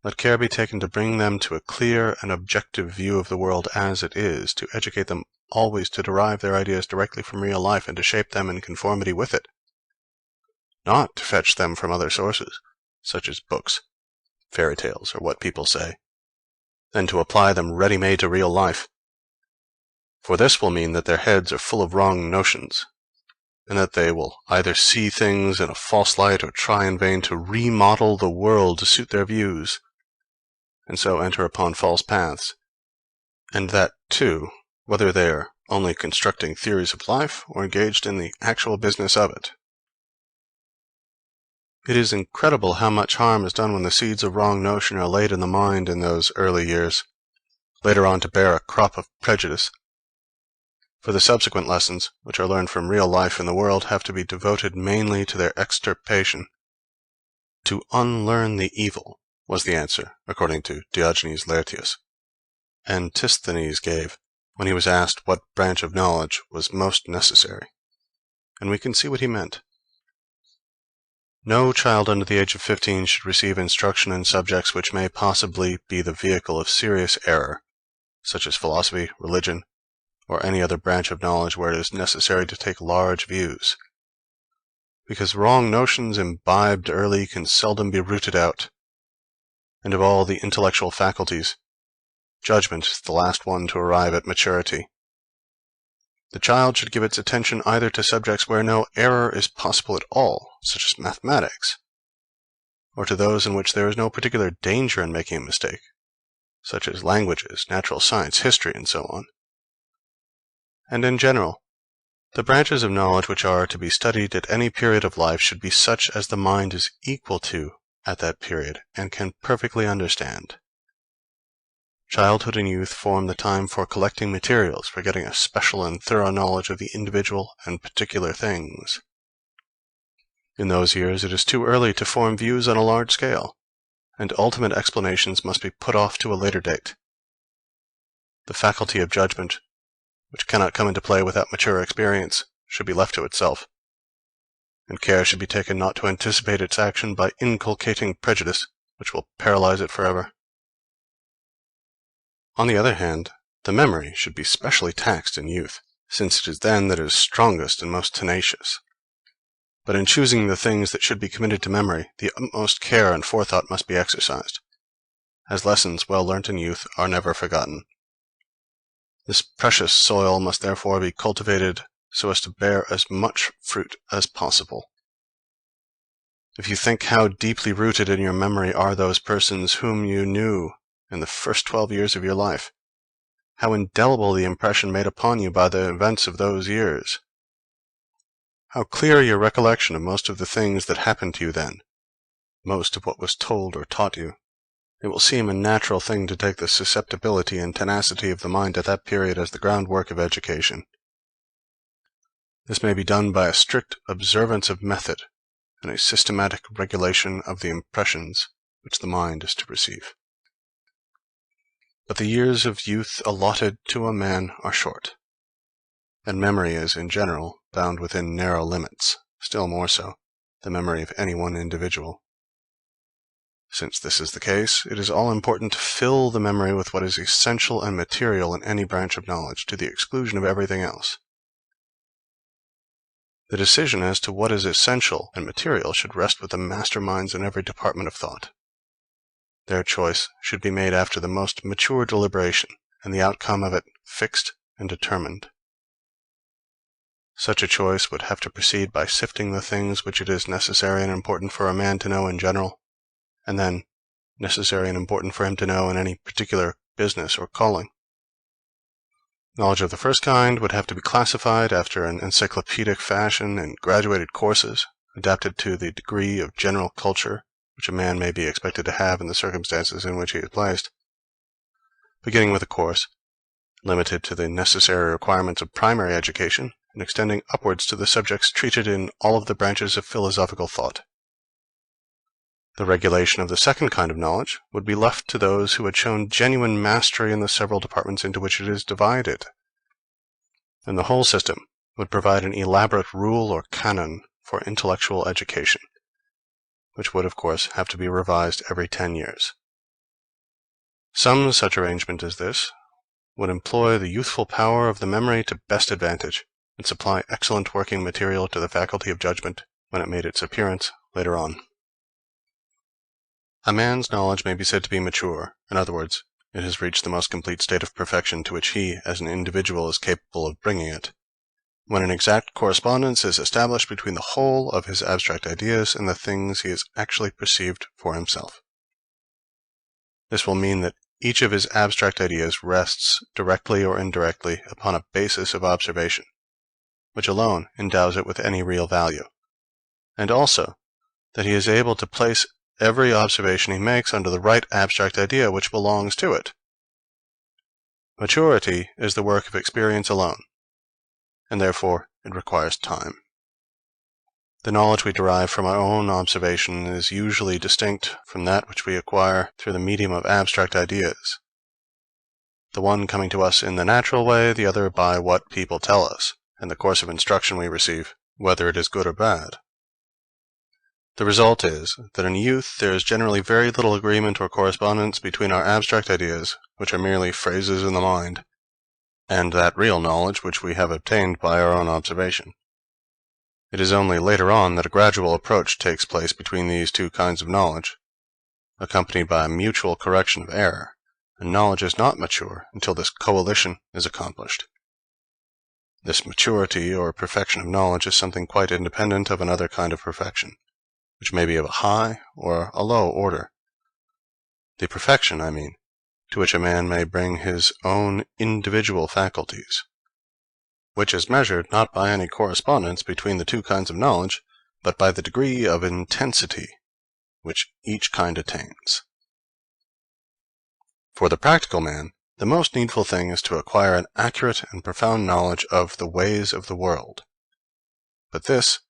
let care be taken to bring them to a clear and objective view of the world as it is, to educate them always to derive their ideas directly from real life and to shape them in conformity with it, not to fetch them from other sources, such as books, fairy tales, or what people say, and to apply them ready-made to real life. For this will mean that their heads are full of wrong notions, and that they will either see things in a false light or try in vain to remodel the world to suit their views, and so enter upon false paths, and that, too, whether they are only constructing theories of life or engaged in the actual business of it. It is incredible how much harm is done when the seeds of wrong notion are laid in the mind in those early years, later on to bear a crop of prejudice. For the subsequent lessons, which are learned from real life in the world, have to be devoted mainly to their extirpation. To unlearn the evil was the answer, according to Diogenes Laertius, Antisthenes gave when he was asked what branch of knowledge was most necessary, and we can see what he meant. No child under the age of 15 should receive instruction in subjects which may possibly be the vehicle of serious error, such as philosophy, religion, or any other branch of knowledge where it is necessary to take large views, because wrong notions imbibed early can seldom be rooted out, and of all the intellectual faculties, judgment is the last one to arrive at maturity. The child should give its attention either to subjects where no error is possible at all, such as mathematics, or to those in which there is no particular danger in making a mistake, such as languages, natural science, history, and so on. And in general, the branches of knowledge which are to be studied at any period of life should be such as the mind is equal to at that period and can perfectly understand. Childhood and youth form the time for collecting materials, for getting a special and thorough knowledge of the individual and particular things. In those years it is too early to form views on a large scale, and ultimate explanations must be put off to a later date. The faculty of judgment, which cannot come into play without mature experience, should be left to itself, and care should be taken not to anticipate its action by inculcating prejudice, which will paralyze it forever. On the other hand, the memory should be specially taxed in youth, since it is then that it is strongest and most tenacious. But in choosing the things that should be committed to memory, the utmost care and forethought must be exercised, as lessons well learnt in youth are never forgotten. This precious soil must therefore be cultivated so as to bear as much fruit as possible. If you think how deeply rooted in your memory are those persons whom you knew in the first 12 years of your life, how indelible the impression made upon you by the events of those years, how clear your recollection of most of the things that happened to you then, most of what was told or taught you, it will seem a natural thing to take the susceptibility and tenacity of the mind at that period as the groundwork of education. This may be done by a strict observance of method and a systematic regulation of the impressions which the mind is to receive. But the years of youth allotted to a man are short, and memory is, in general, bound within narrow limits, still more so, the memory of any one individual. Since this is the case, it is all important to fill the memory with what is essential and material in any branch of knowledge, to the exclusion of everything else. The decision as to what is essential and material should rest with the masterminds in every department of thought. Their choice should be made after the most mature deliberation, and the outcome of it fixed and determined. Such a choice would have to proceed by sifting the things which it is necessary and important for a man to know in general, and then necessary and important for him to know in any particular business or calling. Knowledge of the first kind would have to be classified after an encyclopedic fashion in graduated courses, adapted to the degree of general culture which a man may be expected to have in the circumstances in which he is placed, beginning with a course limited to the necessary requirements of primary education and extending upwards to the subjects treated in all of the branches of philosophical thought. The regulation of the second kind of knowledge would be left to those who had shown genuine mastery in the several departments into which it is divided, and the whole system would provide an elaborate rule or canon for intellectual education, which would, of course, have to be revised every 10 years. Some such arrangement as this would employ the youthful power of the memory to best advantage, and supply excellent working material to the faculty of judgment when it made its appearance later on. A man's knowledge may be said to be mature; in other words, it has reached the most complete state of perfection to which he, as an individual, is capable of bringing it, when an exact correspondence is established between the whole of his abstract ideas and the things he has actually perceived for himself. This will mean that each of his abstract ideas rests, directly or indirectly, upon a basis of observation, which alone endows it with any real value, and also that he is able to place every observation he makes under the right abstract idea which belongs to it. Maturity is the work of experience alone, and therefore it requires time. The knowledge we derive from our own observation is usually distinct from that which we acquire through the medium of abstract ideas, the one coming to us in the natural way, the other by what people tell us, and the course of instruction we receive, whether it is good or bad. The result is that in youth there is generally very little agreement or correspondence between our abstract ideas, which are merely phrases in the mind, and that real knowledge which we have obtained by our own observation. It is only later on that a gradual approach takes place between these two kinds of knowledge, accompanied by a mutual correction of error, and knowledge is not mature until this coalition is accomplished. This maturity or perfection of knowledge is something quite independent of another kind of perfection, which may be of a high or a low order. The perfection, I mean, to which a man may bring his own individual faculties, which is measured not by any correspondence between the two kinds of knowledge, but by the degree of intensity which each kind attains. For the practical man, the most needful thing is to acquire an accurate and profound knowledge of the ways of the world. But this,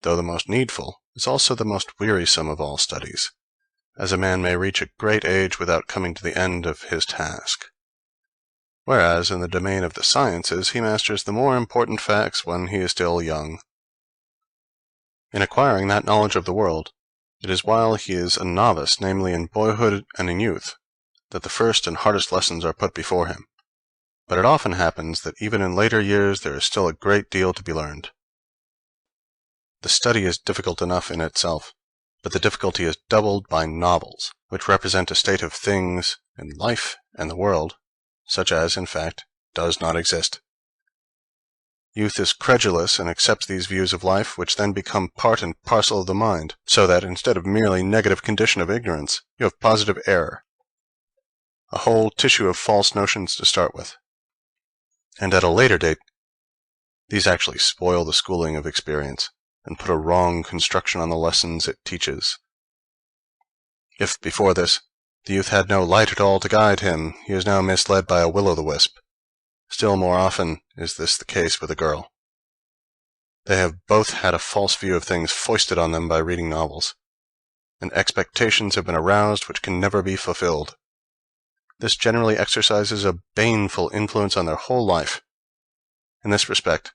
though the most needful, is also the most wearisome of all studies, as a man may reach a great age without coming to the end of his task. Whereas in the domain of the sciences he masters the more important facts when he is still young. In acquiring that knowledge of the world, it is while he is a novice, namely in boyhood and in youth, that the first and hardest lessons are put before him. But it often happens that even in later years there is still a great deal to be learned. The study is difficult enough in itself, but the difficulty is doubled by novels, which represent a state of things in life and the world, such as, in fact, does not exist. Youth is credulous and accepts these views of life, which then become part and parcel of the mind, so that instead of merely negative condition of ignorance, you have positive error, a whole tissue of false notions to start with. And at a later date, these actually spoil the schooling of experience, and put a wrong construction on the lessons it teaches. If before this The youth had no light at all to guide him. He is now misled by a will-o'-the-wisp. Still more often is this the case with a girl. They have both had a false view of things foisted on them by reading novels, and expectations have been aroused which can never be fulfilled. This generally exercises a baneful influence on their whole life. In this respect,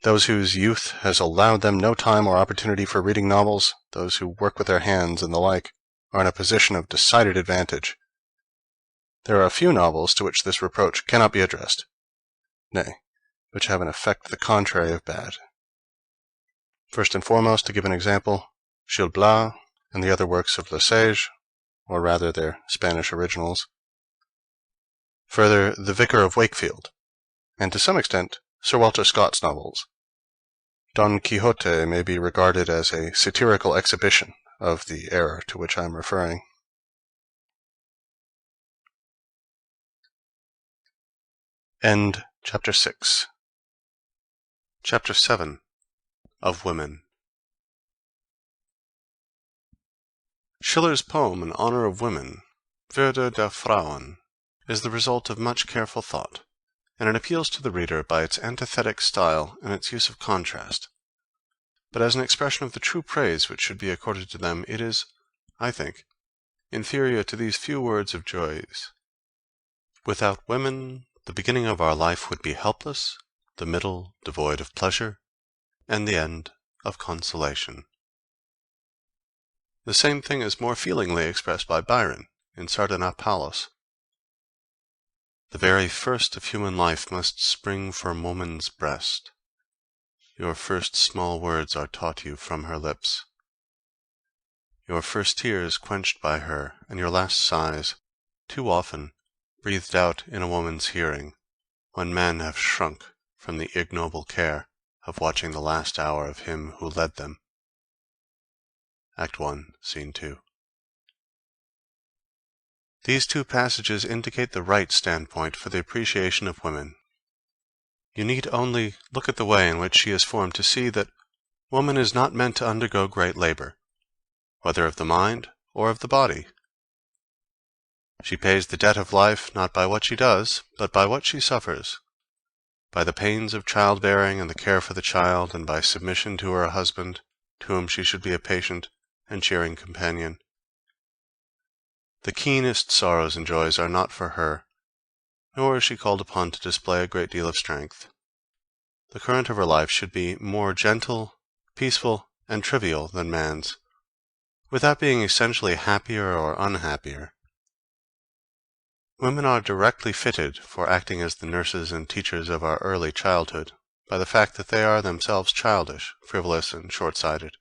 those whose youth has allowed them no time or opportunity for reading novels, those who work with their hands and the like, are in a position of decided advantage. There are a few novels to which this reproach cannot be addressed, nay, which have an effect the contrary of bad. First and foremost, to give an example, Gil Blas and the other works of Le Sage, or rather their Spanish originals. Further, The Vicar of Wakefield, and to some extent, Sir Walter Scott's novels. Don Quixote may be regarded as a satirical exhibition of the error to which I am referring. End Chapter 6. Chapter 7. Of Women. Schiller's poem in honor of women, Würde der Frauen, is the result of much careful thought, and it appeals to the reader by its antithetic style and its use of contrast. But as an expression of the true praise which should be accorded to them, it is, I think, inferior to these few words of Joyce. Without women, the beginning of our life would be helpless, the middle devoid of pleasure, and the end of consolation. The same thing is more feelingly expressed by Byron in Sardanapalus. The very first of human life must spring from woman's breast. Your first small words are taught you from her lips. Your first tears quenched by her, and your last sighs, too often, breathed out in a woman's hearing, when men have shrunk from the ignoble care of watching the last hour of him who led them. Act 1, Scene 2. These two passages indicate the right standpoint for the appreciation of women. You need only look at the way in which she is formed to see that woman is not meant to undergo great labor, whether of the mind or of the body. She pays the debt of life not by what she does, but by what she suffers, by the pains of childbearing and the care for the child, and by submission to her husband, to whom she should be a patient and cheering companion. The keenest sorrows and joys are not for her, nor is she called upon to display a great deal of strength. The current of her life should be more gentle, peaceful, and trivial than man's, without being essentially happier or unhappier. Women are directly fitted for acting as the nurses and teachers of our early childhood, by the fact that they are themselves childish, frivolous, and short-sighted.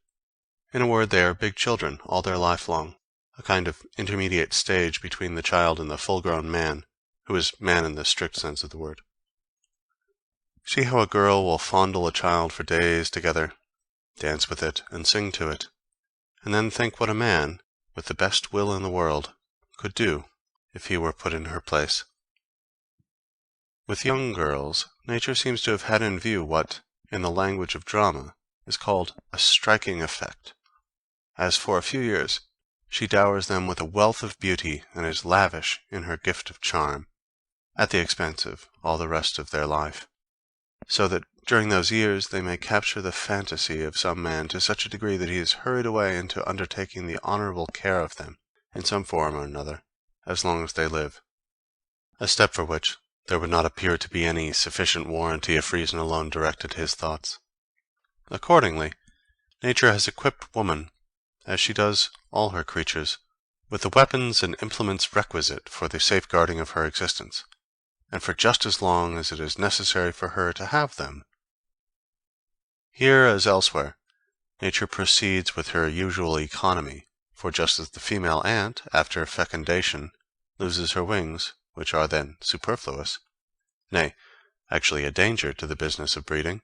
In a word, they are big children all their life long, a kind of intermediate stage between the child and the full-grown man, who is man in the strict sense of the word. See how a girl will fondle a child for days together, dance with it and sing to it, and then think what a man, with the best will in the world, could do if he were put in her place. With young girls, nature seems to have had in view what, in the language of drama, is called a striking effect, as for a few years she dowers them with a wealth of beauty and is lavish in her gift of charm, at the expense of all the rest of their life, so that during those years they may capture the fantasy of some man to such a degree that he is hurried away into undertaking the honorable care of them, in some form or another, as long as they live, a step for which there would not appear to be any sufficient warranty if reason alone directed his thoughts. Accordingly, nature has equipped woman, as she does all her creatures, with the weapons and implements requisite for the safeguarding of her existence, and for just as long as it is necessary for her to have them. Here, as elsewhere, nature proceeds with her usual economy, for just as the female ant, after fecundation, loses her wings, which are then superfluous, nay, actually a danger to the business of breeding,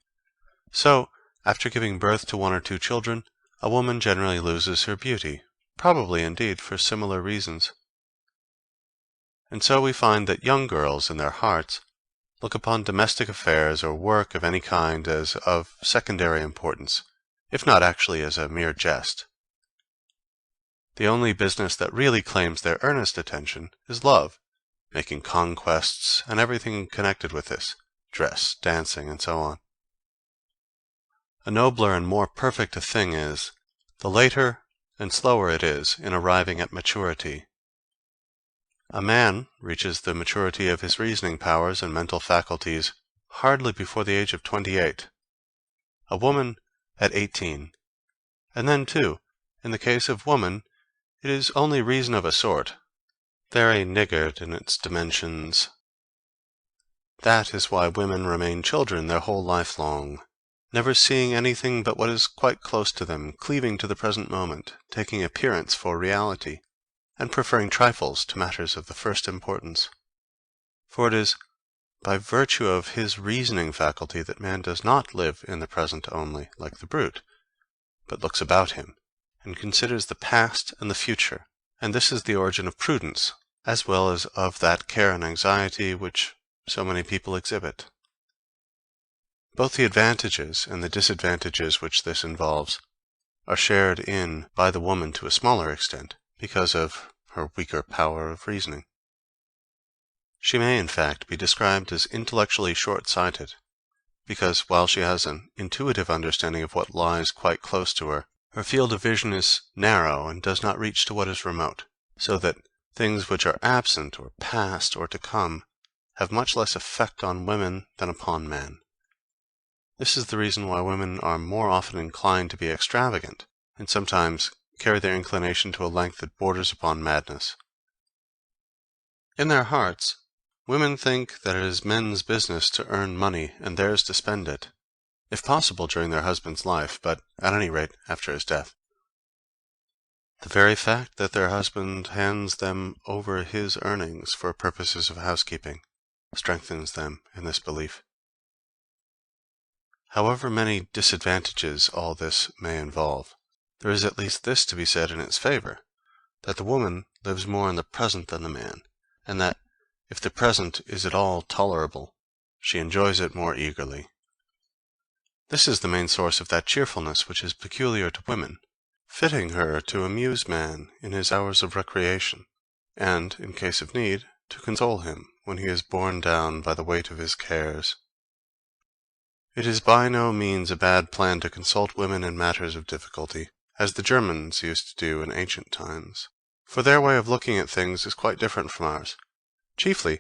so, after giving birth to one or two children, a woman generally loses her beauty, probably indeed for similar reasons. And so we find that young girls, in their hearts, look upon domestic affairs or work of any kind as of secondary importance, if not actually as a mere jest. The only business that really claims their earnest attention is love, making conquests and everything connected with this, dress, dancing, and so on. A nobler and more perfect a thing is, the later and slower it is in arriving at maturity. A man reaches the maturity of his reasoning powers and mental faculties hardly before the age of 28. A woman at 18. And then, too, in the case of woman, it is only reason of a sort, very niggard in its dimensions. That is why women remain children their whole life long, never seeing anything but what is quite close to them, cleaving to the present moment, taking appearance for reality, and preferring trifles to matters of the first importance. For it is by virtue of his reasoning faculty that man does not live in the present only, like the brute, but looks about him, and considers the past and the future, and this is the origin of prudence, as well as of that care and anxiety which so many people exhibit. Both the advantages and the disadvantages which this involves are shared in by the woman to a smaller extent, because of her weaker power of reasoning. She may, in fact, be described as intellectually short-sighted, because while she has an intuitive understanding of what lies quite close to her, her field of vision is narrow and does not reach to what is remote, so that things which are absent or past or to come have much less effect on women than upon men. This is the reason why women are more often inclined to be extravagant, and sometimes carry their inclination to a length that borders upon madness. In their hearts, women think that it is men's business to earn money and theirs to spend it, if possible during their husband's life, but at any rate after his death. The very fact that their husband hands them over his earnings for purposes of housekeeping strengthens them in this belief. However many disadvantages all this may involve, there is at least this to be said in its favor, that the woman lives more in the present than the man, and that, if the present is at all tolerable, she enjoys it more eagerly. This is the main source of that cheerfulness which is peculiar to women, fitting her to amuse man in his hours of recreation, and, in case of need, to console him when he is borne down by the weight of his cares. It is by no means a bad plan to consult women in matters of difficulty, as the Germans used to do in ancient times, for their way of looking at things is quite different from ours, chiefly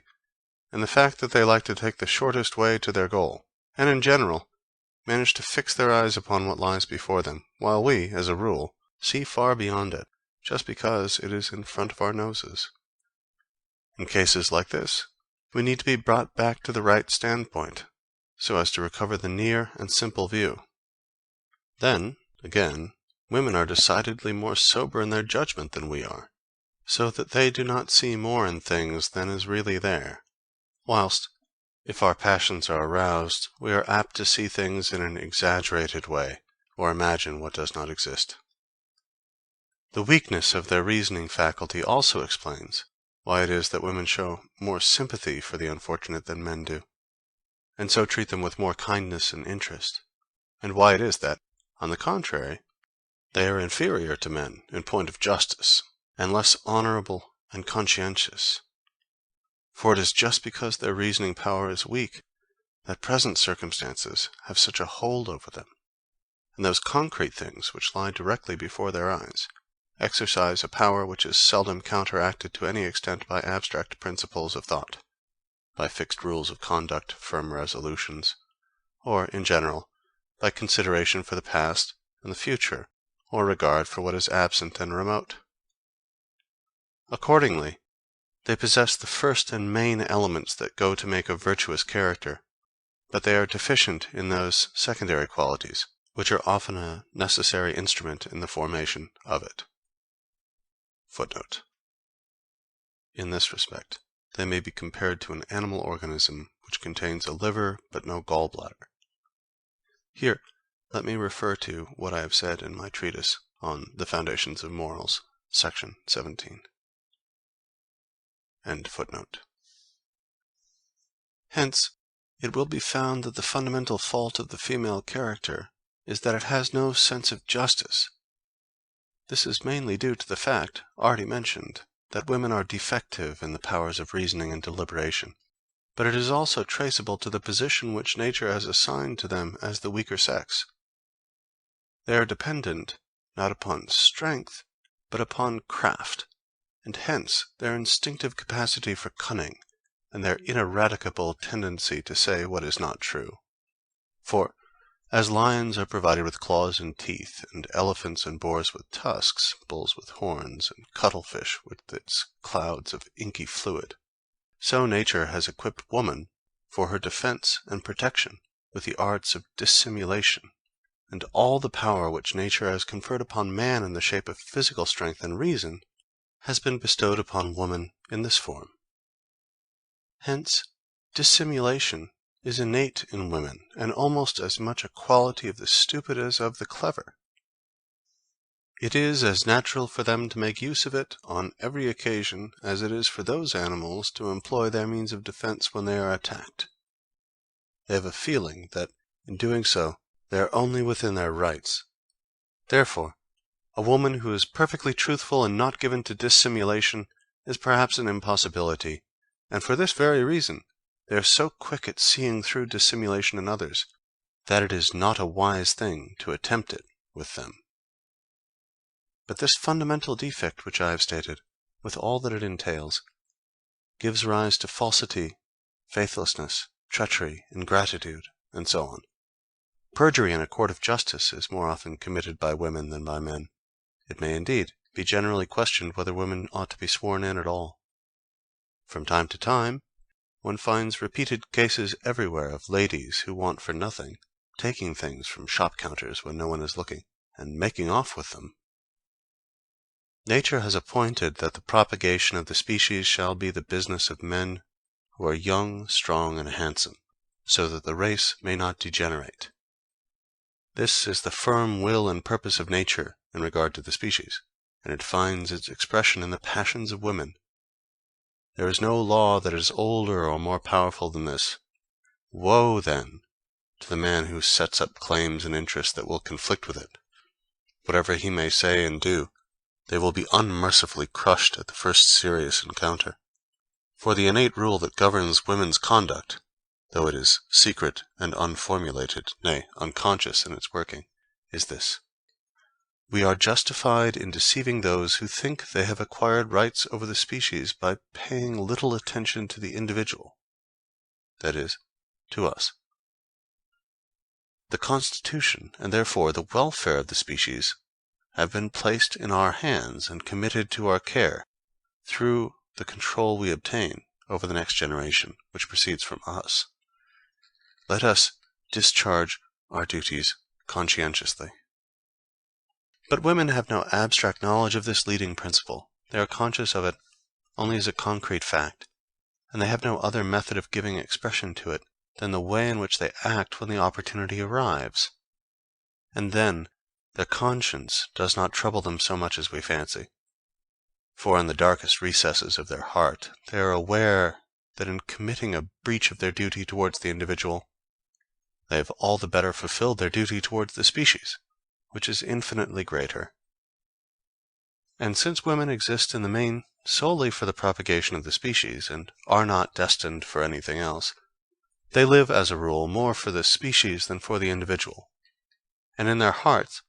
in the fact that they like to take the shortest way to their goal, and in general manage to fix their eyes upon what lies before them, while we, as a rule, see far beyond it, just because it is in front of our noses. In cases like this, we need to be brought back to the right standpoint, so as to recover the near and simple view. Then, again, women are decidedly more sober in their judgment than we are, so that they do not see more in things than is really there, whilst, if our passions are aroused, we are apt to see things in an exaggerated way, or imagine what does not exist. The weakness of their reasoning faculty also explains why it is that women show more sympathy for the unfortunate than men do, and so treat them with more kindness and interest, and why it is that, on the contrary, they are inferior to men in point of justice, and less honorable and conscientious. For it is just because their reasoning power is weak that present circumstances have such a hold over them, and those concrete things which lie directly before their eyes exercise a power which is seldom counteracted to any extent by abstract principles of thought, by fixed rules of conduct, firm resolutions, or, in general, by consideration for the past and the future, or regard for what is absent and remote. Accordingly, they possess the first and main elements that go to make a virtuous character, but they are deficient in those secondary qualities, which are often a necessary instrument in the formation of it. Footnote. In this respect, they may be compared to an animal organism which contains a liver but no gallbladder. Here, let me refer to what I have said in my treatise on the Foundations of Morals, section 17. End footnote. Hence, it will be found that the fundamental fault of the female character is that it has no sense of justice. This is mainly due to the fact, already mentioned, that women are defective in the powers of reasoning and deliberation, but it is also traceable to the position which nature has assigned to them as the weaker sex. They are dependent, not upon strength, but upon craft, and hence their instinctive capacity for cunning, and their ineradicable tendency to say what is not true. For, as lions are provided with claws and teeth, and elephants and boars with tusks, bulls with horns, and cuttlefish with its clouds of inky fluid, so nature has equipped woman, for her defense and protection, with the arts of dissimulation, and all the power which nature has conferred upon man in the shape of physical strength and reason has been bestowed upon woman in this form. Hence, dissimulation is innate in women, and almost as much a quality of the stupid as of the clever. It is as natural for them to make use of it on every occasion as it is for those animals to employ their means of defense when they are attacked. They have a feeling that, in doing so, they are only within their rights. Therefore, a woman who is perfectly truthful and not given to dissimulation is perhaps an impossibility, and for this very reason, they are so quick at seeing through dissimulation in others, that it is not a wise thing to attempt it with them. But this fundamental defect which I have stated, with all that it entails, gives rise to falsity, faithlessness, treachery, ingratitude, and so on. Perjury in a court of justice is more often committed by women than by men. It may indeed be generally questioned whether women ought to be sworn in at all. From time to time, one finds repeated cases everywhere of ladies who want for nothing, taking things from shop counters when no one is looking, and making off with them. Nature has appointed that the propagation of the species shall be the business of men who are young, strong, and handsome, so that the race may not degenerate. This is the firm will and purpose of nature in regard to the species, and it finds its expression in the passions of women. There is no law that is older or more powerful than this. Woe, then, to the man who sets up claims and interests that will conflict with it. Whatever he may say and do, they will be unmercifully crushed at the first serious encounter. For the innate rule that governs women's conduct, though it is secret and unformulated, nay, unconscious in its working, is this: we are justified in deceiving those who think they have acquired rights over the species by paying little attention to the individual, that is, to us. The constitution, and therefore the welfare of the species, have been placed in our hands and committed to our care through the control we obtain over the next generation, which proceeds from us. Let us discharge our duties conscientiously. But women have no abstract knowledge of this leading principle. They are conscious of it only as a concrete fact, and they have no other method of giving expression to it than the way in which they act when the opportunity arrives. And then their conscience does not trouble them so much as we fancy. For in the darkest recesses of their heart, they are aware that in committing a breach of their duty towards the individual, they have all the better fulfilled their duty towards the species, which is infinitely greater. And since women exist in the main solely for the propagation of the species, and are not destined for anything else, they live as a rule more for the species than for the individual, and in their hearts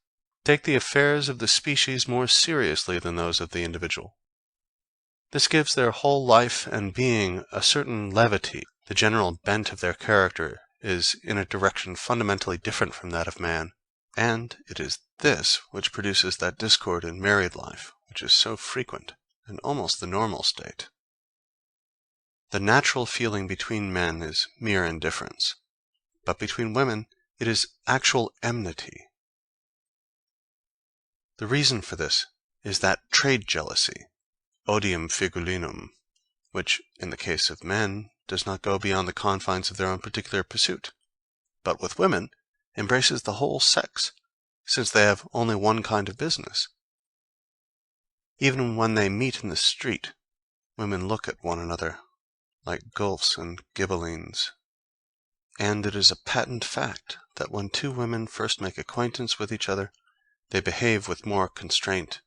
take the affairs of the species more seriously than those of the individual. This gives their whole life and being a certain levity. The general bent of their character is in a direction fundamentally different from that of man, and it is this which produces that discord in married life which is so frequent and almost the normal state. The natural feeling between men is mere indifference, but between women it is actual enmity. The reason for this is that trade jealousy, odium figulinum, which, in the case of men, does not go beyond the confines of their own particular pursuit, but with women embraces the whole sex, since they have only one kind of business. Even when they meet in the street, women look at one another like guelphs and ghibellines, and it is a patent fact that when two women first make acquaintance with each other, they behave with more constraint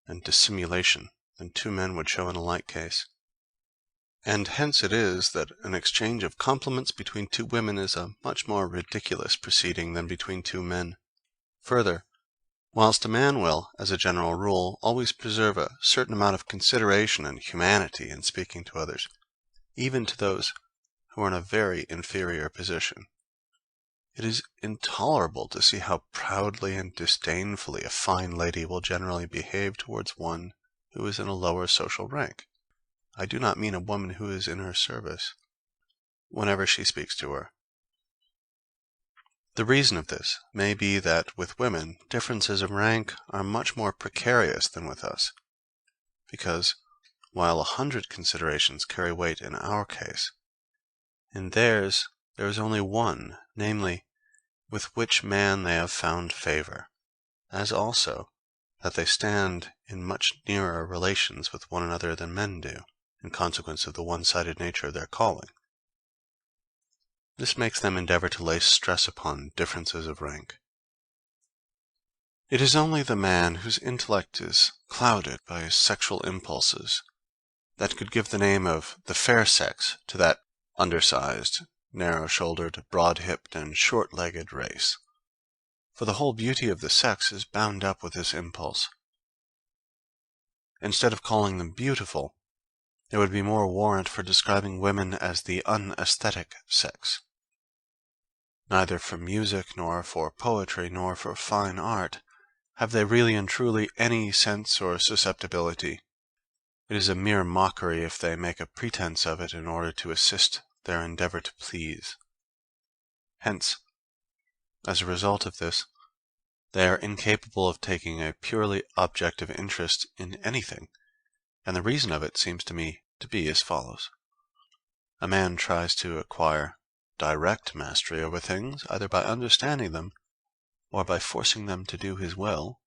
and dissimulation than two men would show in a like case. And hence it is that an exchange of compliments between two women is a much more ridiculous proceeding than between two men. Further, whilst a man will, as a general rule, always preserve a certain amount of consideration and humanity in speaking to others, even to those who are in a very inferior position, it is intolerable to see how proudly and disdainfully a fine lady will generally behave towards one who is in a lower social rank. I do not mean a woman who is in her service, whenever she speaks to her. The reason of this may be that with women differences of rank are much more precarious than with us, because, while 100 considerations carry weight in our case, in theirs there is only one, namely, with which man they have found favor, as also that they stand in much nearer relations with one another than men do, in consequence of the one-sided nature of their calling. This makes them endeavor to lay stress upon differences of rank. It is only the man whose intellect is clouded by his sexual impulses that could give the name of the fair sex to that undersized, narrow-shouldered, broad-hipped, and short-legged race. For the whole beauty of the sex is bound up with this impulse. Instead of calling them beautiful, there would be more warrant for describing women as the unaesthetic sex. Neither for music, nor for poetry, nor for fine art have they really and truly any sense or susceptibility. It is a mere mockery if they make a pretense of it in order to assist their endeavor to please. Hence, as a result of this, they are incapable of taking a purely objective interest in anything, and the reason of it seems to me to be as follows. A man tries to acquire direct mastery over things, either by understanding them or by forcing them to do his will,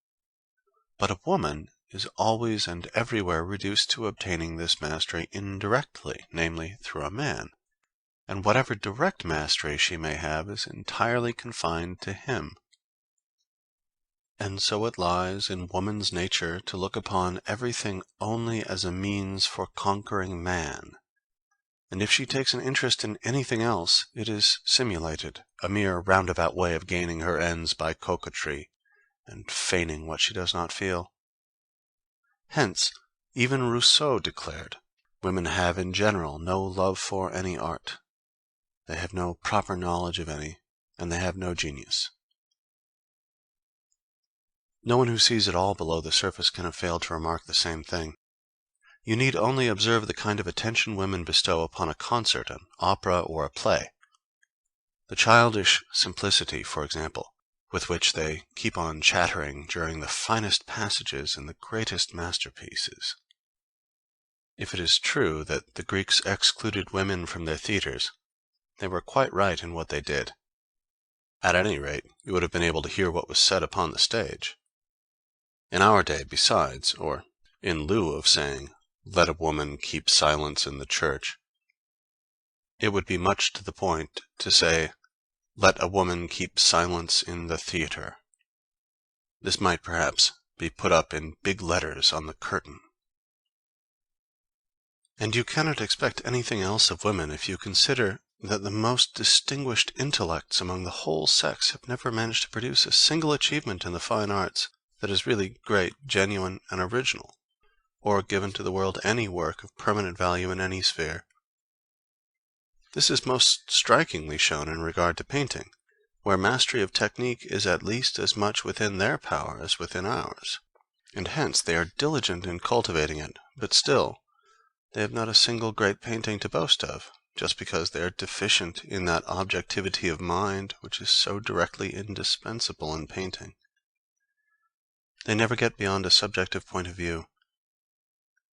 but a woman is always and everywhere reduced to obtaining this mastery indirectly, namely through a man, and whatever direct mastery she may have is entirely confined to him. And so it lies in woman's nature to look upon everything only as a means for conquering man, and if she takes an interest in anything else, it is simulated, a mere roundabout way of gaining her ends by coquetry and feigning what she does not feel. Hence, even Rousseau declared, women have in general no love for any art. They have no proper knowledge of any, and they have no genius. No one who sees it all below the surface can have failed to remark the same thing. You need only observe the kind of attention women bestow upon a concert, an opera, or a play. The childish simplicity, for example, with which they keep on chattering during the finest passages in the greatest masterpieces. If it is true that the Greeks excluded women from their theaters, they were quite right in what they did. At any rate, you would have been able to hear what was said upon the stage. In our day, besides, or in lieu of saying, "Let a woman keep silence in the church," it would be much to the point to say, "Let a woman keep silence in the theater." This might perhaps be put up in big letters on the curtain. And you cannot expect anything else of women if you consider that the most distinguished intellects among the whole sex have never managed to produce a single achievement in the fine arts that is really great, genuine, and original, or given to the world any work of permanent value in any sphere. This is most strikingly shown in regard to painting, where mastery of technique is at least as much within their power as within ours, and hence they are diligent in cultivating it, but still they have not a single great painting to boast of, just because they are deficient in that objectivity of mind which is so directly indispensable in painting. They never get beyond a subjective point of view.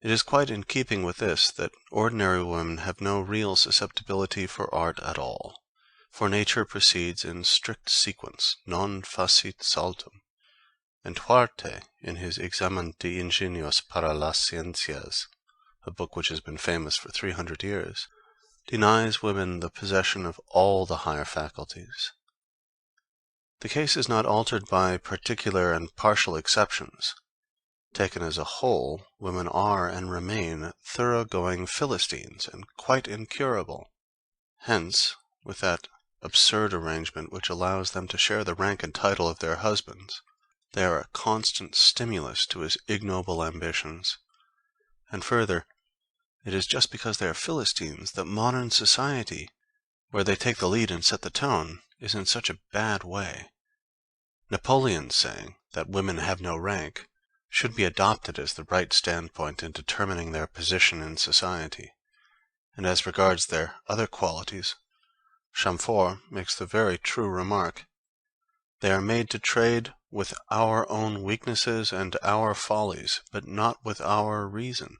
It is quite in keeping with this that ordinary women have no real susceptibility for art at all, for nature proceeds in strict sequence, non facit saltum, and Huarte, in his Examen de Ingenios para las Ciencias, a book which has been famous for 300 years, denies women the possession of all the higher faculties. The case is not altered by particular and partial exceptions, Taken as a whole, women are and remain thoroughgoing Philistines and quite incurable. Hence, with that absurd arrangement which allows them to share the rank and title of their husbands, they are a constant stimulus to his ignoble ambitions. And further, it is just because they are Philistines that modern society, where they take the lead and set the tone, is in such a bad way. Napoleon's saying that women have no rank should be adopted as the right standpoint in determining their position in society. And as regards their other qualities, Chamfort makes the very true remark: they are made to trade with our own weaknesses and our follies, but not with our reason.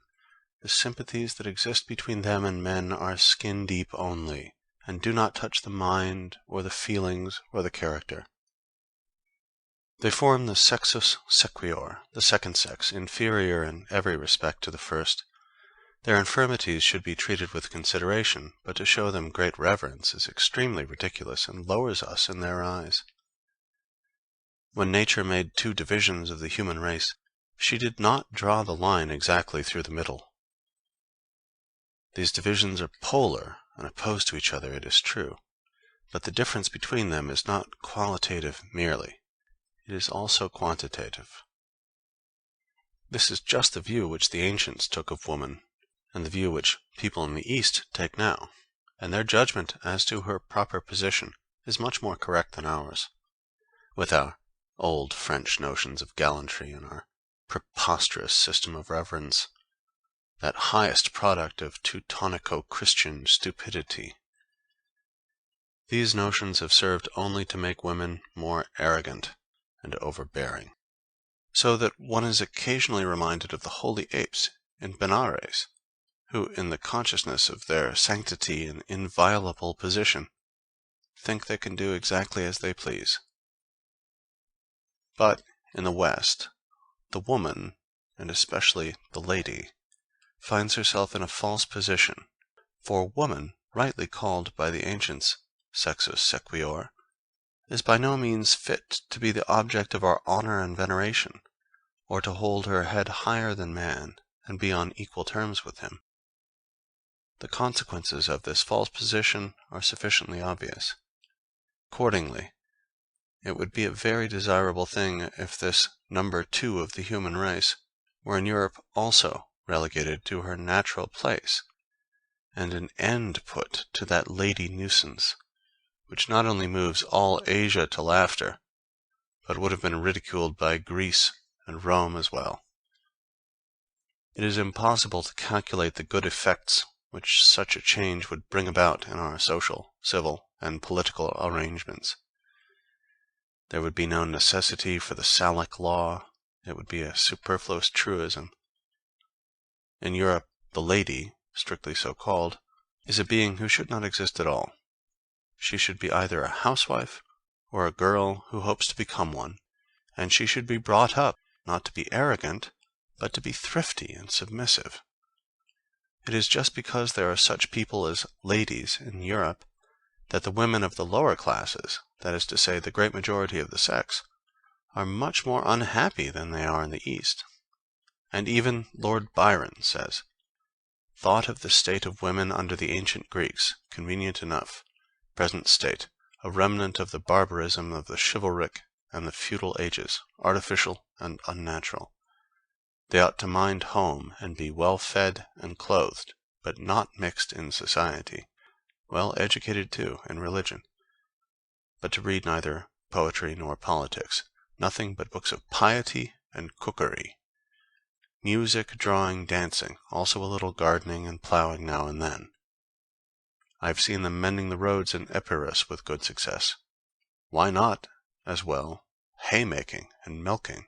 The sympathies that exist between them and men are skin deep only, and do not touch the mind, or the feelings, or the character. They form the sexus sequior, the second sex, inferior in every respect to the first. Their infirmities should be treated with consideration, but to show them great reverence is extremely ridiculous, and lowers us in their eyes. When nature made two divisions of the human race, she did not draw the line exactly through the middle. These divisions are polar and opposed to each other, it is true, but the difference between them is not qualitative merely, it is also quantitative. This is just the view which the ancients took of woman, and the view which people in the East take now, and their judgment as to her proper position is much more correct than ours, with our old French notions of gallantry and our preposterous system of reverence, that highest product of Teutonico-Christian stupidity. These notions have served only to make women more arrogant and overbearing, so that one is occasionally reminded of the holy apes in Benares, who, in the consciousness of their sanctity and inviolable position, think they can do exactly as they please. But in the West, the woman, and especially the lady, finds herself in a false position, for woman, rightly called by the ancients sexus sequior, is by no means fit to be the object of our honor and veneration, or to hold her head higher than man and be on equal terms with him. The consequences of this false position are sufficiently obvious. Accordingly, it would be a very desirable thing if this number 2 of the human race were in Europe also relegated to her natural place, and an end put to that lady nuisance, which not only moves all Asia to laughter, but would have been ridiculed by Greece and Rome as well. It is impossible to calculate the good effects which such a change would bring about in our social, civil, and political arrangements. There would be no necessity for the Salic law, it would be a superfluous truism. In Europe, the lady, strictly so called, is a being who should not exist at all. She should be either a housewife or a girl who hopes to become one, and she should be brought up not to be arrogant, but to be thrifty and submissive. It is just because there are such people as ladies in Europe that the women of the lower classes, that is to say, the great majority of the sex, are much more unhappy than they are in the East. And even Lord Byron says, "Thought of the state of women under the ancient Greeks, convenient enough; present state, a remnant of the barbarism of the chivalric and the feudal ages, artificial and unnatural. They ought to mind home, and be well fed and clothed, but not mixed in society; well educated too in religion, but to read neither poetry nor politics, nothing but books of piety and cookery; music, drawing, dancing, also a little gardening and ploughing now and then. I have seen them mending the roads in Epirus with good success. Why not, as well, haymaking and milking?"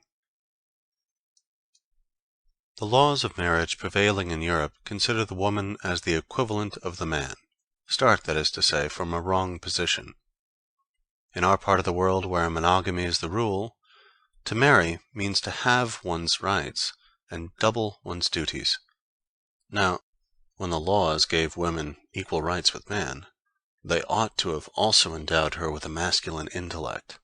The laws of marriage prevailing in Europe consider the woman as the equivalent of the man, start, that is to say, from a wrong position. In our part of the world, where monogamy is the rule, to marry means to have one's rights and double one's duties. Now, when the laws gave women equal rights with man, they ought to have also endowed her with a masculine intellect.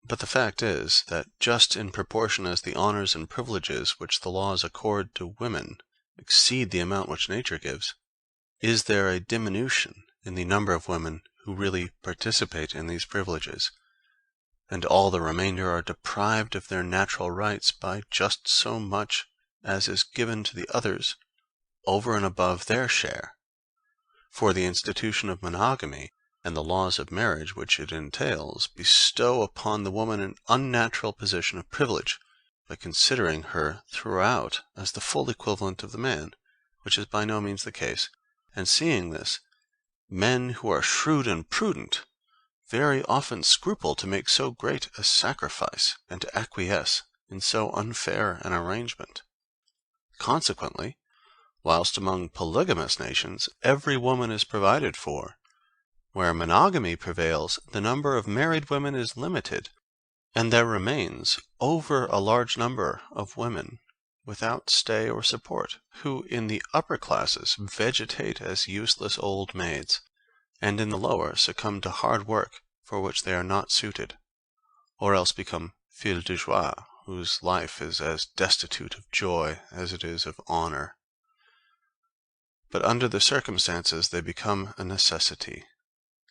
But the fact is, that just in proportion as the honors and privileges which the laws accord to women exceed the amount which nature gives, is there a diminution in the number of women who really participate in these privileges, and all the remainder are deprived of their natural rights by just so much as is given to the others over and above their share. For the institution of monogamy and the laws of marriage which it entails bestow upon the woman an unnatural position of privilege by considering her throughout as the full equivalent of the man, which is by no means the case. And seeing this, men who are shrewd and prudent very often scruple to make so great a sacrifice and to acquiesce in so unfair an arrangement. Consequently, whilst among polygamous nations every woman is provided for, where monogamy prevails, the number of married women is limited, and there remains over a large number of women without stay or support, who in the upper classes vegetate as useless old maids, and in the lower succumb to hard work for which they are not suited, or else become filles de joie, whose life is as destitute of joy as it is of honor. But under the circumstances they become a necessity,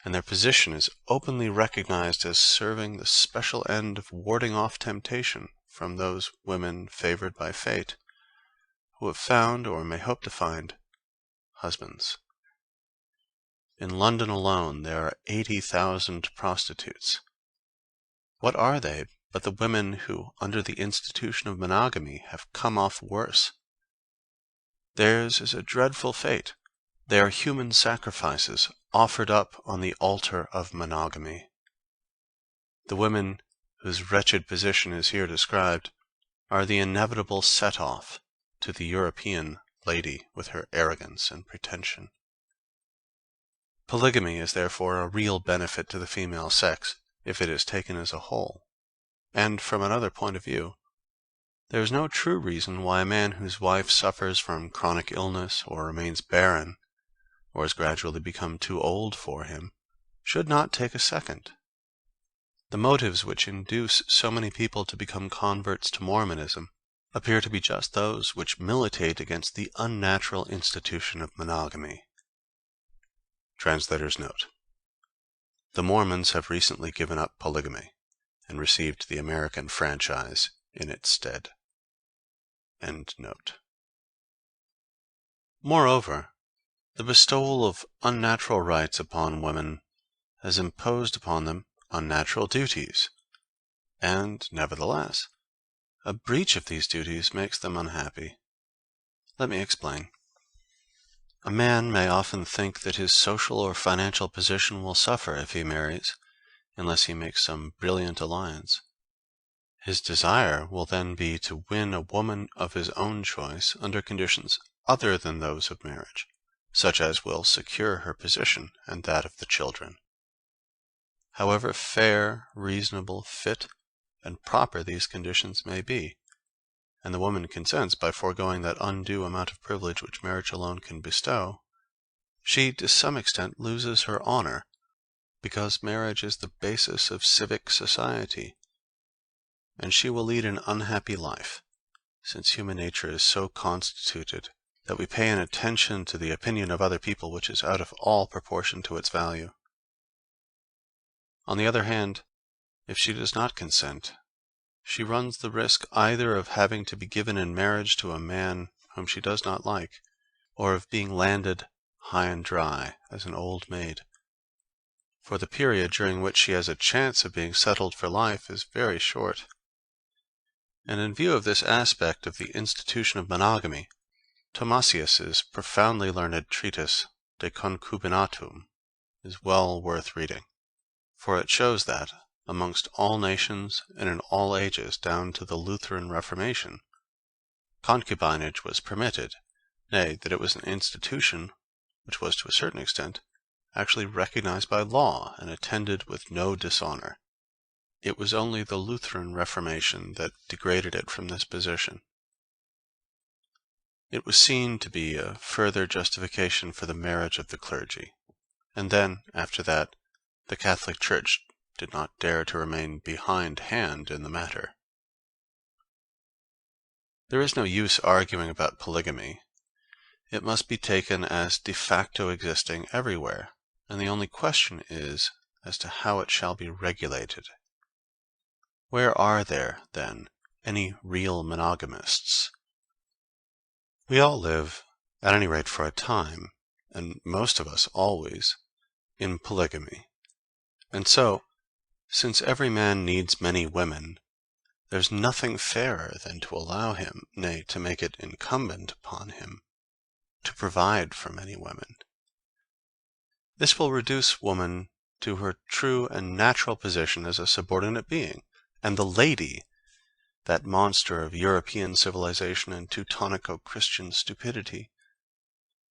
and their position is openly recognized as serving the special end of warding off temptation from those women favored by fate, who have found, or may hope to find, husbands. In London alone there are 80,000 prostitutes. What are they but the women who, under the institution of monogamy, have come off worse? Theirs is a dreadful fate. They are human sacrifices offered up on the altar of monogamy. The women whose wretched position is here described are the inevitable set-off to the European lady with her arrogance and pretension. Polygamy is therefore a real benefit to the female sex, if it is taken as a whole. And from another point of view, there is no true reason why a man whose wife suffers from chronic illness, or remains barren, or has gradually become too old for him, should not take a second. The motives which induce so many people to become converts to Mormonism appear to be just those which militate against the unnatural institution of monogamy. Translator's note: the Mormons have recently given up polygamy and received the American franchise in its stead. End note. Moreover, the bestowal of unnatural rights upon women has imposed upon them unnatural duties, and, nevertheless, a breach of these duties makes them unhappy. Let me explain. A man may often think that his social or financial position will suffer if he marries, unless he makes some brilliant alliance. His desire will then be to win a woman of his own choice under conditions other than those of marriage, such as will secure her position and that of the children. However fair, reasonable, fit, and proper these conditions may be, and the woman consents by foregoing that undue amount of privilege which marriage alone can bestow, she to some extent loses her honor, because marriage is the basis of civic society, and she will lead an unhappy life, since human nature is so constituted that we pay an attention to the opinion of other people which is out of all proportion to its value. On the other hand, if she does not consent, she runs the risk either of having to be given in marriage to a man whom she does not like, or of being landed high and dry as an old maid. For the period during which she has a chance of being settled for life is very short. And in view of this aspect of the institution of monogamy, Thomasius's profoundly learned treatise De Concubinatum is well worth reading, for it shows that, amongst all nations and in all ages down to the Lutheran Reformation, concubinage was permitted, nay, that it was an institution which was to a certain extent actually recognized by law and attended with no dishonor. It was only the Lutheran Reformation that degraded it from this position. It was seen to be a further justification for the marriage of the clergy, and then, after that, the Catholic Church did not dare to remain behindhand in the matter. There is no use arguing about polygamy. It must be taken as de facto existing everywhere, and the only question is as to how it shall be regulated. Where are there, then, any real monogamists? We all live, at any rate for a time, and most of us always, in polygamy. And so, since every man needs many women, there's nothing fairer than to allow him, nay, to make it incumbent upon him, to provide for many women. This will reduce woman to her true and natural position as a subordinate being, and the lady, that monster of European civilization and Teutonico-Christian stupidity,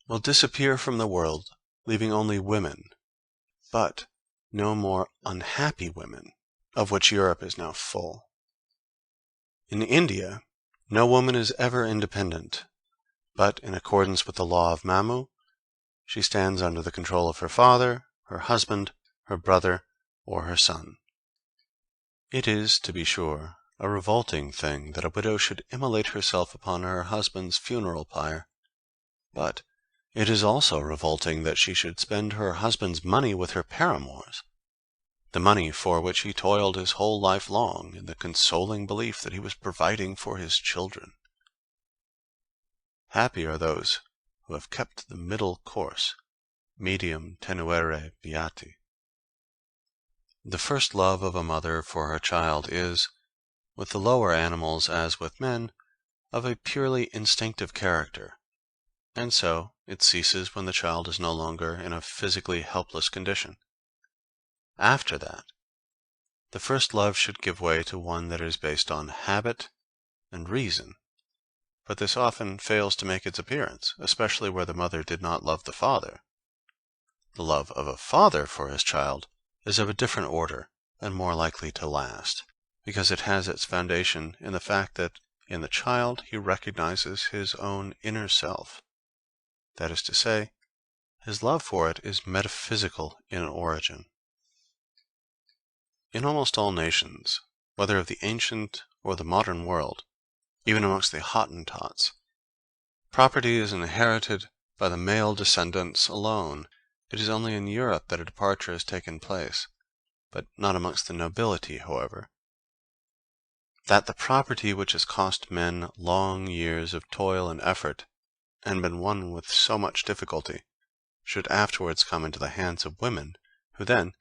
will disappear from the world, leaving only women, but no more unhappy women, of which Europe is now full. In India, no woman is ever independent, but in accordance with the law of Mamu, she stands under the control of her father, her husband, her brother, or her son. It is, to be sure, a revolting thing that a widow should immolate herself upon her husband's funeral pyre, but it is also revolting that she should spend her husband's money with her paramours, the money for which he toiled his whole life long in the consoling belief that he was providing for his children. Happy are those who have kept the middle course, medium tenuere beati. The first love of a mother for her child is, with the lower animals as with men, of a purely instinctive character, and so it ceases when the child is no longer in a physically helpless condition. After that, the first love should give way to one that is based on habit and reason, but this often fails to make its appearance, especially where the mother did not love the father. The love of a father for his child is of a different order and more likely to last, because it has its foundation in the fact that in the child he recognizes his own inner self. That is to say, his love for it is metaphysical in origin. In almost all nations, whether of the ancient or the modern world, even amongst the Hottentots, property is inherited by the male descendants alone. It is only in Europe that a departure has taken place, but not amongst the nobility, however. That the property which has cost men long years of toil and effort, and been won with so much difficulty, should afterwards come into the hands of women, who then,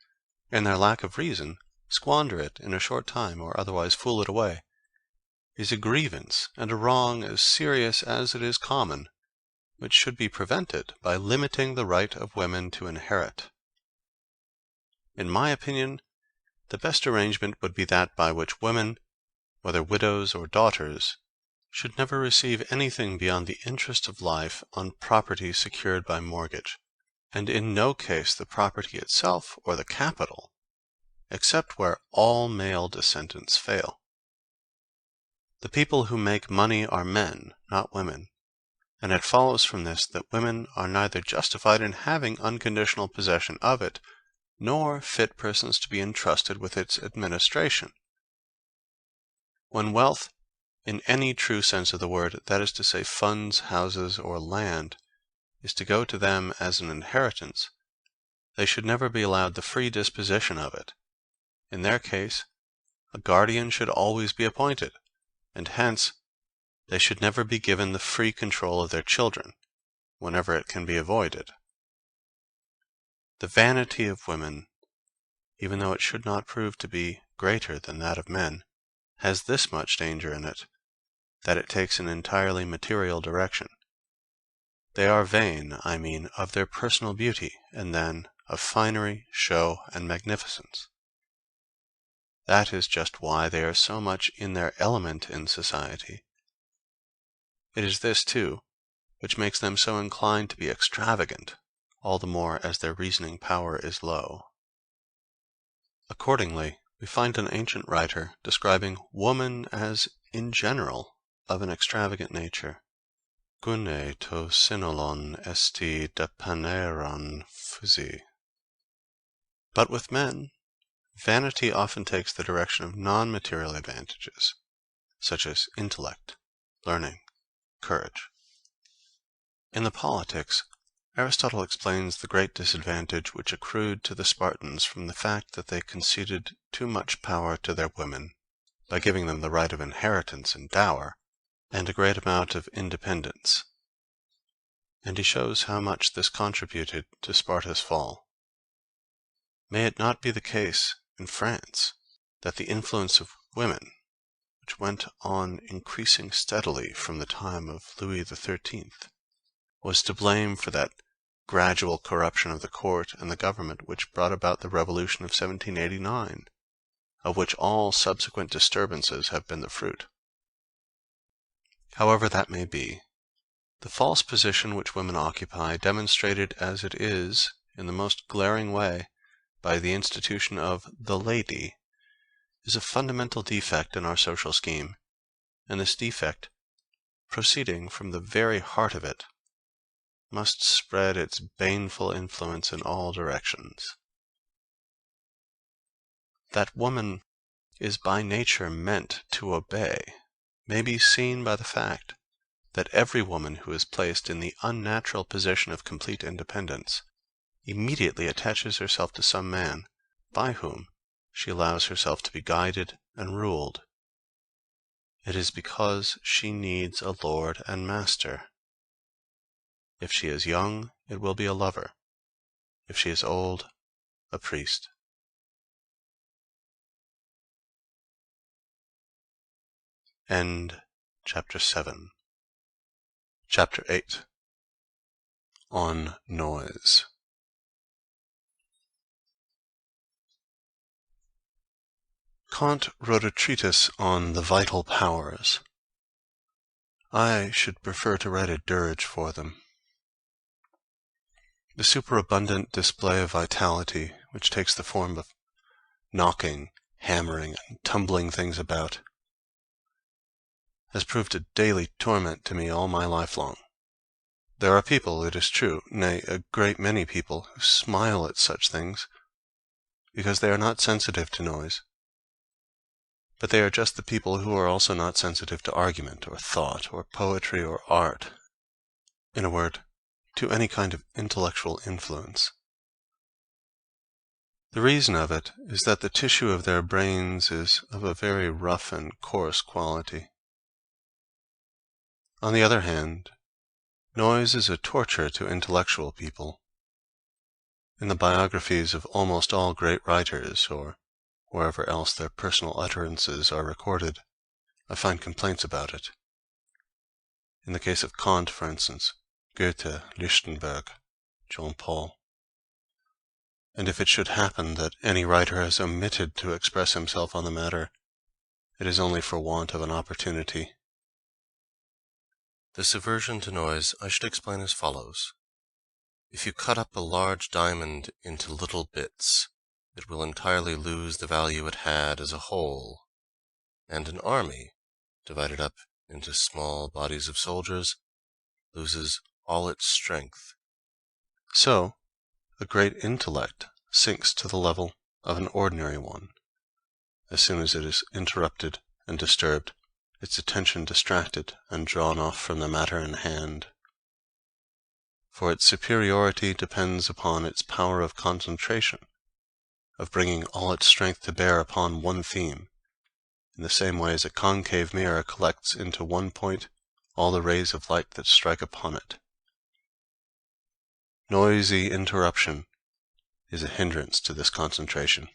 in their lack of reason, squander it in a short time or otherwise fool it away, is a grievance and a wrong as serious as it is common, which should be prevented by limiting the right of women to inherit. In my opinion, the best arrangement would be that by which women, whether widows or daughters, should never receive anything beyond the interest of life on property secured by mortgage, and in no case the property itself or the capital, except where all male descendants fail. The people who make money are men, not women, and it follows from this that women are neither justified in having unconditional possession of it, nor fit persons to be entrusted with its administration. When wealth, in any true sense of the word, that is to say funds, houses, or land, is to go to them as an inheritance, they should never be allowed the free disposition of it. In their case, a guardian should always be appointed, and hence they should never be given the free control of their children, whenever it can be avoided. The vanity of women, even though it should not prove to be greater than that of men, has this much danger in it, that it takes an entirely material direction. They are vain, I mean, of their personal beauty, and then of finery, show, and magnificence. That is just why they are so much in their element in society. It is this, too, which makes them so inclined to be extravagant, all the more as their reasoning power is low. Accordingly, we find an ancient writer describing woman as, in general, of an extravagant nature. Gune to synolon esti depaneron physi. But with men, vanity often takes the direction of non-material advantages, such as intellect, learning, courage. In the Politics, Aristotle explains the great disadvantage which accrued to the Spartans from the fact that they conceded too much power to their women, by giving them the right of inheritance and dower, and a great amount of independence. And he shows how much this contributed to Sparta's fall. May it not be the case in France that the influence of women, which went on increasing steadily from the time of Louis XIII, was to blame for that gradual corruption of the court and the government which brought about the Revolution of 1789, of which all subsequent disturbances have been the fruit? However that may be, the false position which women occupy, demonstrated as it is in the most glaring way by the institution of the lady, is a fundamental defect in our social scheme, and this defect, proceeding from the very heart of it, must spread its baneful influence in all directions. That woman is by nature meant to obey may be seen by the fact that every woman who is placed in the unnatural position of complete independence immediately attaches herself to some man by whom she allows herself to be guided and ruled. It is because she needs a lord and master. If she is young, it will be a lover; if she is old, a priest. End chapter 7. Chapter 8. On Noise. Kant wrote a treatise on the vital powers. I should prefer to write a dirge for them. The superabundant display of vitality, which takes the form of knocking, hammering, and tumbling things about, has proved a daily torment to me all my life long. There are people, it is true, nay, a great many people, who smile at such things, because they are not sensitive to noise. But they are just the people who are also not sensitive to argument, or thought, or poetry, or art; in a word, to any kind of intellectual influence. The reason of it is that the tissue of their brains is of a very rough and coarse quality. On the other hand, noise is a torture to intellectual people. In the biographies of almost all great writers, or wherever else their personal utterances are recorded, I find complaints about it. In the case of Kant, for instance, Goethe, Lichtenberg, Jean Paul. And if it should happen that any writer has omitted to express himself on the matter, it is only for want of an opportunity. This aversion to noise I should explain as follows. If you cut up a large diamond into little bits, it will entirely lose the value it had as a whole, and an army, divided up into small bodies of soldiers, loses all its strength. So, a great intellect sinks to the level of an ordinary one. As soon as it is interrupted and disturbed, its attention distracted and drawn off from the matter in hand. For its superiority depends upon its power of concentration, of bringing all its strength to bear upon one theme, in the same way as a concave mirror collects into one point all the rays of light that strike upon it. Noisy interruption is a hindrance to this concentration.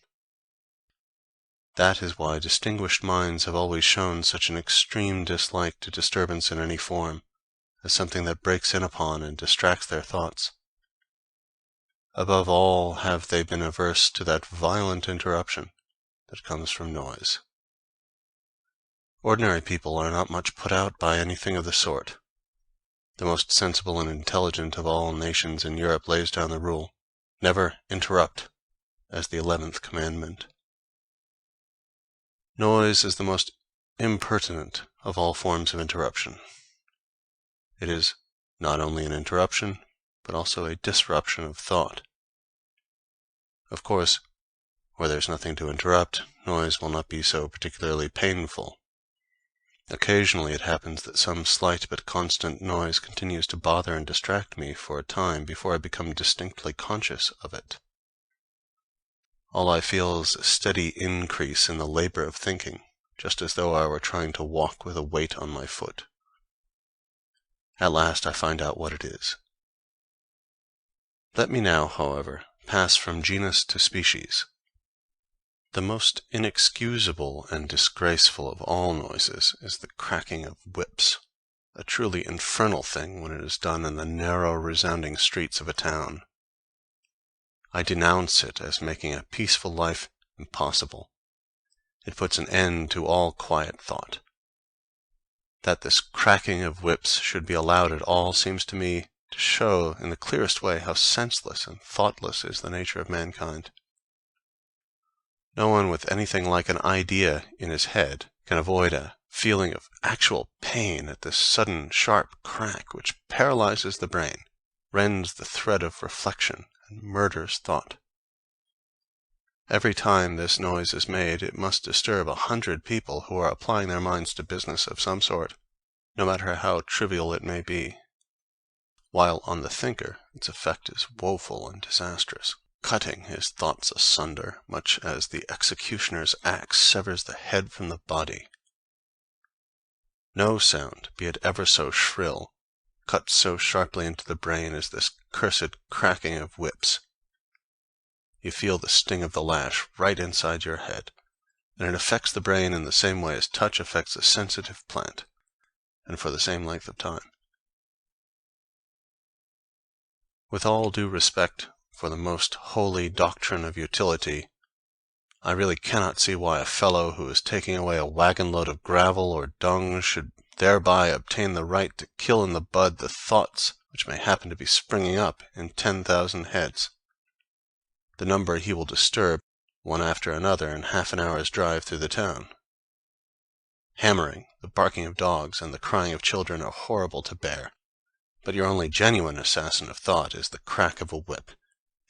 That is why distinguished minds have always shown such an extreme dislike to disturbance in any form, as something that breaks in upon and distracts their thoughts. Above all have they been averse to that violent interruption that comes from noise. Ordinary people are not much put out by anything of the sort. The most sensible and intelligent of all nations in Europe lays down the rule, never interrupt, as the 11th commandment. Noise is the most impertinent of all forms of interruption. It is not only an interruption, but also a disruption of thought. Of course, Where there's nothing to interrupt, noise will not be so particularly painful. Occasionally it happens that some slight but constant noise continues to bother and distract me for a time before I become distinctly conscious of it. All I feel is a steady increase in the labor of thinking, just as though I were trying to walk with a weight on my foot. At last I find out what it is. Let me now, however, pass from genus to species. The most inexcusable and disgraceful of all noises is the cracking of whips, a truly infernal thing when it is done in the narrow, resounding streets of a town. I denounce it as making a peaceful life impossible. It puts an end to all quiet thought. That this cracking of whips should be allowed at all seems to me to show in the clearest way how senseless and thoughtless is the nature of mankind. No one with anything like an idea in his head can avoid a feeling of actual pain at this sudden sharp crack which paralyzes the brain, rends the thread of reflection, and murders thought. Every time this noise is made, it must disturb 100 people who are applying their minds to business of some sort, no matter how trivial it may be, while on the thinker its effect is woeful and disastrous, cutting his thoughts asunder, much as the executioner's axe severs the head from the body. No sound, be it ever so shrill, cuts so sharply into the brain as this cursed cracking of whips. You feel the sting of the lash right inside your head, and it affects the brain in the same way as touch affects a sensitive plant, and for the same length of time. With all due respect for the most holy doctrine of utility, I really cannot see why a fellow who is taking away a wagon load of gravel or dung should thereby obtain the right to kill in the bud the thoughts which may happen to be springing up in 10,000 heads, the number he will disturb one after another in half an hour's drive through the town. Hammering, the barking of dogs, and the crying of children are horrible to bear, but your only genuine assassin of thought is the crack of a whip.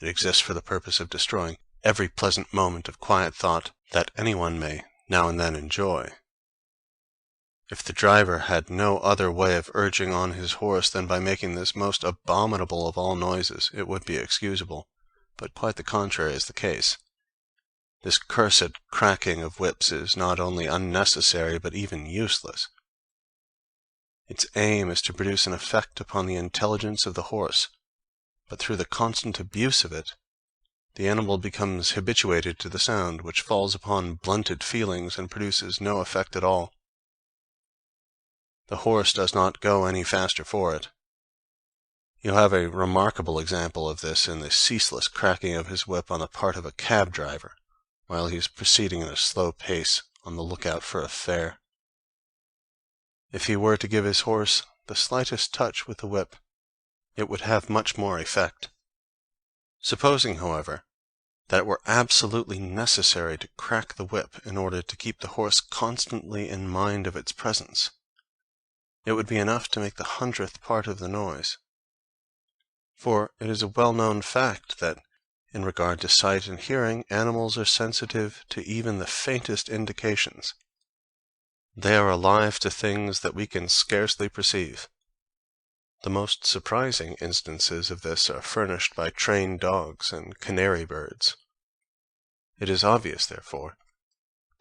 It exists for the purpose of destroying every pleasant moment of quiet thought that anyone may now and then enjoy. If the driver had no other way of urging on his horse than by making this most abominable of all noises, it would be excusable, but quite the contrary is the case. This cursed cracking of whips is not only unnecessary but even useless. Its aim is to produce an effect upon the intelligence of the horse, but through the constant abuse of it, the animal becomes habituated to the sound, which falls upon blunted feelings and produces no effect at all. The horse does not go any faster for it. You have a remarkable example of this in the ceaseless cracking of his whip on the part of a cab driver, while he is proceeding at a slow pace on the lookout for a fare. If he were to give his horse the slightest touch with the whip, it would have much more effect. Supposing, however, that it were absolutely necessary to crack the whip in order to keep the horse constantly in mind of its presence, it would be enough to make the 100th part of the noise. For it is a well-known fact that, in regard to sight and hearing, animals are sensitive to even the faintest indications. They are alive to things that we can scarcely perceive. The most surprising instances of this are furnished by trained dogs and canary birds. It is obvious, therefore,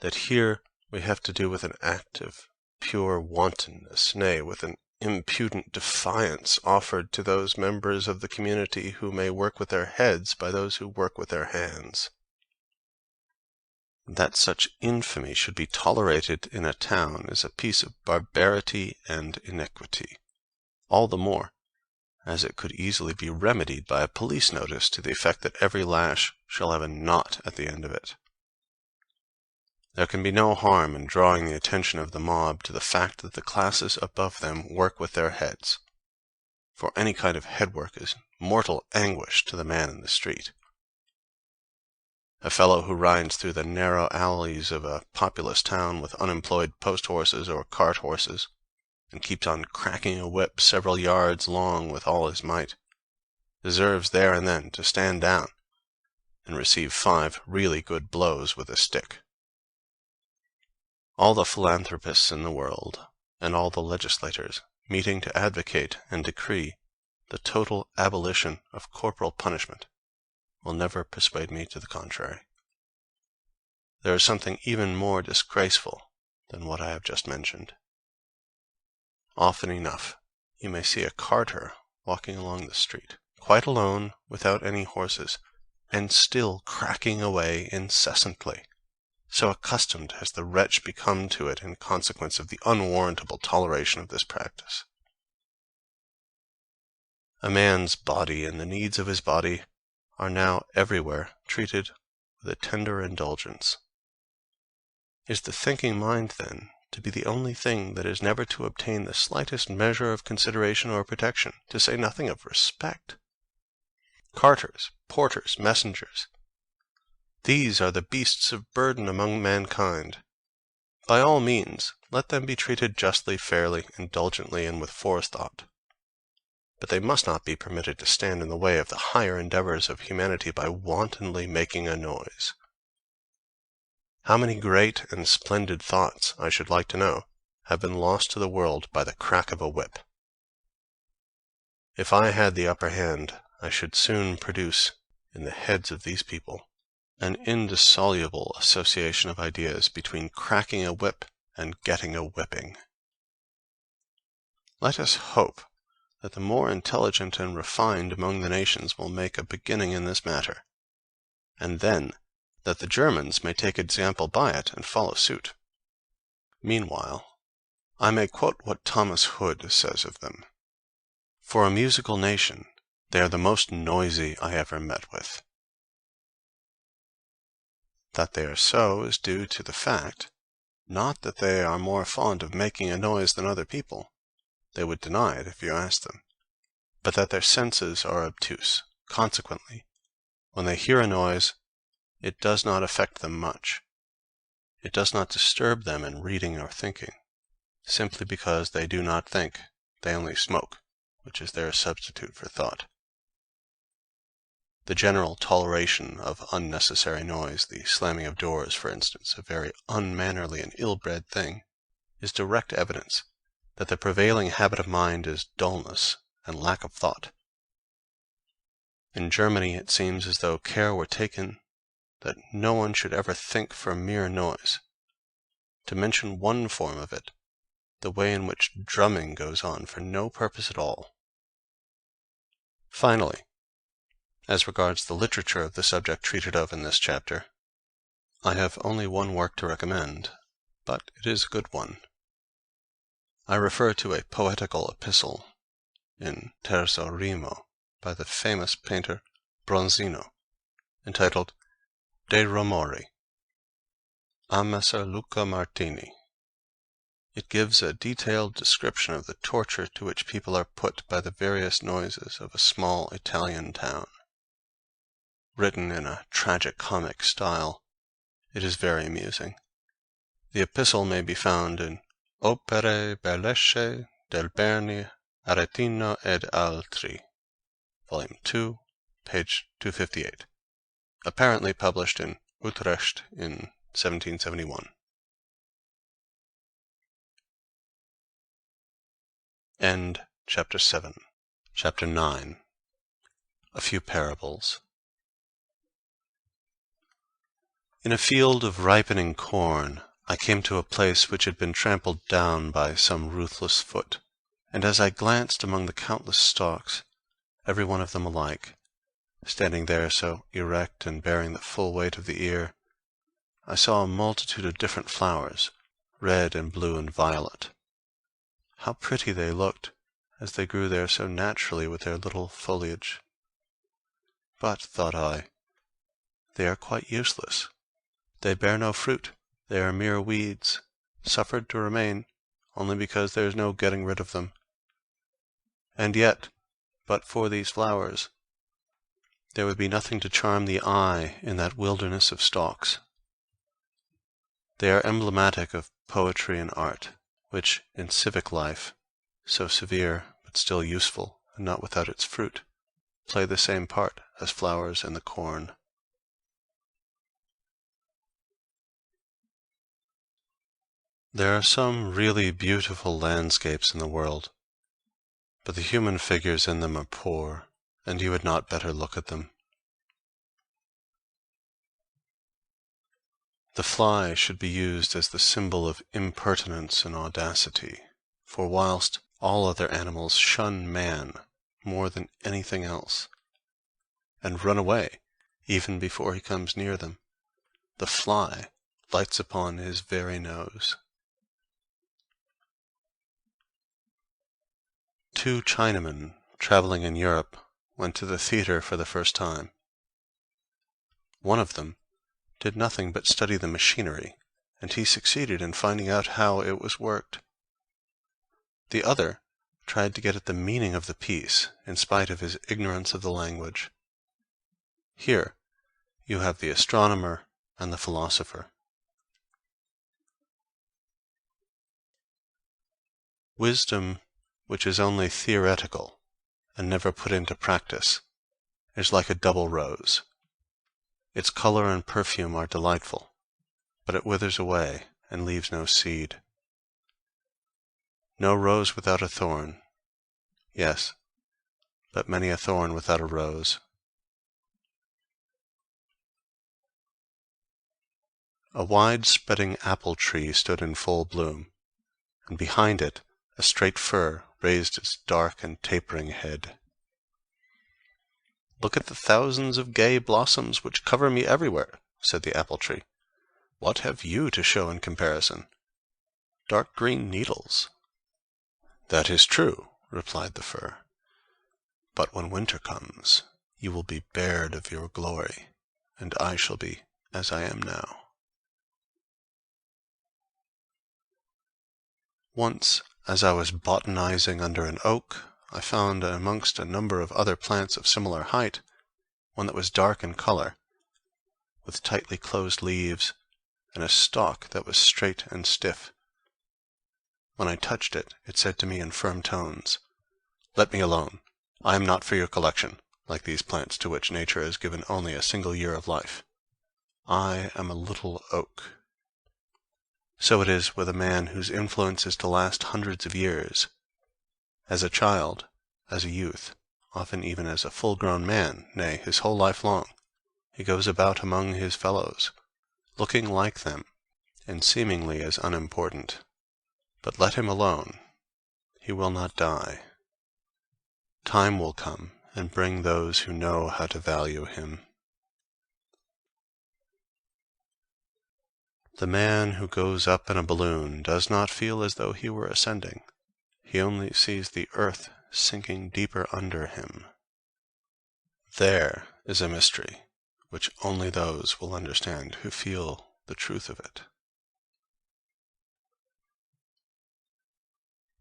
that here we have to do with an act of pure wantonness, nay, with an impudent defiance offered to those members of the community who may work with their heads by those who work with their hands. That such infamy should be tolerated in a town is a piece of barbarity and iniquity, all the more as it could easily be remedied by a police notice to the effect that every lash shall have a knot at the end of it. There can be no harm in drawing the attention of the mob to the fact that the classes above them work with their heads, for any kind of headwork is mortal anguish to the man in the street. A fellow who rides through the narrow alleys of a populous town with unemployed post-horses or cart-horses, and keeps on cracking a whip several yards long with all his might, deserves there and then to stand down and receive 5 really good blows with a stick. All the philanthropists in the world, and all the legislators, meeting to advocate and decree the total abolition of corporal punishment, will never persuade me to the contrary. There is something even more disgraceful than what I have just mentioned. Often enough you may see a carter walking along the street, quite alone, without any horses, and still cracking away incessantly, so accustomed has the wretch become to it in consequence of the unwarrantable toleration of this practice. A man's body and the needs of his body are now everywhere treated with a tender indulgence. Is the thinking mind, then, to be the only thing that is never to obtain the slightest measure of consideration or protection, to say nothing of respect? Carters, porters, messengers, these are the beasts of burden among mankind. By all means, let them be treated justly, fairly, indulgently, and with forethought. But they must not be permitted to stand in the way of the higher endeavors of humanity by wantonly making a noise. How many great and splendid thoughts, I should like to know, have been lost to the world by the crack of a whip? If I had the upper hand, I should soon produce, in the heads of these people, an indissoluble association of ideas between cracking a whip and getting a whipping. Let us hope that the more intelligent and refined among the nations will make a beginning in this matter, and then that the Germans may take example by it and follow suit. Meanwhile, I may quote what Thomas Hood says of them. For a musical nation, they are the most noisy I ever met with. That they are so is due to the fact, not that they are more fond of making a noise than other people, they would deny it if you asked them, but that their senses are obtuse. Consequently, when they hear a noise, it does not affect them much. It does not disturb them in reading or thinking, simply because they do not think, they only smoke, which is their substitute for thought. The general toleration of unnecessary noise, the slamming of doors, for instance, a very unmannerly and ill-bred thing, is direct evidence that the prevailing habit of mind is dullness and lack of thought. In Germany it seems as though care were taken that no one should ever think for mere noise. To mention one form of it, the way in which drumming goes on for no purpose at all. Finally, as regards the literature of the subject treated of in this chapter, I have only one work to recommend, but it is a good one. I refer to a poetical epistle in terzo rimo by the famous painter Bronzino, entitled De Romori, a Messer Luca Martini. It gives a detailed description of the torture to which people are put by the various noises of a small Italian town. Written in a tragic-comic style, it is very amusing. The epistle may be found in Opere Bellesche del Berni, Aretino ed altri, Volume 2, page 258, apparently published in Utrecht in 1771. End chapter 7. Chapter 9. A few parables. In a field of ripening corn, I came to a place which had been trampled down by some ruthless foot, and as I glanced among the countless stalks, every one of them alike, standing there so erect and bearing the full weight of the ear, I saw a multitude of different flowers, red and blue and violet. How pretty they looked, as they grew there so naturally with their little foliage. But, thought I, they are quite useless. They bear no fruit. They are mere weeds, suffered to remain only because there is no getting rid of them. And yet, but for these flowers, there would be nothing to charm the eye in that wilderness of stalks. They are emblematic of poetry and art, which in civic life, so severe but still useful and not without its fruit, play the same part as flowers in the corn. There are some really beautiful landscapes in the world, but the human figures in them are poor, and you had not better look at them. The fly should be used as the symbol of impertinence and audacity, for whilst all other animals shun man more than anything else, and run away even before he comes near them, the fly lights upon his very nose. Two Chinamen traveling in Europe went to the theater for the first time. One of them did nothing but study the machinery, and he succeeded in finding out how it was worked. The other tried to get at the meaning of the piece, in spite of his ignorance of the language. Here you have the astronomer and the philosopher. Wisdom, which is only theoretical and never put into practice, is like a double rose. Its color and perfume are delightful, but it withers away and leaves no seed. No rose without a thorn, yes, but many a thorn without a rose. A wide-spreading apple tree stood in full bloom, and behind it a straight fir raised its dark and tapering head. "Look at the thousands of gay blossoms which cover me everywhere," said the apple tree. "What have you to show in comparison? Dark green needles." "That is true," replied the fir, "but when winter comes, you will be bared of your glory, and I shall be as I am now." Once, as I was botanizing under an oak, I found amongst a number of other plants of similar height, one that was dark in color, with tightly closed leaves, and a stalk that was straight and stiff. When I touched it, it said to me in firm tones, "Let me alone. I am not for your collection, like these plants to which nature has given only a single year of life. I am a little oak." So it is with a man whose influence is to last hundreds of years. As a child, as a youth, often even as a full-grown man, nay, his whole life long, he goes about among his fellows, looking like them, and seemingly as unimportant. But let him alone, he will not die. Time will come and bring those who know how to value him. The man who goes up in a balloon does not feel as though he were ascending. He only sees the earth sinking deeper under him. There is a mystery which only those will understand who feel the truth of it.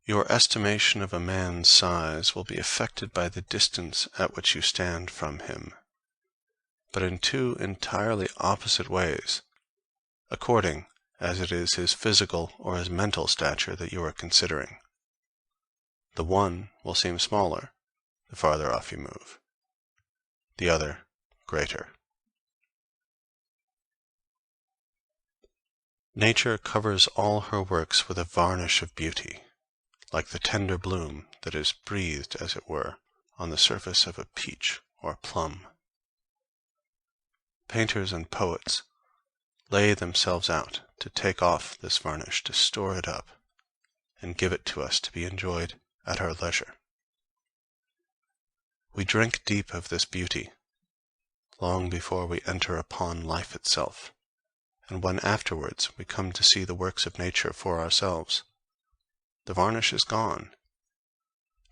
Your estimation of a man's size will be affected by the distance at which you stand from him, but in two entirely opposite ways, according as it is his physical or his mental stature that you are considering. The one will seem smaller the farther off you move, the other greater. Nature covers all her works with a varnish of beauty, like the tender bloom that is breathed, as it were, on the surface of a peach or plum. Painters and poets lay themselves out to take off this varnish, to store it up, and give it to us to be enjoyed at our leisure. We drink deep of this beauty long before we enter upon life itself, and when afterwards we come to see the works of nature for ourselves, the varnish is gone.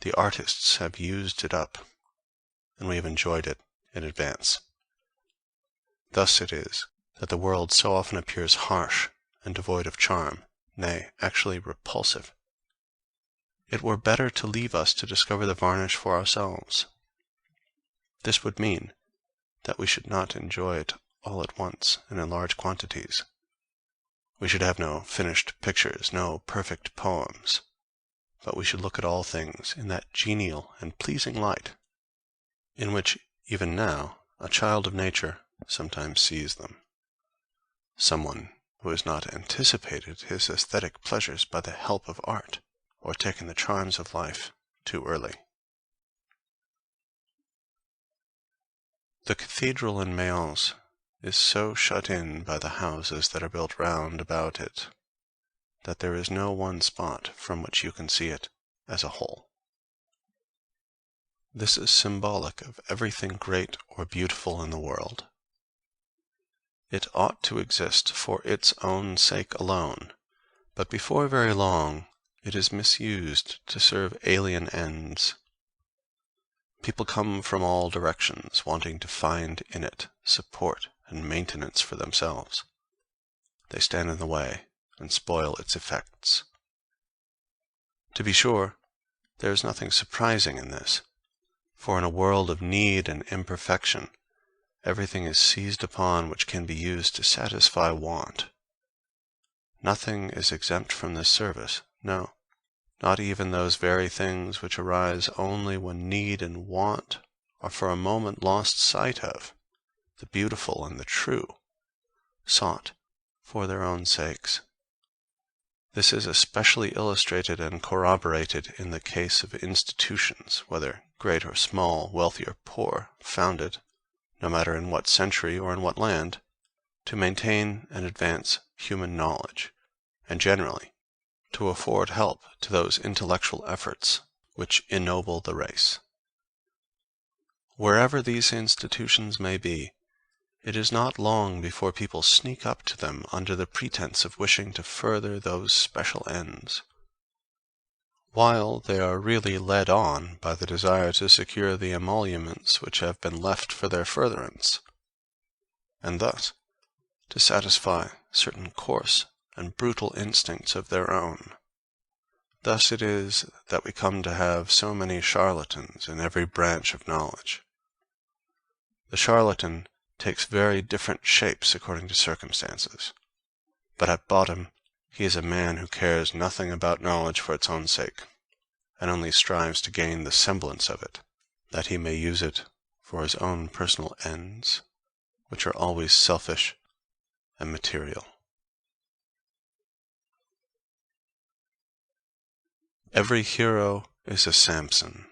The artists have used it up, and we have enjoyed it in advance. Thus it is that the world so often appears harsh and devoid of charm, nay, actually repulsive. It were better to leave us to discover the varnish for ourselves. This would mean that we should not enjoy it all at once and in large quantities. We should have no finished pictures, no perfect poems, but we should look at all things in that genial and pleasing light in which even now a child of nature sometimes sees them. Someone who has not anticipated his aesthetic pleasures by the help of art, or taken the charms of life too early. The cathedral in Mayence is so shut in by the houses that are built round about it, that there is no one spot from which you can see it as a whole. This is symbolic of everything great or beautiful in the world. It ought to exist for its own sake alone, but before very long it is misused to serve alien ends. People come from all directions, wanting to find in it support and maintenance for themselves. They stand in the way and spoil its effects. To be sure, there is nothing surprising in this, for in a world of need and imperfection, everything is seized upon which can be used to satisfy want. Nothing is exempt from this service, no, not even those very things which arise only when need and want are for a moment lost sight of, the beautiful and the true, sought for their own sakes. This is especially illustrated and corroborated in the case of institutions, whether great or small, wealthy or poor, founded, no matter in what century or in what land, to maintain and advance human knowledge, and generally to afford help to those intellectual efforts which ennoble the race. Wherever these institutions may be, it is not long before people sneak up to them under the pretense of wishing to further those special ends, while they are really led on by the desire to secure the emoluments which have been left for their furtherance, and thus to satisfy certain coarse and brutal instincts of their own. Thus it is that we come to have so many charlatans in every branch of knowledge. The charlatan takes very different shapes according to circumstances, but at bottom he is a man who cares nothing about knowledge for its own sake, and only strives to gain the semblance of it, that he may use it for his own personal ends, which are always selfish and material. Every hero is a Samson.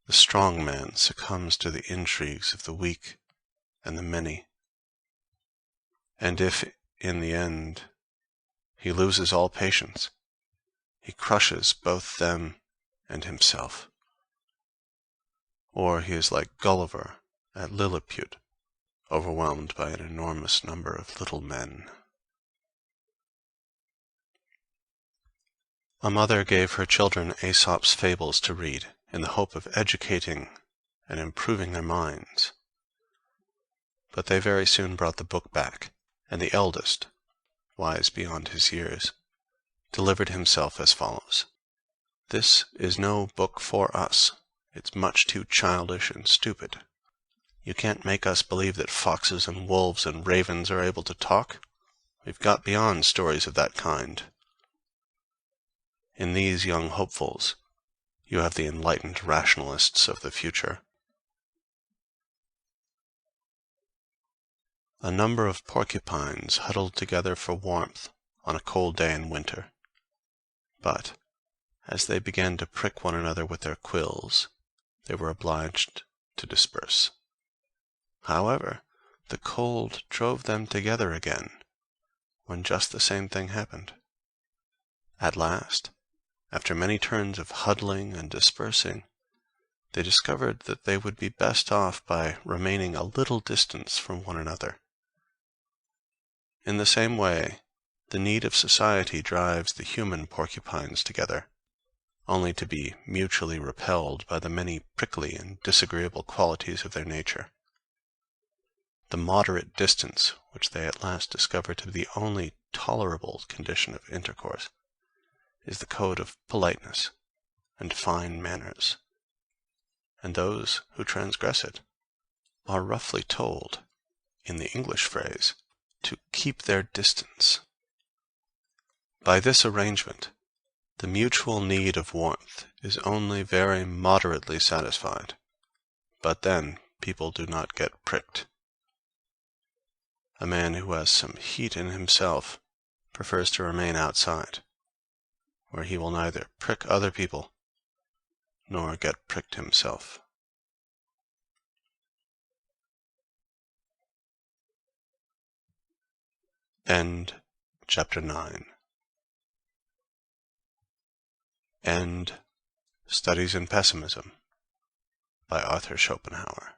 The strong man succumbs to the intrigues of the weak and the many, and if in the end he loses all patience, he crushes both them and himself. Or he is like Gulliver at Lilliput, overwhelmed by an enormous number of little men. A mother gave her children Aesop's fables to read, in the hope of educating and improving their minds. But they very soon brought the book back, and the eldest, wise beyond his years, delivered himself as follows: "This is no book for us. It's much too childish and stupid. You can't make us believe that foxes and wolves and ravens are able to talk. We've got beyond stories of that kind. In these young hopefuls, you have the enlightened rationalists of the future." A number of porcupines huddled together for warmth on a cold day in winter, but as they began to prick one another with their quills, they were obliged to disperse. However, the cold drove them together again, when just the same thing happened. At last, after many turns of huddling and dispersing, they discovered that they would be best off by remaining a little distance from one another. In the same way, the need of society drives the human porcupines together, only to be mutually repelled by the many prickly and disagreeable qualities of their nature. The moderate distance, which they at last discover to be the only tolerable condition of intercourse, is the code of politeness and fine manners, and those who transgress it are roughly told, in the English phrase, to keep their distance. By this arrangement, the mutual need of warmth is only very moderately satisfied, but then people do not get pricked. A man who has some heat in himself prefers to remain outside, where he will neither prick other people nor get pricked himself. End chapter 9. End Studies in Pessimism by Arthur Schopenhauer.